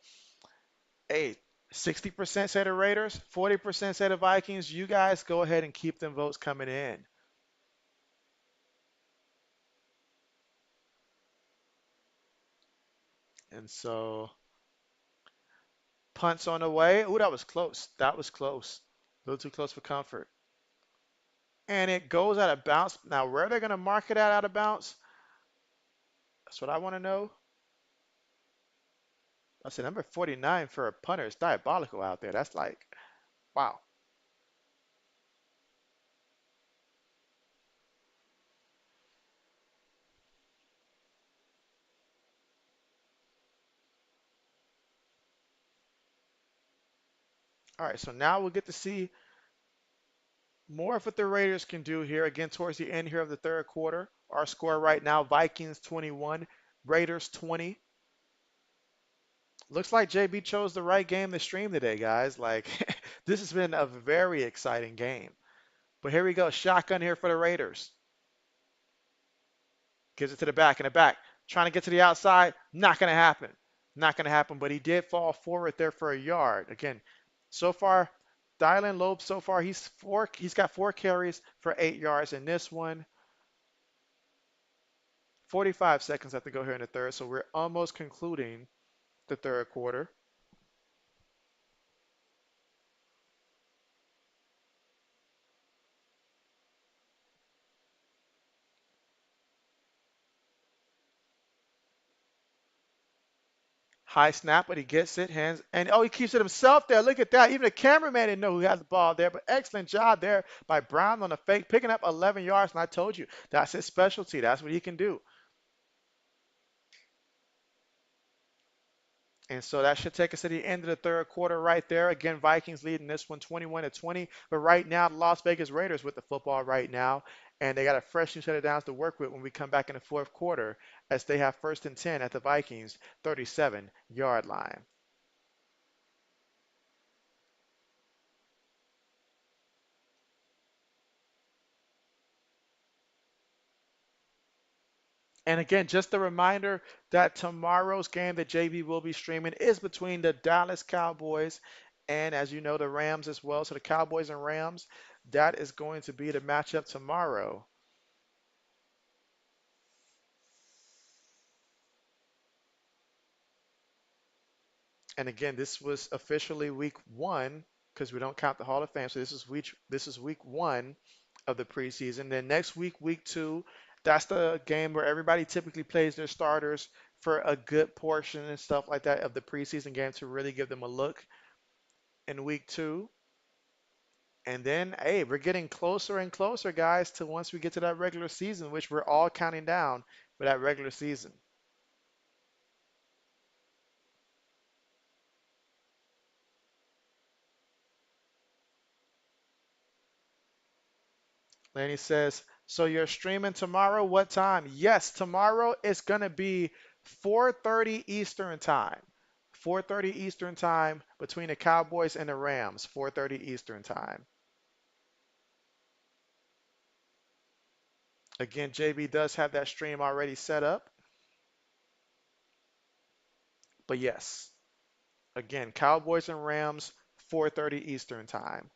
hey, 60% say the Raiders, 40% say the Vikings. You guys go ahead and keep them votes coming in. And so punts on the way. Ooh, that was close. That was close. A little too close for comfort. And it goes out of bounds. Now, where they're going to mark it out of bounds, that's what I want to know. I said number 49 for a punter is diabolical out there. That's like, wow. All right, so now we'll get to see more of what the Raiders can do here. Again, towards the end here of the third quarter. Our score right now, Vikings 21, Raiders 20. Looks like JB chose the right game to stream today, guys. Like, this has been a very exciting game. But here we go. Shotgun here for the Raiders. Gives it to the back and the back. Trying to get to the outside. Not going to happen. Not going to happen. But he did fall forward there for a yard. Again, so far, Dylan Loeb, so far, he's got 4 carries for 8 yards in this one. 45 seconds left to go here in the third. So we're almost concluding the third quarter. High snap, but he gets it. Hands and oh, he keeps it himself there. Look at that. Even the cameraman didn't know who had the ball there. But excellent job there by Brown on the fake, picking up 11 yards. And I told you that's his specialty. That's what he can do. And so that should take us to the end of the third quarter right there. Again, Vikings leading this one 21-20. But right now, the Las Vegas Raiders with the football right now. And they got a fresh new set of downs to work with when we come back in the fourth quarter as they have first and 10 at the Vikings 37-yard line. And again, just a reminder that tomorrow's game that JB will be streaming is between the Dallas Cowboys and, as you know, the Rams as well. So the Cowboys and Rams, that is going to be the matchup tomorrow. And again, this was officially week one because we don't count the Hall of Fame. So this is week one of the preseason. Then next week, week two, that's the game where everybody typically plays their starters for a good portion and stuff like that of the preseason game to really give them a look in week two. And then, hey, we're getting closer and closer, guys, to once we get to that regular season, which we're all counting down for that regular season. Laney says, so you're streaming tomorrow? What time? Yes, tomorrow it's going to be 4:30 Eastern time. 4:30 Eastern time between the Cowboys and the Rams. 4:30 Eastern time. Again, JB does have that stream already set up. But yes, again, Cowboys and Rams, 4:30 Eastern time.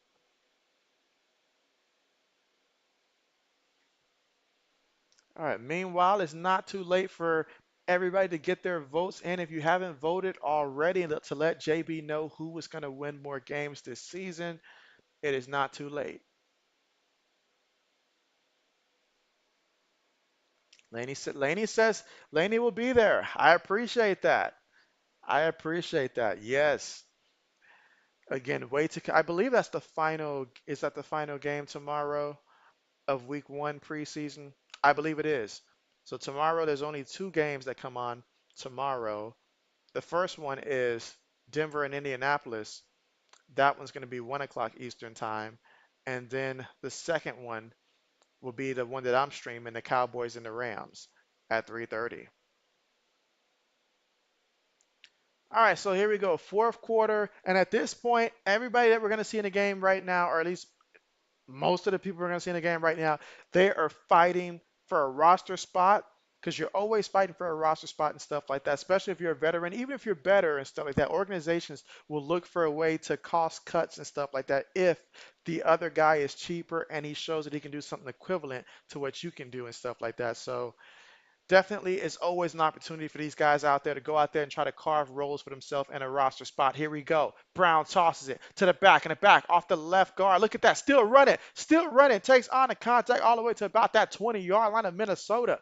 All right. Meanwhile, it's not too late for everybody to get their votes in. If you haven't voted already to let JB know who is going to win more games this season, it is not too late. Laney says Laney will be there. I appreciate that. I appreciate that. Yes. Again, I believe that's the final. Is that the final game tomorrow of week one preseason? I believe it is. So tomorrow, there's only two games that come on tomorrow. The first one is Denver and Indianapolis. That one's going to be 1 o'clock Eastern time. And then the second one will be the one that I'm streaming, the Cowboys and the Rams at 3:30. All right, so here we go, fourth quarter. And at this point, everybody that we're going to see in the game right now, or at least most of the people we're going to see in the game right now, they are fighting for a roster spot because you're always fighting for a roster spot and stuff like that, especially if you're a veteran. Even if you're better and stuff like that, organizations will look for a way to cost cuts and stuff like that if the other guy is cheaper and he shows that he can do something equivalent to what you can do and stuff like that. So definitely it's always an opportunity for these guys out there to go out there and try to carve roles for themselves in a roster spot. Here we go. Brown tosses it to the back and the back off the left guard. Look at that. Still running. Takes on the contact all the way to about that 20-yard line of Minnesota.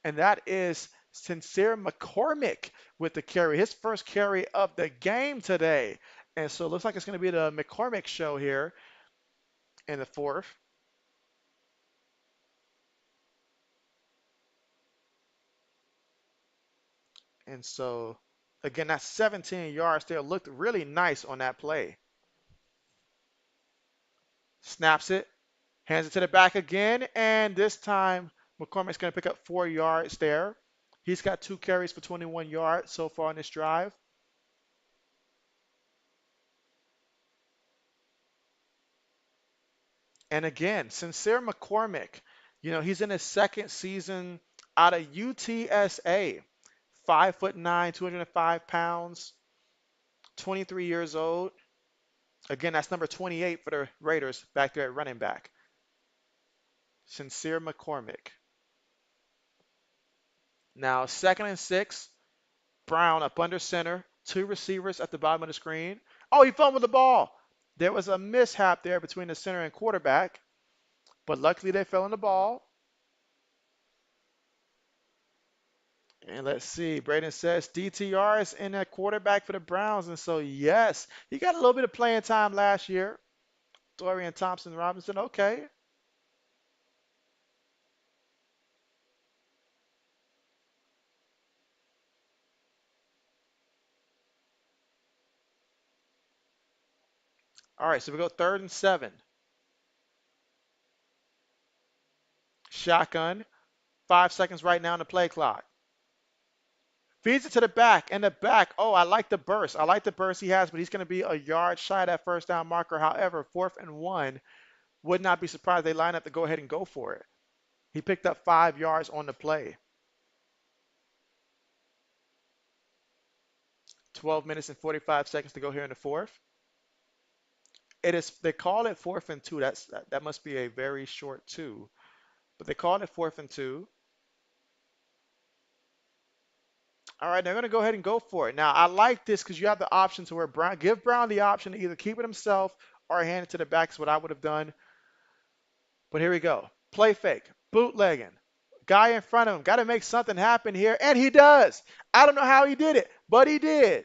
And that is Sincere McCormick with the carry. His first carry of the game today. And so it looks like it's going to be the McCormick show here in the fourth. And so, again, that 17 yards there looked really nice on that play. Snaps it, hands it to the back again, and this time McCormick's going to pick up 4 yards there. He's got 2 carries for 21 yards so far in this drive. And again, Sincere McCormick, he's in his second season out of UTSA. 5'9", 205 pounds, 23 years old. Again, that's number 28 for the Raiders back there at running back. Sincere McCormick. Now, second and 6. Brown up under center. Two receivers at the bottom of the screen. Oh, he fumbled the ball. There was a mishap there between the center and quarterback, but luckily they fell on the ball. And let's see. Braden says DTR is in at quarterback for the Browns. And so, yes, he got a little bit of playing time last year. Dorian Thompson Robinson. Okay. All right. So we go 3rd and 7. Shotgun. 5 seconds right now on the play clock. Feeds it to the back and the back. Oh, I like the burst. I like the burst he has, but he's going to be a yard shy of that first down marker. However, 4th and 1, would not be surprised they line up to go ahead and go for it. He picked up 5 yards on the play. 12 minutes and 45 seconds to go here in the fourth. It is. They call it 4th and 2. That must be a very short two, but they call it 4th and 2. All right, they're going to go ahead and go for it. Now, I like this because you have the option to where give Brown the option to either keep it himself or hand it to the back. Is what I would have done. But here we go. Play fake, bootlegging. Guy in front of him. Got to make something happen here. And he does. I don't know how he did it, but he did.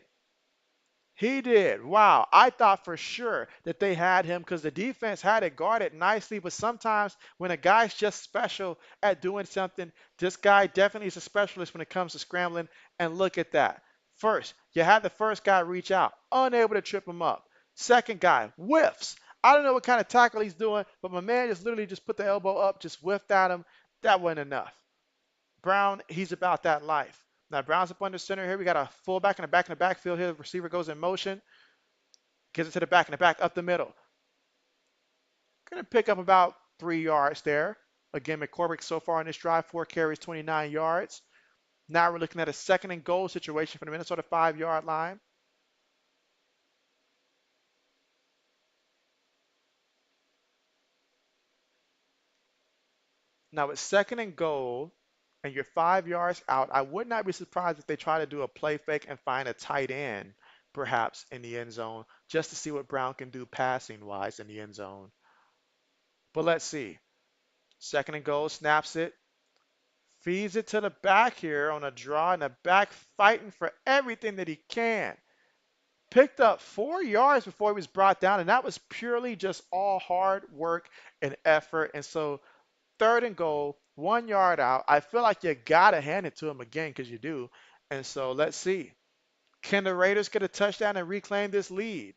He did. Wow. I thought for sure that they had him because the defense had it guarded nicely. But sometimes when a guy's just special at doing something, this guy definitely is a specialist when it comes to scrambling. And look at that. First, you had the first guy reach out, unable to trip him up. Second guy whiffs. I don't know what kind of tackle he's doing, but my man just literally just put the elbow up, just whiffed at him. That wasn't enough. Brown, he's about that life. Now Brown's up under center here. We got a fullback in the backfield here. The receiver goes in motion, gives it to the back in the back up the middle. Gonna pick up about 3 yards there. Again, McCormick so far on this drive, 4 carries, 29 yards. Now we're looking at a 2nd-and-goal situation for the Minnesota 5-yard line. Now it's 2nd-and-goal, and you're 5 yards out. I would not be surprised if they try to do a play fake and find a tight end, perhaps in the end zone, just to see what Brown can do passing wise in the end zone. But let's see. 2nd-and-goal, snaps it, feeds it to the back here on a draw, and the back fighting for everything that he can. Picked up 4 yards before he was brought down, and that was purely just all hard work and effort. And so 3rd-and-goal, 1 yard out. I feel like you gotta hand it to him again because you do. And so let's see. Can the Raiders get a touchdown and reclaim this lead?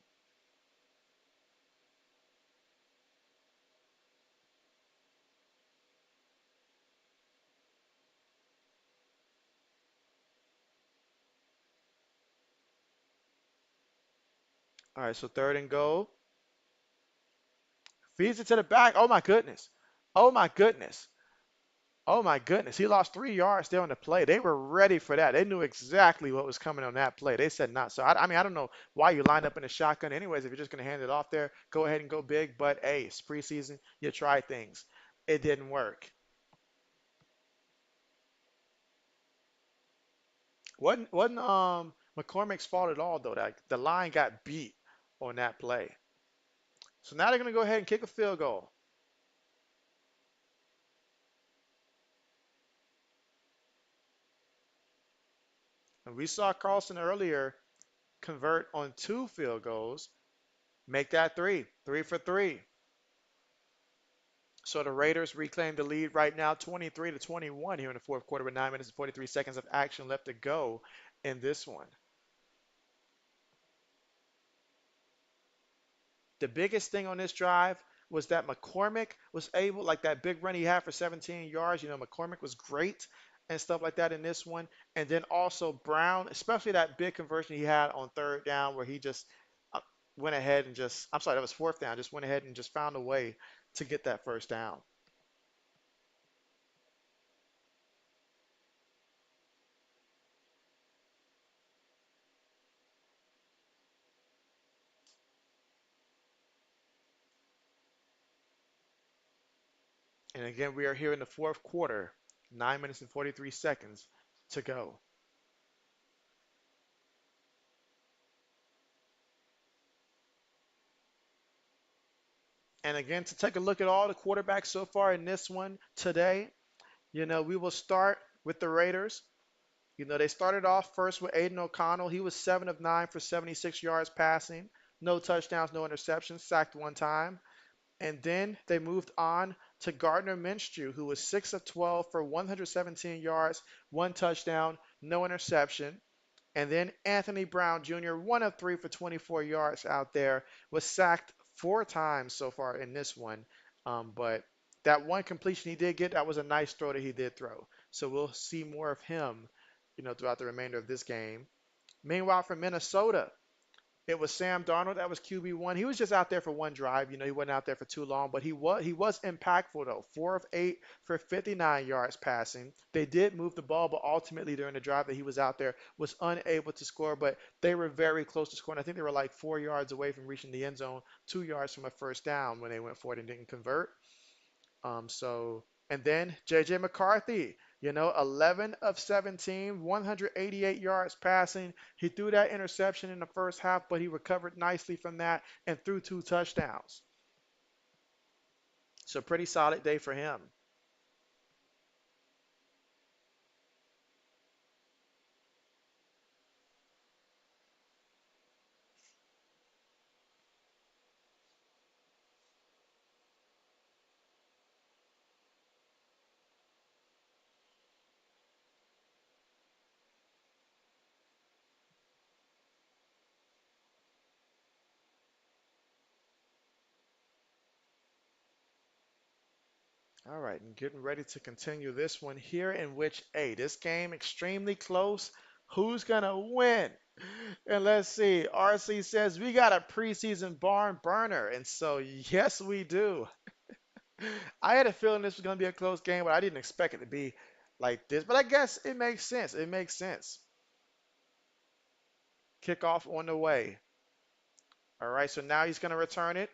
All right, so 3rd-and-goal. Feeds it to the back. Oh my goodness. Oh my goodness. Oh my goodness. He lost 3 yards there on the play. They were ready for that. They knew exactly what was coming on that play. They said not. So I mean, I don't know why you lined up in a shotgun anyways. If you're just going to hand it off there, go ahead and go big. But hey, it's preseason. You try things. It didn't work. Wasn't McCormick's fault at all though. That the line got beat on that play. So now they're going to go ahead and kick a field goal. And we saw Carlson earlier convert on 2 field goals, make that three, 3 for 3. So the Raiders reclaim the lead right now, 23-21 here in the fourth quarter with 9 minutes and 43 seconds of action left to go in this one. The biggest thing on this drive was that McCormick was able, like that big run he had for 17 yards. McCormick was great and stuff like that in this one. And then also Brown, especially that big conversion he had on 3rd down where he just went ahead and I'm sorry, that was 4th down, just went ahead and just found a way to get that first down. And again, we are here in the fourth quarter, 9 minutes and 43 seconds to go. And again, to take a look at all the quarterbacks so far in this one today, we will start with the Raiders. They started off first with Aiden O'Connell. He was 7 of 9 for 76 yards passing. No touchdowns, no interceptions, sacked one time. And then they moved on to Gardner Minshew, who was 6 of 12 for 117 yards, one touchdown, no interception. And then Anthony Brown Jr., 1 of 3 for 24 yards out there, was sacked 4 times so far in this one. But that one completion he did get, that was a nice throw that he did throw. So we'll see more of him, throughout the remainder of this game. Meanwhile, for Minnesota, it was Sam Darnold that was QB1. He was just out there for one drive. He wasn't out there for too long, but he was impactful though. 4 of 8 for 59 yards passing. They did move the ball, but ultimately during the drive that he was out there was unable to score. But they were very close to scoring. I think they were like 4 yards away from reaching the end zone, 2 yards from a first down when they went for it and didn't convert. And then JJ McCarthy, 11 of 17, 188 yards passing. He threw that interception in the first half, but he recovered nicely from that and threw 2 touchdowns. So pretty solid day for him. All right, and getting ready to continue this one here in which, hey, this game extremely close. Who's gonna win? And let's see. RC says we got a preseason barn burner, and so yes, we do. I had a feeling this was going to be a close game, but I didn't expect it to be like this. But I guess it makes sense. It makes sense. Kickoff on the way. All right, so now he's going to return it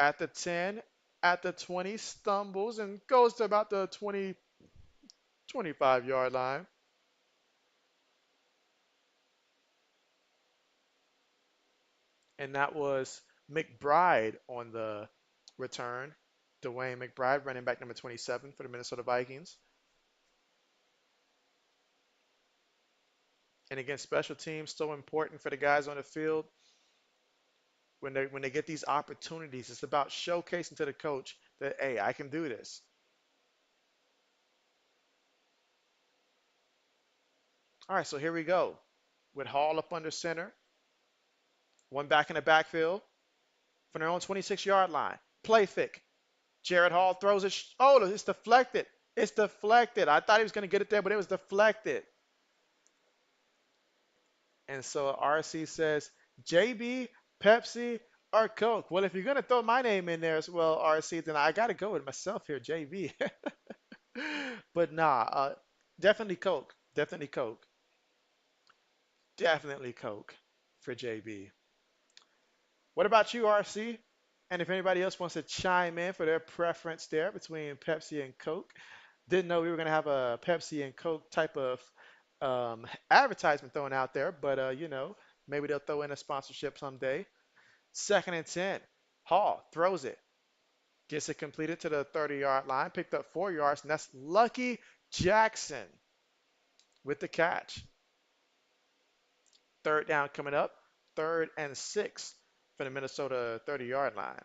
at the 10, at the 20, stumbles and goes to about the 20, 25-yard line. And that was McBride on the return. Dwayne McBride, running back number 27 for the Minnesota Vikings. And again, special teams so important for the guys on the field. When they get these opportunities, it's about showcasing to the coach that, hey, I can do this. All right, so here we go. With Hall up under center, one back in the backfield from their own 26-yard line. Play fake. Jared Hall throws it. Oh, it's deflected. It's deflected. I thought he was going to get it there, but it was deflected. And so RC says, JB, Pepsi, or Coke. Well, if you're going to throw my name in there as well, RC, then I got to go with myself here, JB. But nah, definitely Coke. Definitely Coke. Definitely Coke for JB. What about you, RC? And if anybody else wants to chime in for their preference there between Pepsi and Coke, didn't know we were going to have a Pepsi and Coke type of advertisement thrown out there, but maybe they'll throw in a sponsorship someday. 2nd and 10. Hall throws it, gets it completed to the 30-yard line, picked up 4 yards, and that's Lucky Jackson with the catch. Third down coming up, 3rd and 6 for the Minnesota 30-yard line.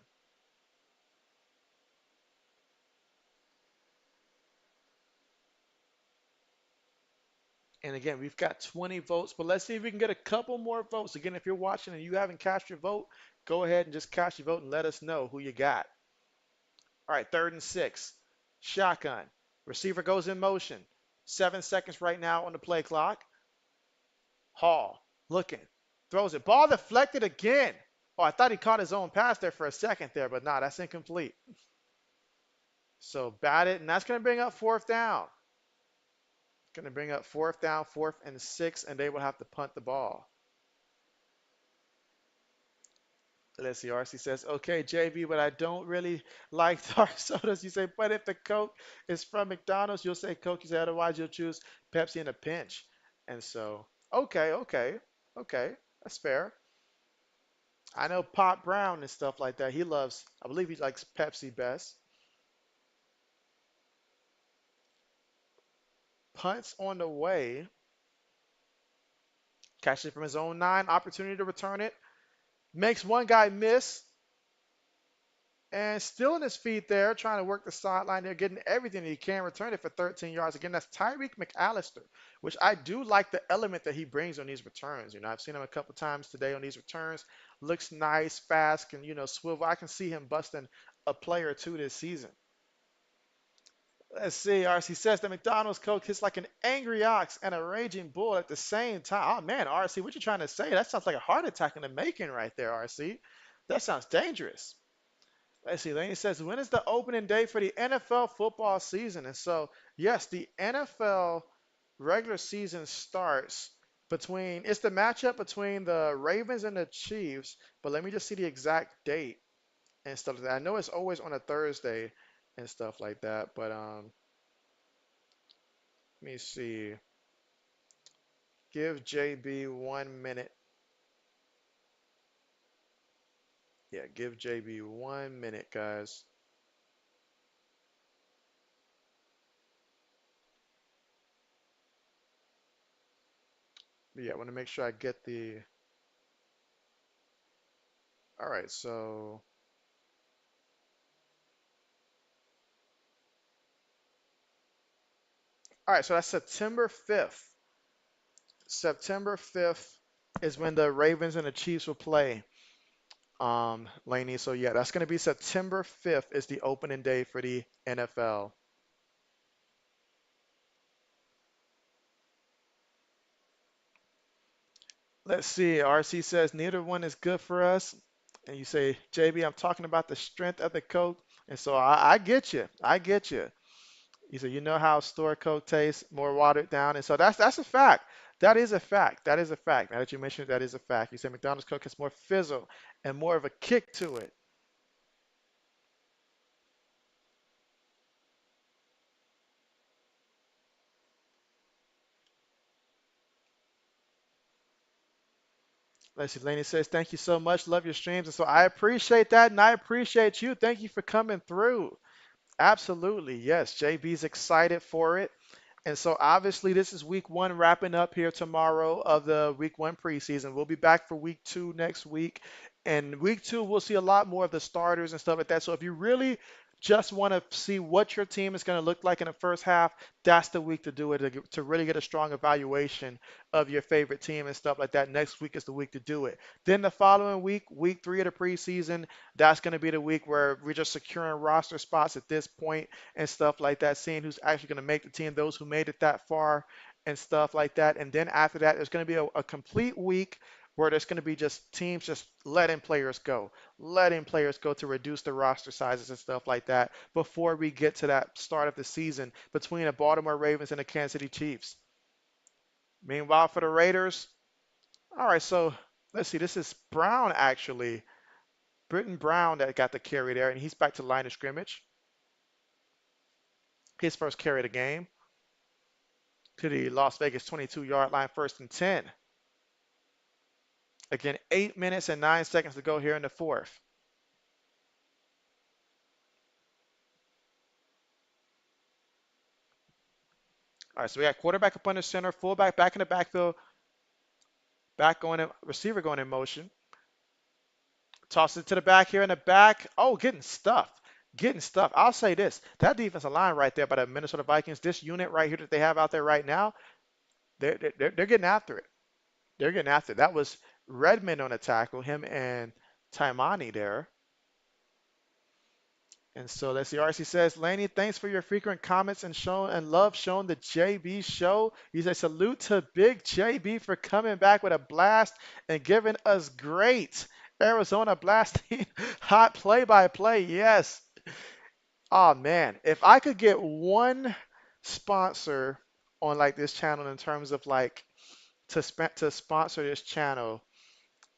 And again, we've got 20 votes, but let's see if we can get a couple more votes. Again, if you're watching and you haven't cast your vote, go ahead and just cast your vote and let us know who you got. All right, 3rd and 6. Shotgun. Receiver goes in motion. 7 seconds right now on the play clock. Hall looking. Throws it. Ball deflected again. Oh, I thought he caught his own pass there for a second there, but nah, that's incomplete. So batted, and that's going to bring up 4th down. Going to bring up 4th down, 4th and 6, and they will have to punt the ball. Let's see, RC says, okay, JB, but I don't really like dark sodas. You say, but if the Coke is from McDonald's, you'll say Coke. You say, otherwise, you'll choose Pepsi in a pinch. And so, okay, that's fair. I know Pop Brown and stuff like that. I believe he likes Pepsi best. Punts on the way. Catches it from his own 9, opportunity to return it. Makes one guy miss, and still in his feet there, trying to work the sideline there, getting everything he can, return it for 13 yards. Again, that's Tyreek McAllister, which I do like the element that he brings on these returns. I've seen him a couple times today on these returns. Looks nice, fast, can, swivel. I can see him busting a play or two this season. Let's see. RC says the McDonald's Coke hits like an angry ox and a raging bull at the same time. Oh man, RC, what you trying to say? That sounds like a heart attack in the making right there, RC. That sounds dangerous. Let's see. Laney says, when is the opening day for the NFL football season? And so, yes, the NFL regular season starts it's the matchup between the Ravens and the Chiefs, but let me just see the exact date and stuff like that. I know it's always on a Thursday and stuff like that, but let me see. Give JB 1 minute. Yeah, give JB 1 minute, guys. But yeah, I want to make sure I get the. All right, so. All right, so that's September 5th. September 5th is when the Ravens and the Chiefs will play, Laney. So yeah, that's going to be September 5th is the opening day for the NFL. Let's see. RC says neither one is good for us. And you say, JB, I'm talking about the strength of the Coke. And so I get you. I get you. You say, you know how store Coke tastes, more watered down. And so that's a fact. That is a fact. That is a fact. Now that you mentioned it, that is a fact. You say McDonald's Coke has more fizzle and more of a kick to it. Let's see. Laney says, thank you so much. Love your streams. And so I appreciate that. And I appreciate you. Thank you for coming through. Absolutely. Yes. JB's excited for it. And so obviously this is week 1 wrapping up here tomorrow of the week 1 preseason. We'll be back for week 2 next week. And week 2 we'll see a lot more of the starters and stuff like that. So if you really just want to see what your team is going to look like in the first half, that's the week to do it to really get a strong evaluation of your favorite team and stuff like that. Next week is the week to do it. Then the following week, week 3 of the preseason, that's going to be the week where we're just securing roster spots at this point and stuff like that, seeing who's actually going to make the team, those who made it that far and stuff like that. And then after that, there's going to be a complete week where there's going to be just teams just letting players go to reduce the roster sizes and stuff like that before we get to that start of the season between the Baltimore Ravens and the Kansas City Chiefs. Meanwhile, for the Raiders, all right, so let's see, this is Brown actually, Britton Brown that got the carry there, and he's back to line of scrimmage. His first carry of the game to the Las Vegas 22-yard line, 1st and 10. Again, 8 minutes and 9 seconds to go here in the fourth. All right, so we got quarterback up under center, fullback back in the backfield, back going in, receiver going in motion. Toss it to the back here in the back. Oh, getting stuffed. Getting stuffed. I'll say this. That defensive line right there by the Minnesota Vikings, this unit right here that they have out there right now, they're getting after it. They're getting after it. That was Redmond on the tackle, him and Taimani there. And so let's see. RC says, Laney, thanks for your frequent comments and love shown the JB show. He says, salute to Big JB for coming back with a blast and giving us great Arizona blasting hot play-by-play. Yes. Oh man, if I could get one sponsor on like this channel in terms of like to sponsor this channel,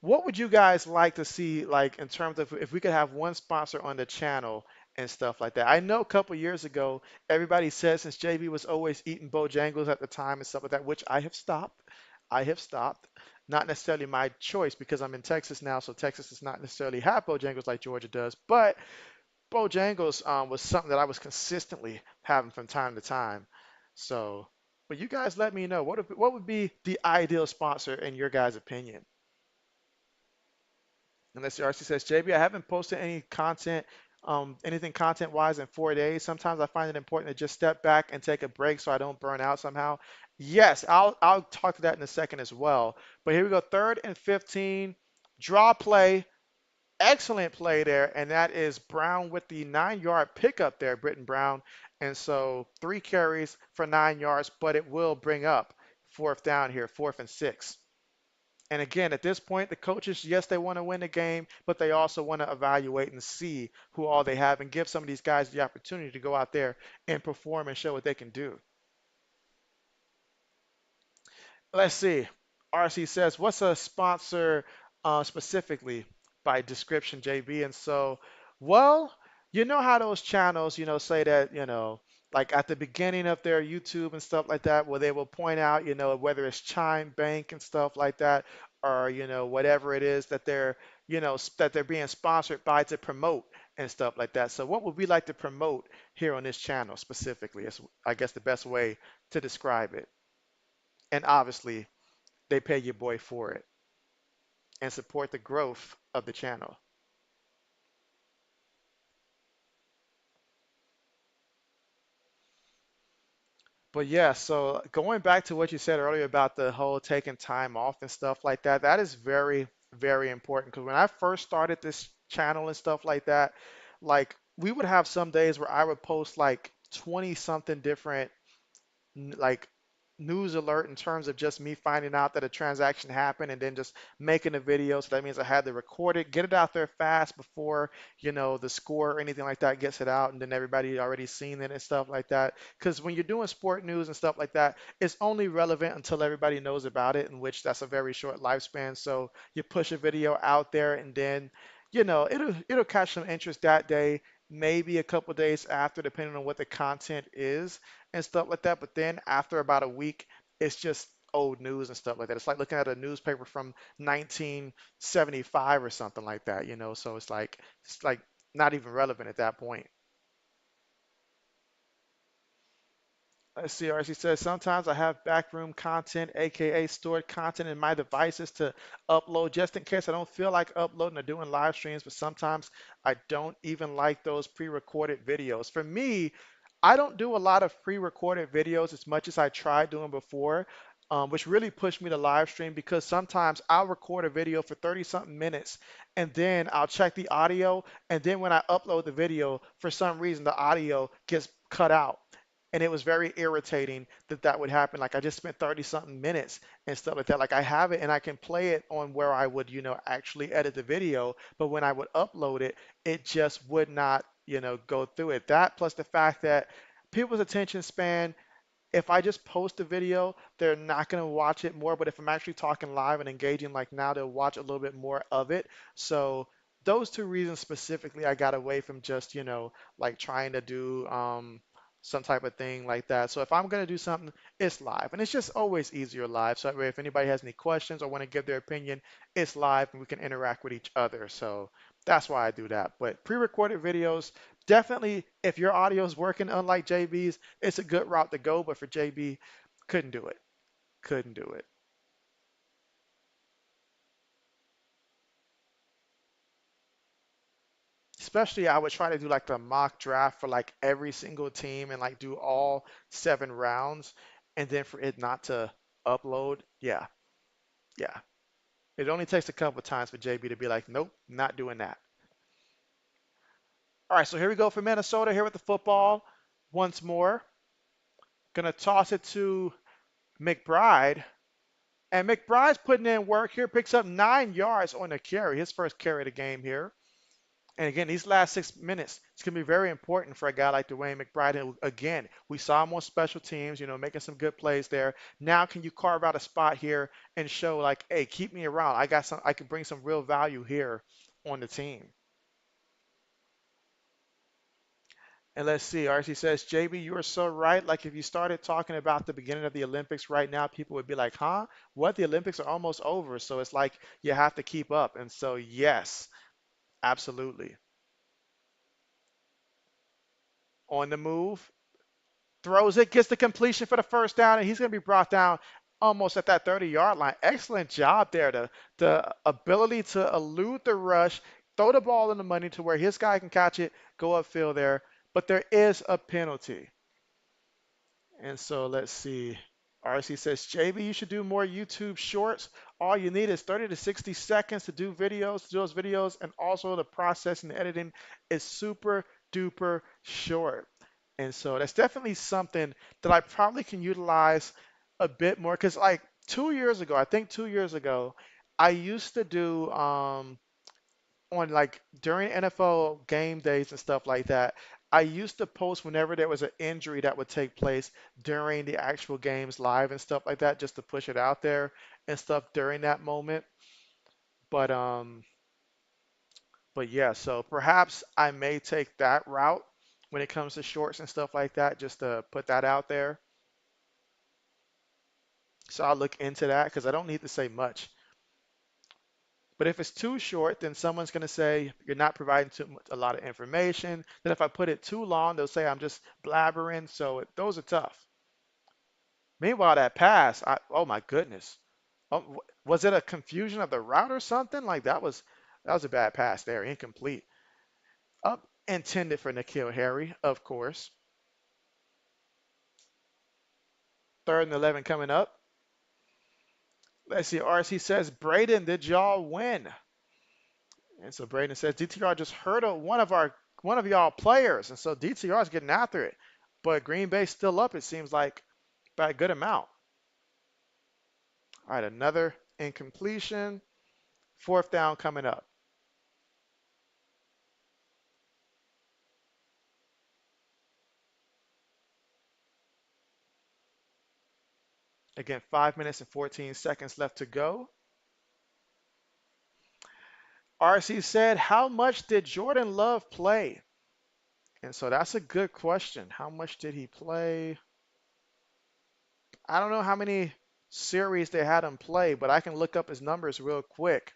what would you guys like to see, like in terms of if we could have one sponsor on the channel and stuff like that? I know a couple years ago, everybody said since JB was always eating Bojangles at the time and stuff like that, which I have stopped. I have stopped. Not necessarily my choice because I'm in Texas now, so Texas does not necessarily have Bojangles like Georgia does. But Bojangles was something that I was consistently having from time to time. So. But you guys let me know what would be the ideal sponsor in your guys' opinion. And let's see, RC says, JB, I haven't posted any content, anything content wise in 4 days. Sometimes I find it important to just step back and take a break so I don't burn out somehow. Yes, I'll talk to that in a second as well. But here we go, 3rd and 15, draw play, excellent play there, and that is Brown with the 9 yard pickup there, Britton Brown. And so 3 carries for 9 yards, but it will bring up fourth down here, 4th and 6. And again, at this point, the coaches, yes, they want to win the game, but they also want to evaluate and see who all they have and give some of these guys the opportunity to go out there and perform and show what they can do. Let's see. RC says, what's a sponsor specifically by description, JB? And so, well, you know how those channels, say that, like at the beginning of their YouTube and stuff like that, where they will point out, whether it's Chime Bank and stuff like that, or, whatever it is that they're, that they're being sponsored by to promote and stuff like that. So what would we like to promote here on this channel specifically? Is, I guess, the best way to describe it. And obviously, they pay your boy for it and support the growth of the channel. But yeah, so going back to what you said earlier about the whole taking time off and stuff like that, that is very, very important. Because when I first started this channel and stuff like that, like we would have some days where I would post like 20 something different like news alert in terms of just me finding out that a transaction happened and then just making a video. So that means I had to record it, get it out there fast before, the score or anything like that gets it out, and then everybody already seen it and stuff like that. Because when you're doing sport news and stuff like that, it's only relevant until everybody knows about it, in which that's a very short lifespan. So you push a video out there and then it'll catch some interest that day, maybe a couple days after, depending on what the content is and stuff like that. But then after about a week, it's just old news and stuff like that. It's like looking at a newspaper from 1975 or something like that. So it's like not even relevant at that point. Let's see, RC says, sometimes I have backroom content, aka stored content in my devices to upload just in case I don't feel like uploading or doing live streams, but sometimes I don't even like those pre-recorded videos. For me, I don't do a lot of pre-recorded videos as much as I tried doing before, which really pushed me to live stream because sometimes I'll record a video for 30 something minutes and then I'll check the audio, and then when I upload the video, for some reason the audio gets cut out, and it was very irritating that that would happen. Like I just spent 30 something minutes and stuff like that. Like I have it and I can play it on where I would, actually edit the video, but when I would upload it, it just would not, go through it. That plus the fact that people's attention span, if I just post a video, they're not going to watch it more. But if I'm actually talking live and engaging like now, they'll watch a little bit more of it. So those two reasons specifically, I got away from just, like trying to do some type of thing like that. So if I'm going to do something, it's live. And it's just always easier live. So that way, if anybody has any questions or want to give their opinion, it's live and we can interact with each other. So that's why I do that. But pre-recorded videos, definitely, if your audio is working, unlike JB's, it's a good route to go. But for JB, couldn't do it. Couldn't do it. Especially, I would try to do like the mock draft for like every single team and like do all 7 rounds, and then for it not to upload. Yeah, yeah. It only takes a couple of times for JB to be like, nope, not doing that. All right, so here we go for Minnesota here with the football once more. Gonna toss it to McBride. And McBride's putting in work here, picks up 9 yards on the carry, his first carry of the game here. And again, these last 6 minutes, it's going to be very important for a guy like Dwayne McBride. And again, we saw him on special teams, making some good plays there. Now, can you carve out a spot here and show like, hey, keep me around. I can bring some real value here on the team. And let's see, RC says, JB, you are so right. Like if you started talking about the beginning of the Olympics right now, people would be like, huh? What? The Olympics are almost over. So it's like you have to keep up. And so, yes, absolutely. On the move. throws it, gets the completion for the first down, and he's going to be brought down almost at that 30-yard line. Excellent job there. The ability to elude the rush, throw the ball in the money to where his guy can catch it, go upfield there. But there is a penalty. And so let's see. RC says, JB, you should do more YouTube shorts. All you need is 30 to 60 seconds to do videos, to do those videos, and also the processing and editing is super duper short. And so that's definitely something that I probably can utilize a bit more because like 2 years ago, I think 2 years ago, I used to do on like during NFL game days and stuff like that, I used to post whenever there was an injury that would take place during the actual games live and stuff like that, just to push it out there and stuff during that moment. But but yeah, so perhaps I may take that route when it comes to shorts and stuff like that, just to put that out there. So I'll look into that because I don't need to say much. But if it's too short, then someone's going to say you're not providing a lot of information. Then if I put it too long, they'll say I'm just blabbering. So those are tough. Meanwhile, that pass, oh my goodness. Was it a confusion of the route or something? Like that was a bad pass there, incomplete. Up intended for N'Keal Harry, of course. 3rd and 11 coming up. Let's see. RC says, Braden, did y'all win? And so Braden says DTR just hurdled one of y'all players, and so DTR is getting after it. But Green Bay's still up, it seems like, by a good amount. All right, another incompletion. 4th down coming up. Again, 5 minutes and 14 seconds left to go. RC said, how much did Jordan Love play? And so that's a good question. How much did he play? I don't know how many series they had him play, but I can look up his numbers real quick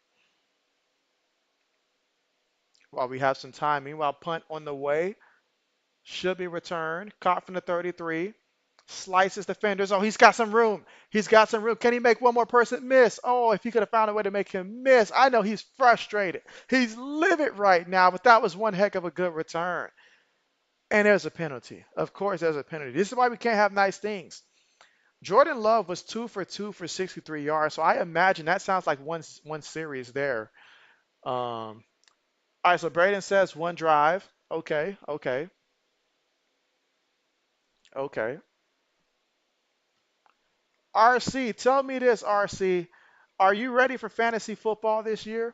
while we have some time. Meanwhile, punt on the way. Should be returned. Caught from the 33. Slices defenders. Oh, he's got some room. He's got some room. Can he make one more person miss? Oh, if he could have found a way to make him miss. I know he's frustrated. He's livid right now, but that was one heck of a good return. And there's a penalty. Of course, there's a penalty. This is why we can't have nice things. Jordan Love was 2 for 2 for 63 yards. So I imagine that sounds like one series there. All right, so Braden says one drive. Okay, okay, okay. RC, tell me this, RC. Are you ready for fantasy football this year?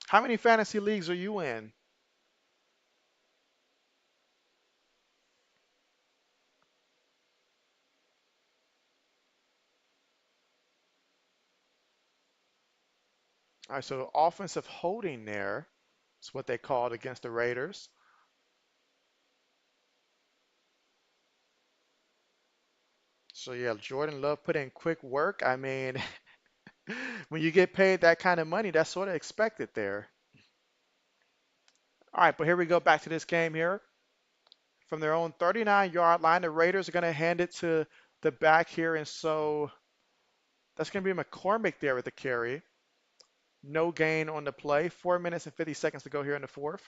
How many fantasy leagues are you in? All right, so offensive holding there is what they called against the Raiders. So yeah, Jordan Love put in quick work. I mean, when you get paid that kind of money, that's sort of expected there. All right, but here we go back to this game here. From their own 39-yard line, the Raiders are going to hand it to the back here, and so that's going to be McCormick there with the carry. No gain on the play. 4 minutes and 50 seconds to go here in the fourth.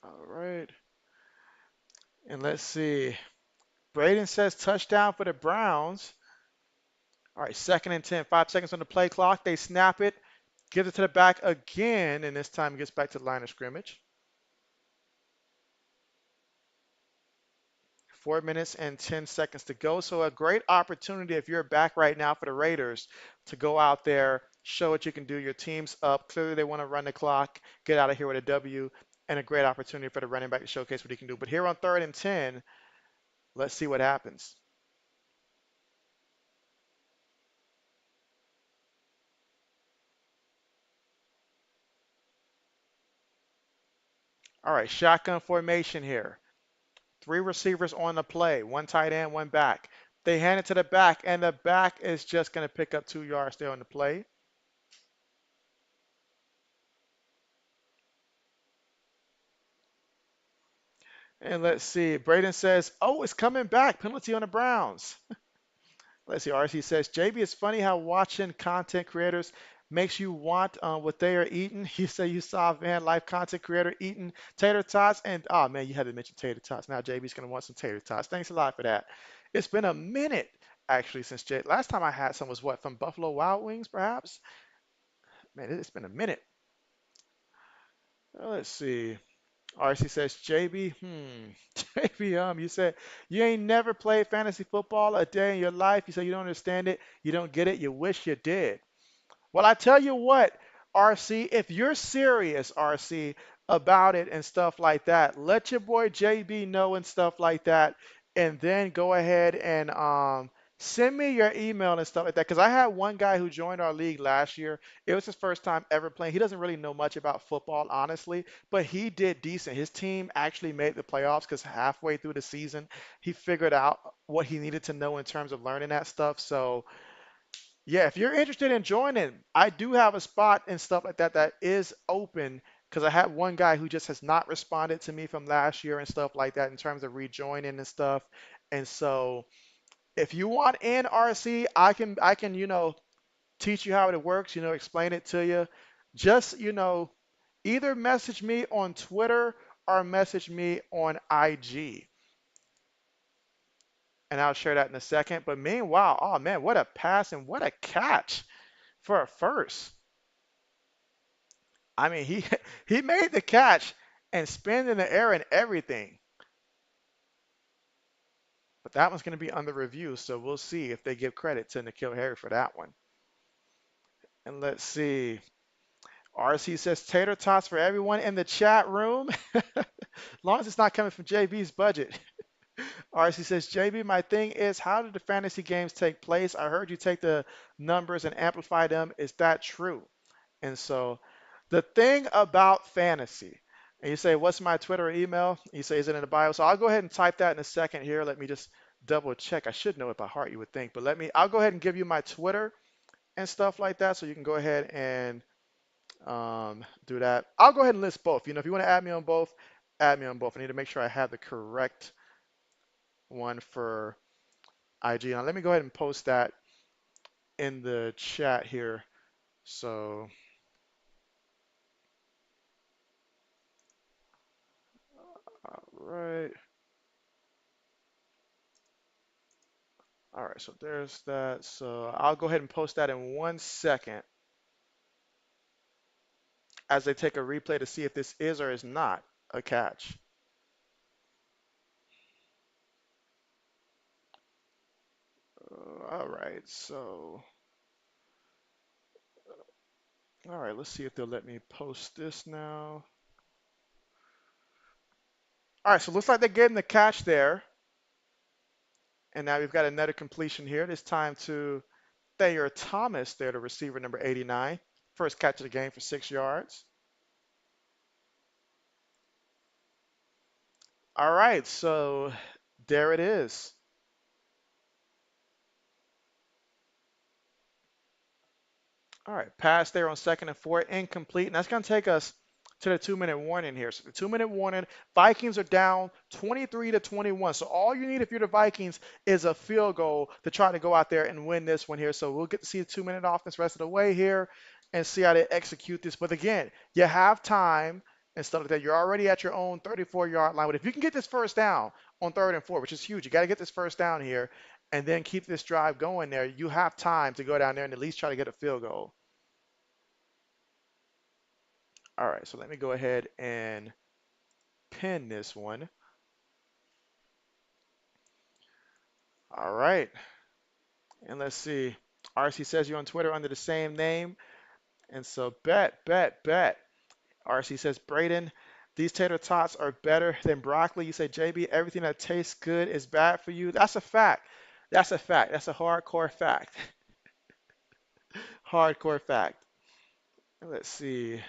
All right. And let's see. Braden says touchdown for the Browns. All right, 2nd and 10. 5 seconds on the play clock. They snap it. Gives it to the back again, and this time it gets back to the line of scrimmage. 4 minutes and 10 seconds to go. So a great opportunity if you're back right now for the Raiders to go out there, show what you can do. Your team's up. Clearly they want to run the clock, get out of here with a W, and a great opportunity for the running back to showcase what he can do. But here on 3rd and 10, let's see what happens. All right, shotgun formation here. Three receivers on the play, one tight end, one back. They hand it to the back, and the back is just going to pick up 2 yards there on the play. And let's see. Braden says, oh, it's coming back. Penalty on the Browns. Let's see. RC says, JB, it's funny how watching content creators makes you want what they are eating. You say you saw a van life content creator eating tater tots, and oh man, you had to mention tater tots. Now JB's gonna want some tater tots. Thanks a lot for that. It's been a minute actually since last time I had some was what, from Buffalo Wild Wings, perhaps. Man, it's been a minute. Let's see. RC says, JB, JB, you said you ain't never played fantasy football a day in your life. You said you don't understand it, you don't get it, you wish you did. Well, I tell you what, RC, if you're serious, RC, about it and stuff like that, let your boy JB know and stuff like that, and then go ahead and send me your email and stuff like that. Because I had one guy who joined our league last year. It was his first time ever playing. He doesn't really know much about football, honestly, but he did decent. His team actually made the playoffs because halfway through the season, he figured out what he needed to know in terms of learning that stuff. So, yeah, if you're interested in joining, I do have a spot and stuff like that that is open because I had one guy who just has not responded to me from last year and stuff like that in terms of rejoining and stuff. And so if you want in RC, I can teach you how it works, explain it to you. Just, either message me on Twitter or message me on IG. And I'll share that in a second. But meanwhile, oh man, what a pass and what a catch for a first. I mean, he he made the catch and spin in the air and everything. But that one's going to be under review, so we'll see if they give credit to N'Keal Harry for that one. And let's see. RC says tater tots for everyone in the chat room. As long as it's not coming from JB's budget. RC says, JB, my thing is, how do the fantasy games take place? I heard you take the numbers and amplify them. Is that true? And so the thing about fantasy, and you say, what's my Twitter or email? You say, is it in the bio? So I'll go ahead and type that in a second here. Let me just double check. I should know it by heart, you would think, but I'll go ahead and give you my Twitter and stuff like that. So you can go ahead and do that. I'll go ahead and list both. If you want to add me on both, add me on both. I need to make sure I have the correct one for IG. Now let me go ahead and post that in the chat here. So, all right. All right, so there's that. So I'll go ahead and post that in 1 second as they take a replay to see if this is or is not a catch. All right, so, all right, let's see if they'll let me post this now. All right, so looks like they gave him the catch there. And now we've got another completion here. This time to Thayer Thomas there, the receiver number 89. First catch of the game for 6 yards. All right, so there it is. All right, pass there on 2nd and 4, incomplete. And that's going to take us to the 2-minute warning here. So the 2-minute warning, Vikings are down 23-21. So all you need if you're the Vikings is a field goal to try to go out there and win this one here. So we'll get to see the 2-minute offense rest of the way here and see how they execute this. But again, you have time and stuff like that. You're already at your own 34-yard line. But if you can get this first down on 3rd and 4, which is huge, you got to get this first down here and then keep this drive going there. You have time to go down there and at least try to get a field goal. All right, so let me go ahead and pin this one. All right, and let's see. RC says you're on Twitter under the same name. And so bet. RC says, Braden, these tater tots are better than broccoli. You say, JB, everything that tastes good is bad for you. That's a fact. That's a fact. That's a hardcore fact. Hardcore fact. Let's see.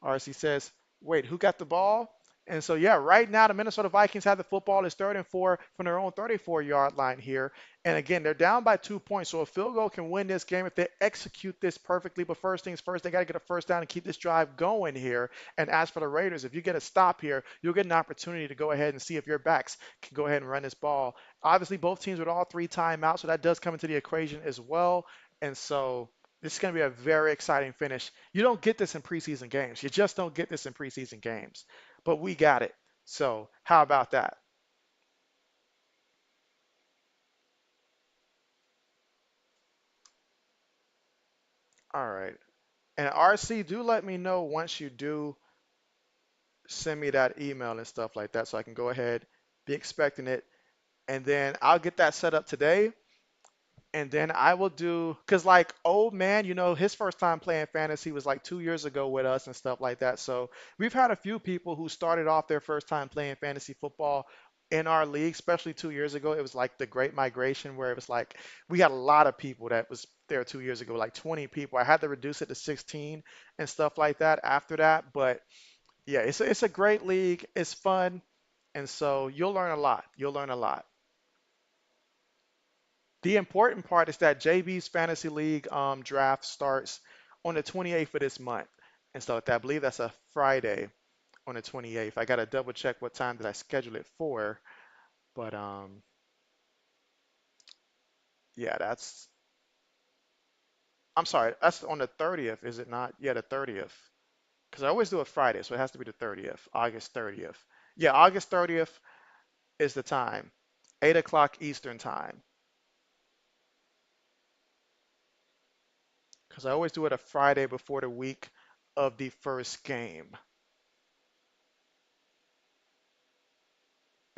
RC says, Wait, who got the ball? And so, yeah, right now the Minnesota Vikings have the football. It's 3rd and 4 from their own 34-yard line here. And again, they're down by 2 points. So a field goal can win this game if they execute this perfectly. But first things first, they got to get a first down and keep this drive going here. And as for the Raiders, if you get a stop here, you'll get an opportunity to go ahead and see if your backs can go ahead and run this ball. Obviously, both teams with all 3 timeouts, so that does come into the equation as well. And so this is going to be a very exciting finish. You don't get this in preseason games. You just don't get this in preseason games. But we got it. So how about that? All right. And RC, do let me know once you do send me that email and stuff like that so I can go ahead, be expecting it. And then I'll get that set up today. And then I will do, because like old man, his first time playing fantasy was like 2 years ago with us and stuff like that. So we've had a few people who started off their first time playing fantasy football in our league, especially 2 years ago. It was like the great migration where it was like we had a lot of people that was there 2 years ago, like 20 people. I had to reduce it to 16 and stuff like that after that. But yeah, it's a great league. It's fun. And so you'll learn a lot. You'll learn a lot. The important part is that JB's fantasy league draft starts on the 28th of this month, and so I believe that's a Friday on the 28th. I gotta double check what time did I schedule it for, but yeah, I'm sorry, that's on the 30th, is it not? Yeah, the 30th, because I always do it Friday, so it has to be the 30th, August 30th. Yeah, August 30th is the time, 8 o'clock Eastern time, because I always do it a Friday before the week of the first game.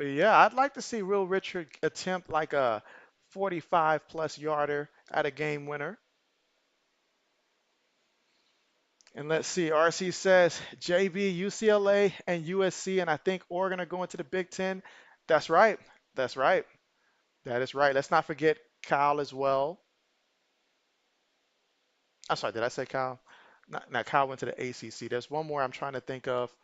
But yeah, I'd like to see Will Richard attempt like a 45 plus yarder at a game winner. And let's see, RC says JB, UCLA, and USC, and I think Oregon are going to the Big Ten. That's right. That's right. That is right. Let's not forget Cal as well. I'm sorry, did I say Cal? Not Cal went to the ACC. There's one more I'm trying to think of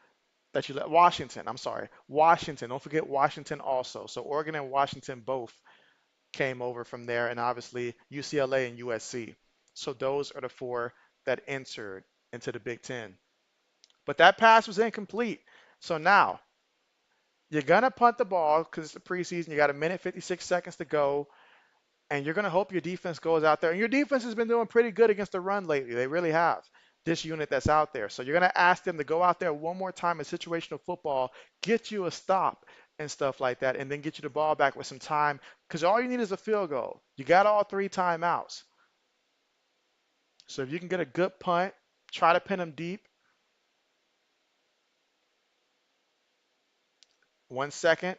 that you let Washington. I'm sorry, Washington. Don't forget Washington also. So Oregon and Washington both came over from there, and obviously UCLA and USC. So those are the four that entered into the Big Ten. But that pass was incomplete. So now you're gonna punt the ball because it's the preseason. You got a minute 56 seconds to go, and you're gonna hope your defense goes out there. And your defense has been doing pretty good against the run lately. They really have. This unit that's out there. So you're gonna ask them to go out there one more time in situational football, get you a stop and stuff like that, and then get you the ball back with some time. Because all you need is a field goal. You got all 3 timeouts. So if you can get a good punt, try to pin them deep. 1 second.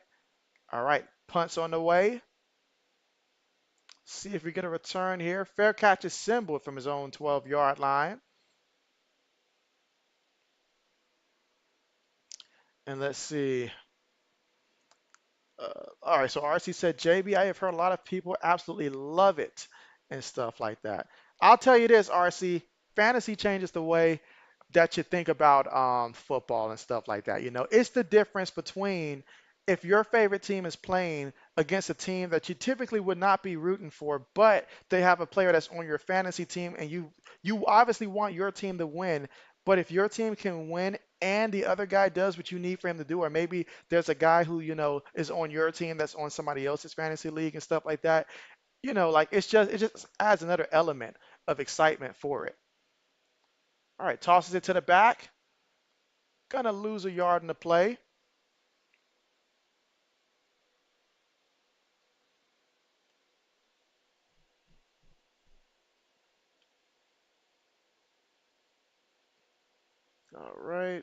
All right, punt's on the way. See if we get a return here. Fair catch is Symbol from his own 12-yard line. And let's see. All right, so RC said, JB, I have heard a lot of people absolutely love it and stuff like that. I'll tell you this, RC, fantasy changes the way that you think about football and stuff like that. It's the difference between if your favorite team is playing against a team that you typically would not be rooting for, but they have a player that's on your fantasy team, and you obviously want your team to win. But if your team can win and the other guy does what you need for him to do, or maybe there's a guy who is on your team that's on somebody else's fantasy league and stuff like that, like it just adds another element of excitement for it. All right, tosses it to the back. Gonna lose a yard in the play. All right.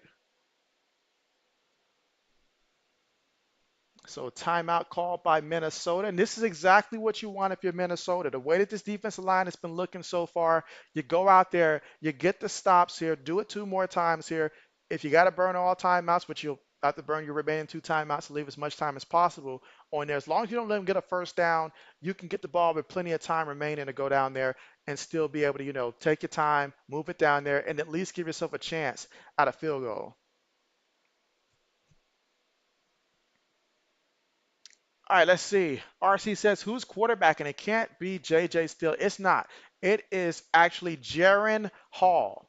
So timeout called by Minnesota, and this is exactly what you want if you're Minnesota. The way that this defensive line has been looking so far, you go out there, you get the stops here, do it 2 more times here. If you got to burn all timeouts, but you'll have to burn your remaining 2 timeouts to leave as much time as possible on there. As long as you don't let them get a first down, you can get the ball with plenty of time remaining to go down there and still be able to, take your time, move it down there, and at least give yourself a chance at a field goal. All right, let's see. RC says, who's quarterback? And it can't be JJ Steele. It's not. It is actually Jaron Hall.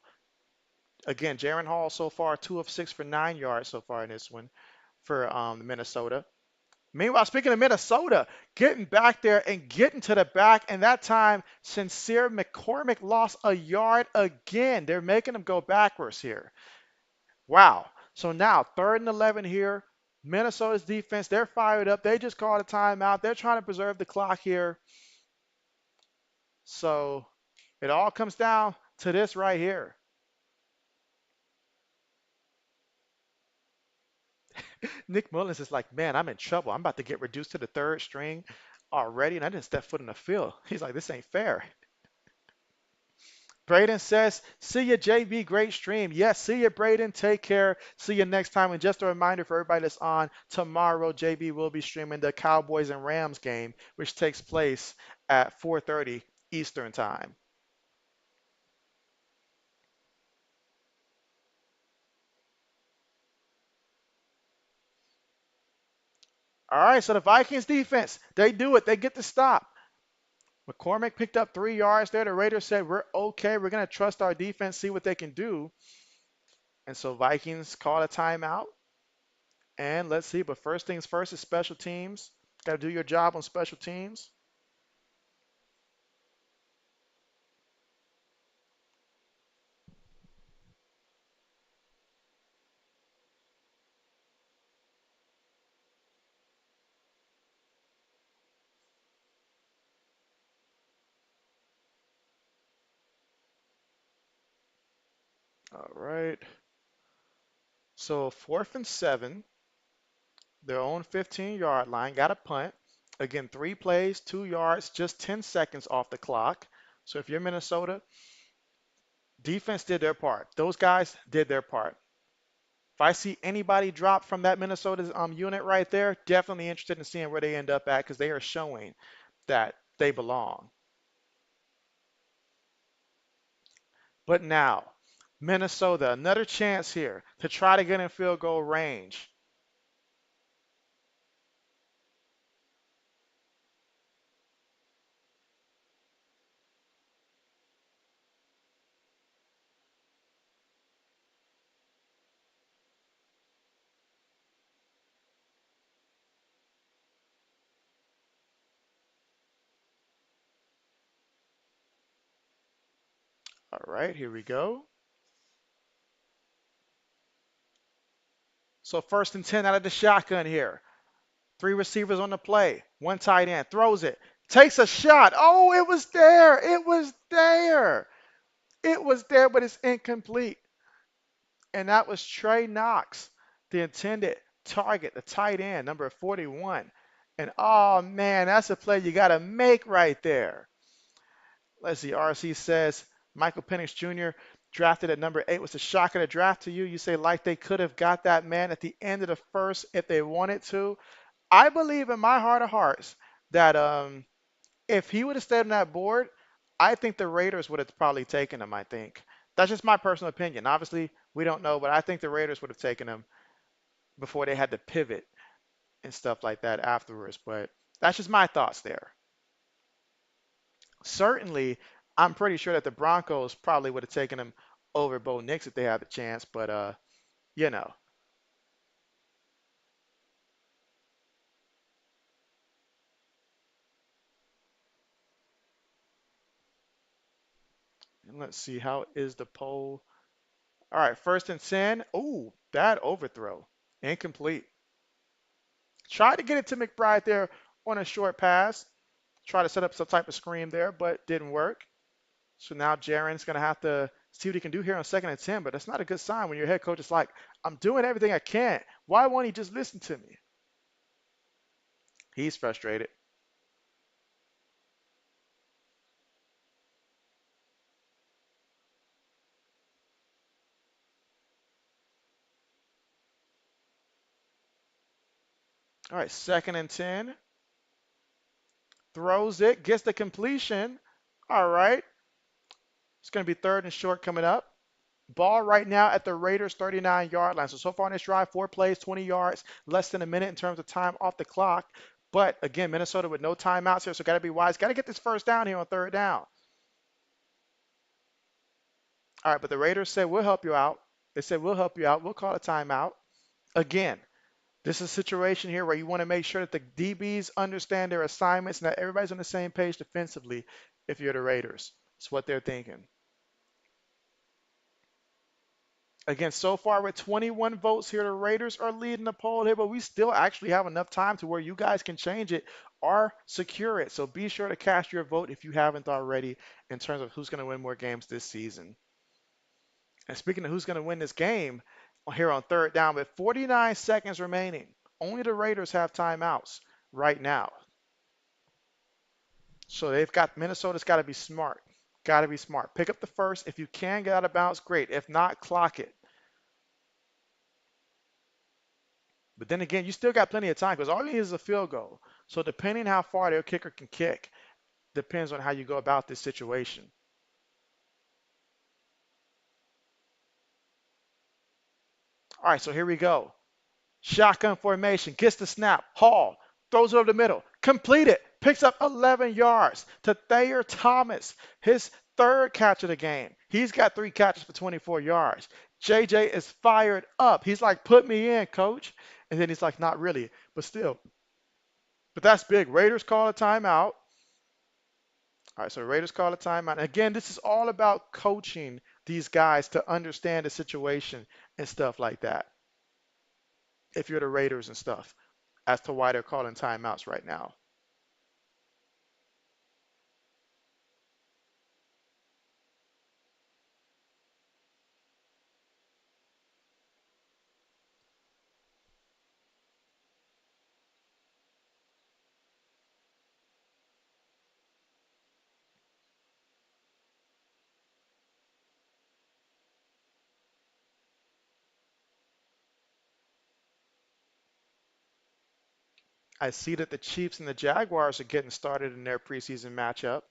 Again, Jaron Hall so far, 2 of 6 for 9 yards so far in this one for Minnesota. Meanwhile, speaking of Minnesota, getting back there and getting to the back, and that time, Sincere McCormick lost a yard again. They're making him go backwards here. Wow. So now, 3rd and 11 here. Minnesota's defense, they're fired up. They just called a timeout. They're trying to preserve the clock here. So it all comes down to this right here. Nick Mullins is like, man, I'm in trouble. I'm about to get reduced to the 3rd string already, and I didn't step foot in the field. He's like, this ain't fair. Braden says, see you, JB. Great stream. Yes, see you, Braden. Take care. See you next time. And just a reminder for everybody that's on, tomorrow, JB will be streaming the Cowboys and Rams game, which takes place at 4:30 Eastern Time. All right, so the Vikings defense, they do it. They get the stop. McCormick picked up 3 yards there. The Raiders said, we're okay. We're going to trust our defense, see what they can do. And so Vikings call a timeout. And let's see, but first things first is special teams. Got to do your job on special teams. All right. So 4th and 7, their own 15-yard line, got a punt. Again, 3 plays, 2 yards, just 10 seconds off the clock. So if you're Minnesota, defense did their part. Those guys did their part. If I see anybody drop from that Minnesota unit right there, definitely interested in seeing where they end up at because they are showing that they belong. But now, Minnesota, another chance here to try to get in field goal range. All right, here we go. So 1st and 10 out of the shotgun here. 3 receivers on the play. 1 tight end throws it. Takes a shot. Oh, it was there. It was there. It was there, but it's incomplete. And that was Trey Knox, the intended target, the tight end, number 41. And oh man, that's a play you got to make right there. Let's see. RC says Michael Penix Jr. drafted at number 8 was a shock of the draft to you. You say like they could have got that man at the end of the first if they wanted to. I believe in my heart of hearts that if he would have stayed on that board, I think the Raiders would have probably taken him. I think that's just my personal opinion. Obviously, we don't know, but I think the Raiders would have taken him before they had to pivot and stuff like that afterwards. But that's just my thoughts there. Certainly, I'm pretty sure that the Broncos probably would have taken him over Bo Nix if they had the chance. But you know, and let's see how is the poll. All right, 1st and 10. Ooh, bad overthrow, incomplete. Tried to get it to McBride there on a short pass. Try to set up some type of screen there, but didn't work. So now Jaron's going to have to see what he can do here on 2nd and 10, but that's not a good sign when your head coach is like, I'm doing everything I can. Why won't he just listen to me? He's frustrated. All right, 2nd and 10. Throws it, gets the completion. All right. It's going to be 3rd and short coming up. Ball right now at the Raiders' 39-yard line. So far in this drive, 4 plays, 20 yards, less than a minute in terms of time off the clock. But again, Minnesota with no timeouts here, so got to be wise. Got to get this first down here on third down. All right, but the Raiders said, we'll help you out. They said, we'll help you out. We'll call a timeout. Again, this is a situation here where you want to make sure that the DBs understand their assignments and that everybody's on the same page defensively if you're the Raiders. That's what they're thinking. Again, so far with 21 votes here, the Raiders are leading the poll here, but we still actually have enough time to where you guys can change it or secure it. So be sure to cast your vote if you haven't already in terms of who's going to win more games this season. And speaking of who's going to win this game, here on third down with 49 seconds remaining, only the Raiders have timeouts right now. So they've got Minnesota's got to be smart. Got to be smart. Pick up the first. If you can get out of bounds, great. If not, clock it. But then again, you still got plenty of time because all you need is a field goal. So depending how far their kicker can kick, depends on how you go about this situation. All right, so here we go. Shotgun formation, gets the snap. Hall throws it over the middle. Complete it. Picks up 11 yards to Thayer Thomas, his third catch of the game. He's got 3 catches for 24 yards. JJ is fired up. He's like, put me in, coach. And then he's like, not really, but still. But that's big. Raiders call a timeout. All right, so Raiders call a timeout. Again, this is all about coaching these guys to understand the situation and stuff like that. If you're the Raiders and stuff, as to why they're calling timeouts right now. I see that the Chiefs and the Jaguars are getting started in their preseason matchup.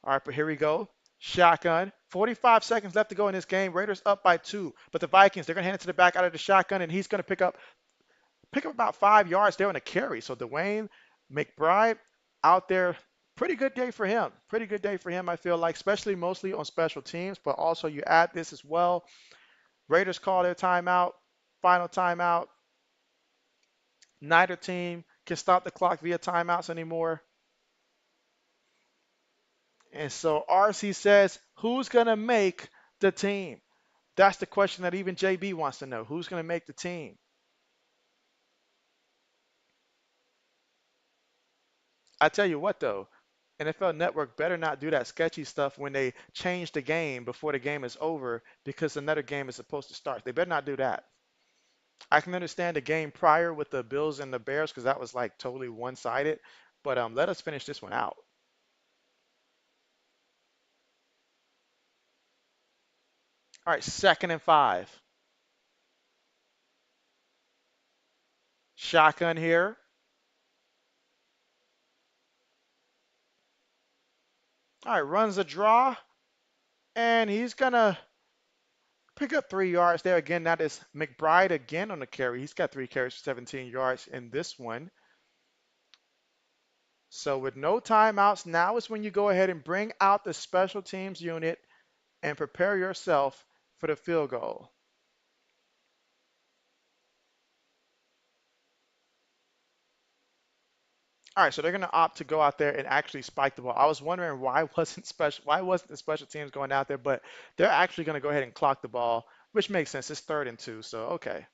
All right, but here we go. Shotgun. 45 seconds left to go in this game. Raiders up by 2. But the Vikings, they're going to hand it to the back out of the shotgun, and he's going to pick up about 5 yards there on a carry. So Dwayne McBride out there. Pretty good day for him. Pretty good day for him, I feel like, especially mostly on special teams. But also you add this as well. Raiders call their timeout. Final timeout. Neither team can stop the clock via timeouts anymore. And so RC says, who's going to make the team? That's the question that even JB wants to know. Who's going to make the team? I tell you what, though, NFL Network better not do that sketchy stuff when they change the game before the game is over because another game is supposed to start. They better not do that. I can understand the game prior with the Bills and the Bears because that was like totally one-sided. But let us finish this one out. All right, 2nd and 5. Shotgun here. All right, runs a draw, and he's going to pick up 3 yards there. Again, that is McBride again on the carry. He's got 3 carries for 17 yards in this one. So with no timeouts, now is when you go ahead and bring out the special teams unit and prepare yourself for the field goal. All right, so they're going to opt to go out there and actually spike the ball. I was wondering why wasn't the special teams going out there, but they're actually going to go ahead and clock the ball, which makes sense. It's 3rd and 2, so okay.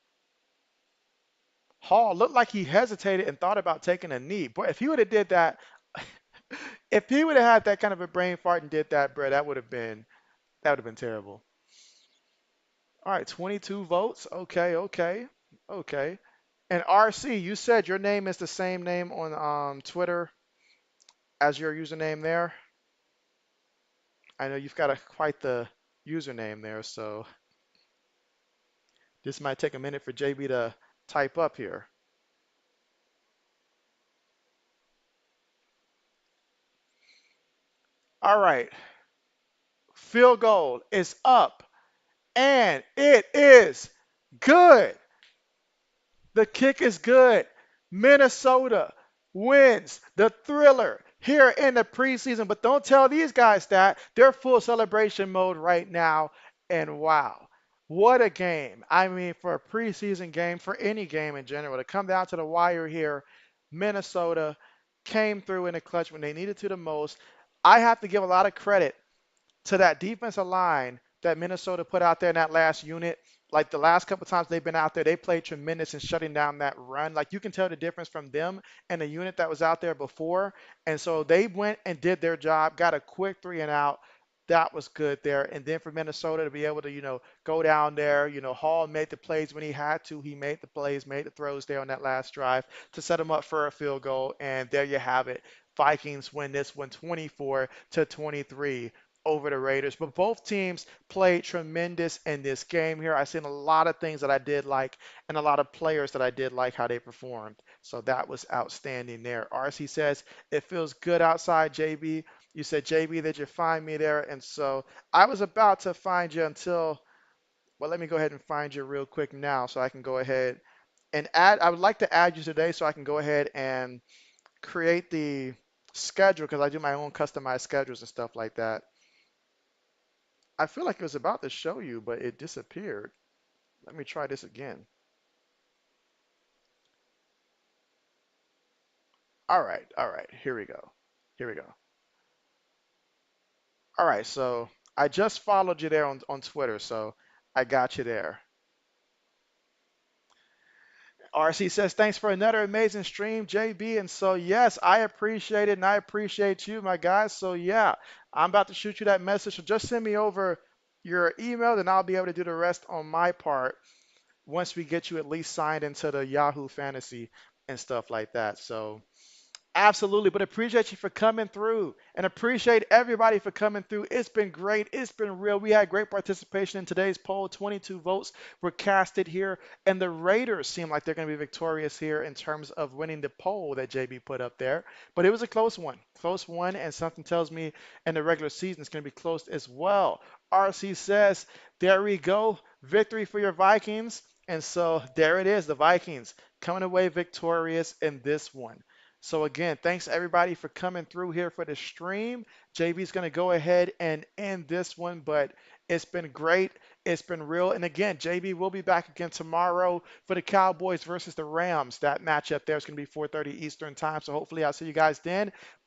Hall looked like he hesitated and thought about taking a knee. Boy, if he would have did that, if he would have had that kind of a brain fart and did that, bro, that would have been terrible. All right, 22 votes. Okay, okay, okay. And RC, you said your name is the same name on Twitter as your username there. I know you've got quite the username there, so this might take a minute for JB to type up here. All right, field goal is up, and it is good. The kick is good. Minnesota wins the thriller here in the preseason. But don't tell these guys that. They're full celebration mode right now. And wow, what a game. I mean, for a preseason game, for any game in general, to come down to the wire here, Minnesota came through in the clutch when they needed to the most. I have to give a lot of credit to that defensive line that Minnesota put out there in that last unit. Like the last couple times they've been out there, they played tremendous in shutting down that run. Like you can tell the difference from them and the unit that was out there before. And so they went and did their job, got a quick three and out. That was good there. And then for Minnesota to be able to, go down there, Hall made the plays when he had to. He made the plays, made the throws there on that last drive to set him up for a field goal. And there you have it. Vikings win this one 24-23 over the Raiders. But both teams played tremendous in this game here. I've seen a lot of things that I did like and a lot of players that I did like how they performed. So that was outstanding there. RC says, it feels good outside, JB. You said, JB, did you find me there? And so I was about to find you until, well, let me go ahead and find you real quick now so I can go ahead and add. I would like to add you today so I can go ahead and create the schedule because I do my own customized schedules and stuff like that. I feel like it was about to show you, but it disappeared. Let me try this again. All right, here we go. Here we go. All right, so I just followed you there on Twitter, so I got you there. RC says, thanks for another amazing stream, JB. And so, yes, I appreciate it, and I appreciate you, my guys. So, yeah, I'm about to shoot you that message. So just send me over your email, and I'll be able to do the rest on my part once we get you at least signed into the Yahoo Fantasy and stuff like that. So absolutely, but appreciate you for coming through and appreciate everybody for coming through. It's been great. It's been real. We had great participation in today's poll. 22 votes were casted here, and the Raiders seem like they're going to be victorious here in terms of winning the poll that JB put up there. But it was a close one, and something tells me in the regular season it's going to be close as well. RC says, there we go. Victory for your Vikings. And so there it is, the Vikings coming away victorious in this one. So again, thanks everybody for coming through here for the stream. JB's going to go ahead and end this one, but it's been great. It's been real. And again, JB will be back again tomorrow for the Cowboys versus the Rams. That matchup there is going to be 4:30 Eastern time. So hopefully I'll see you guys then.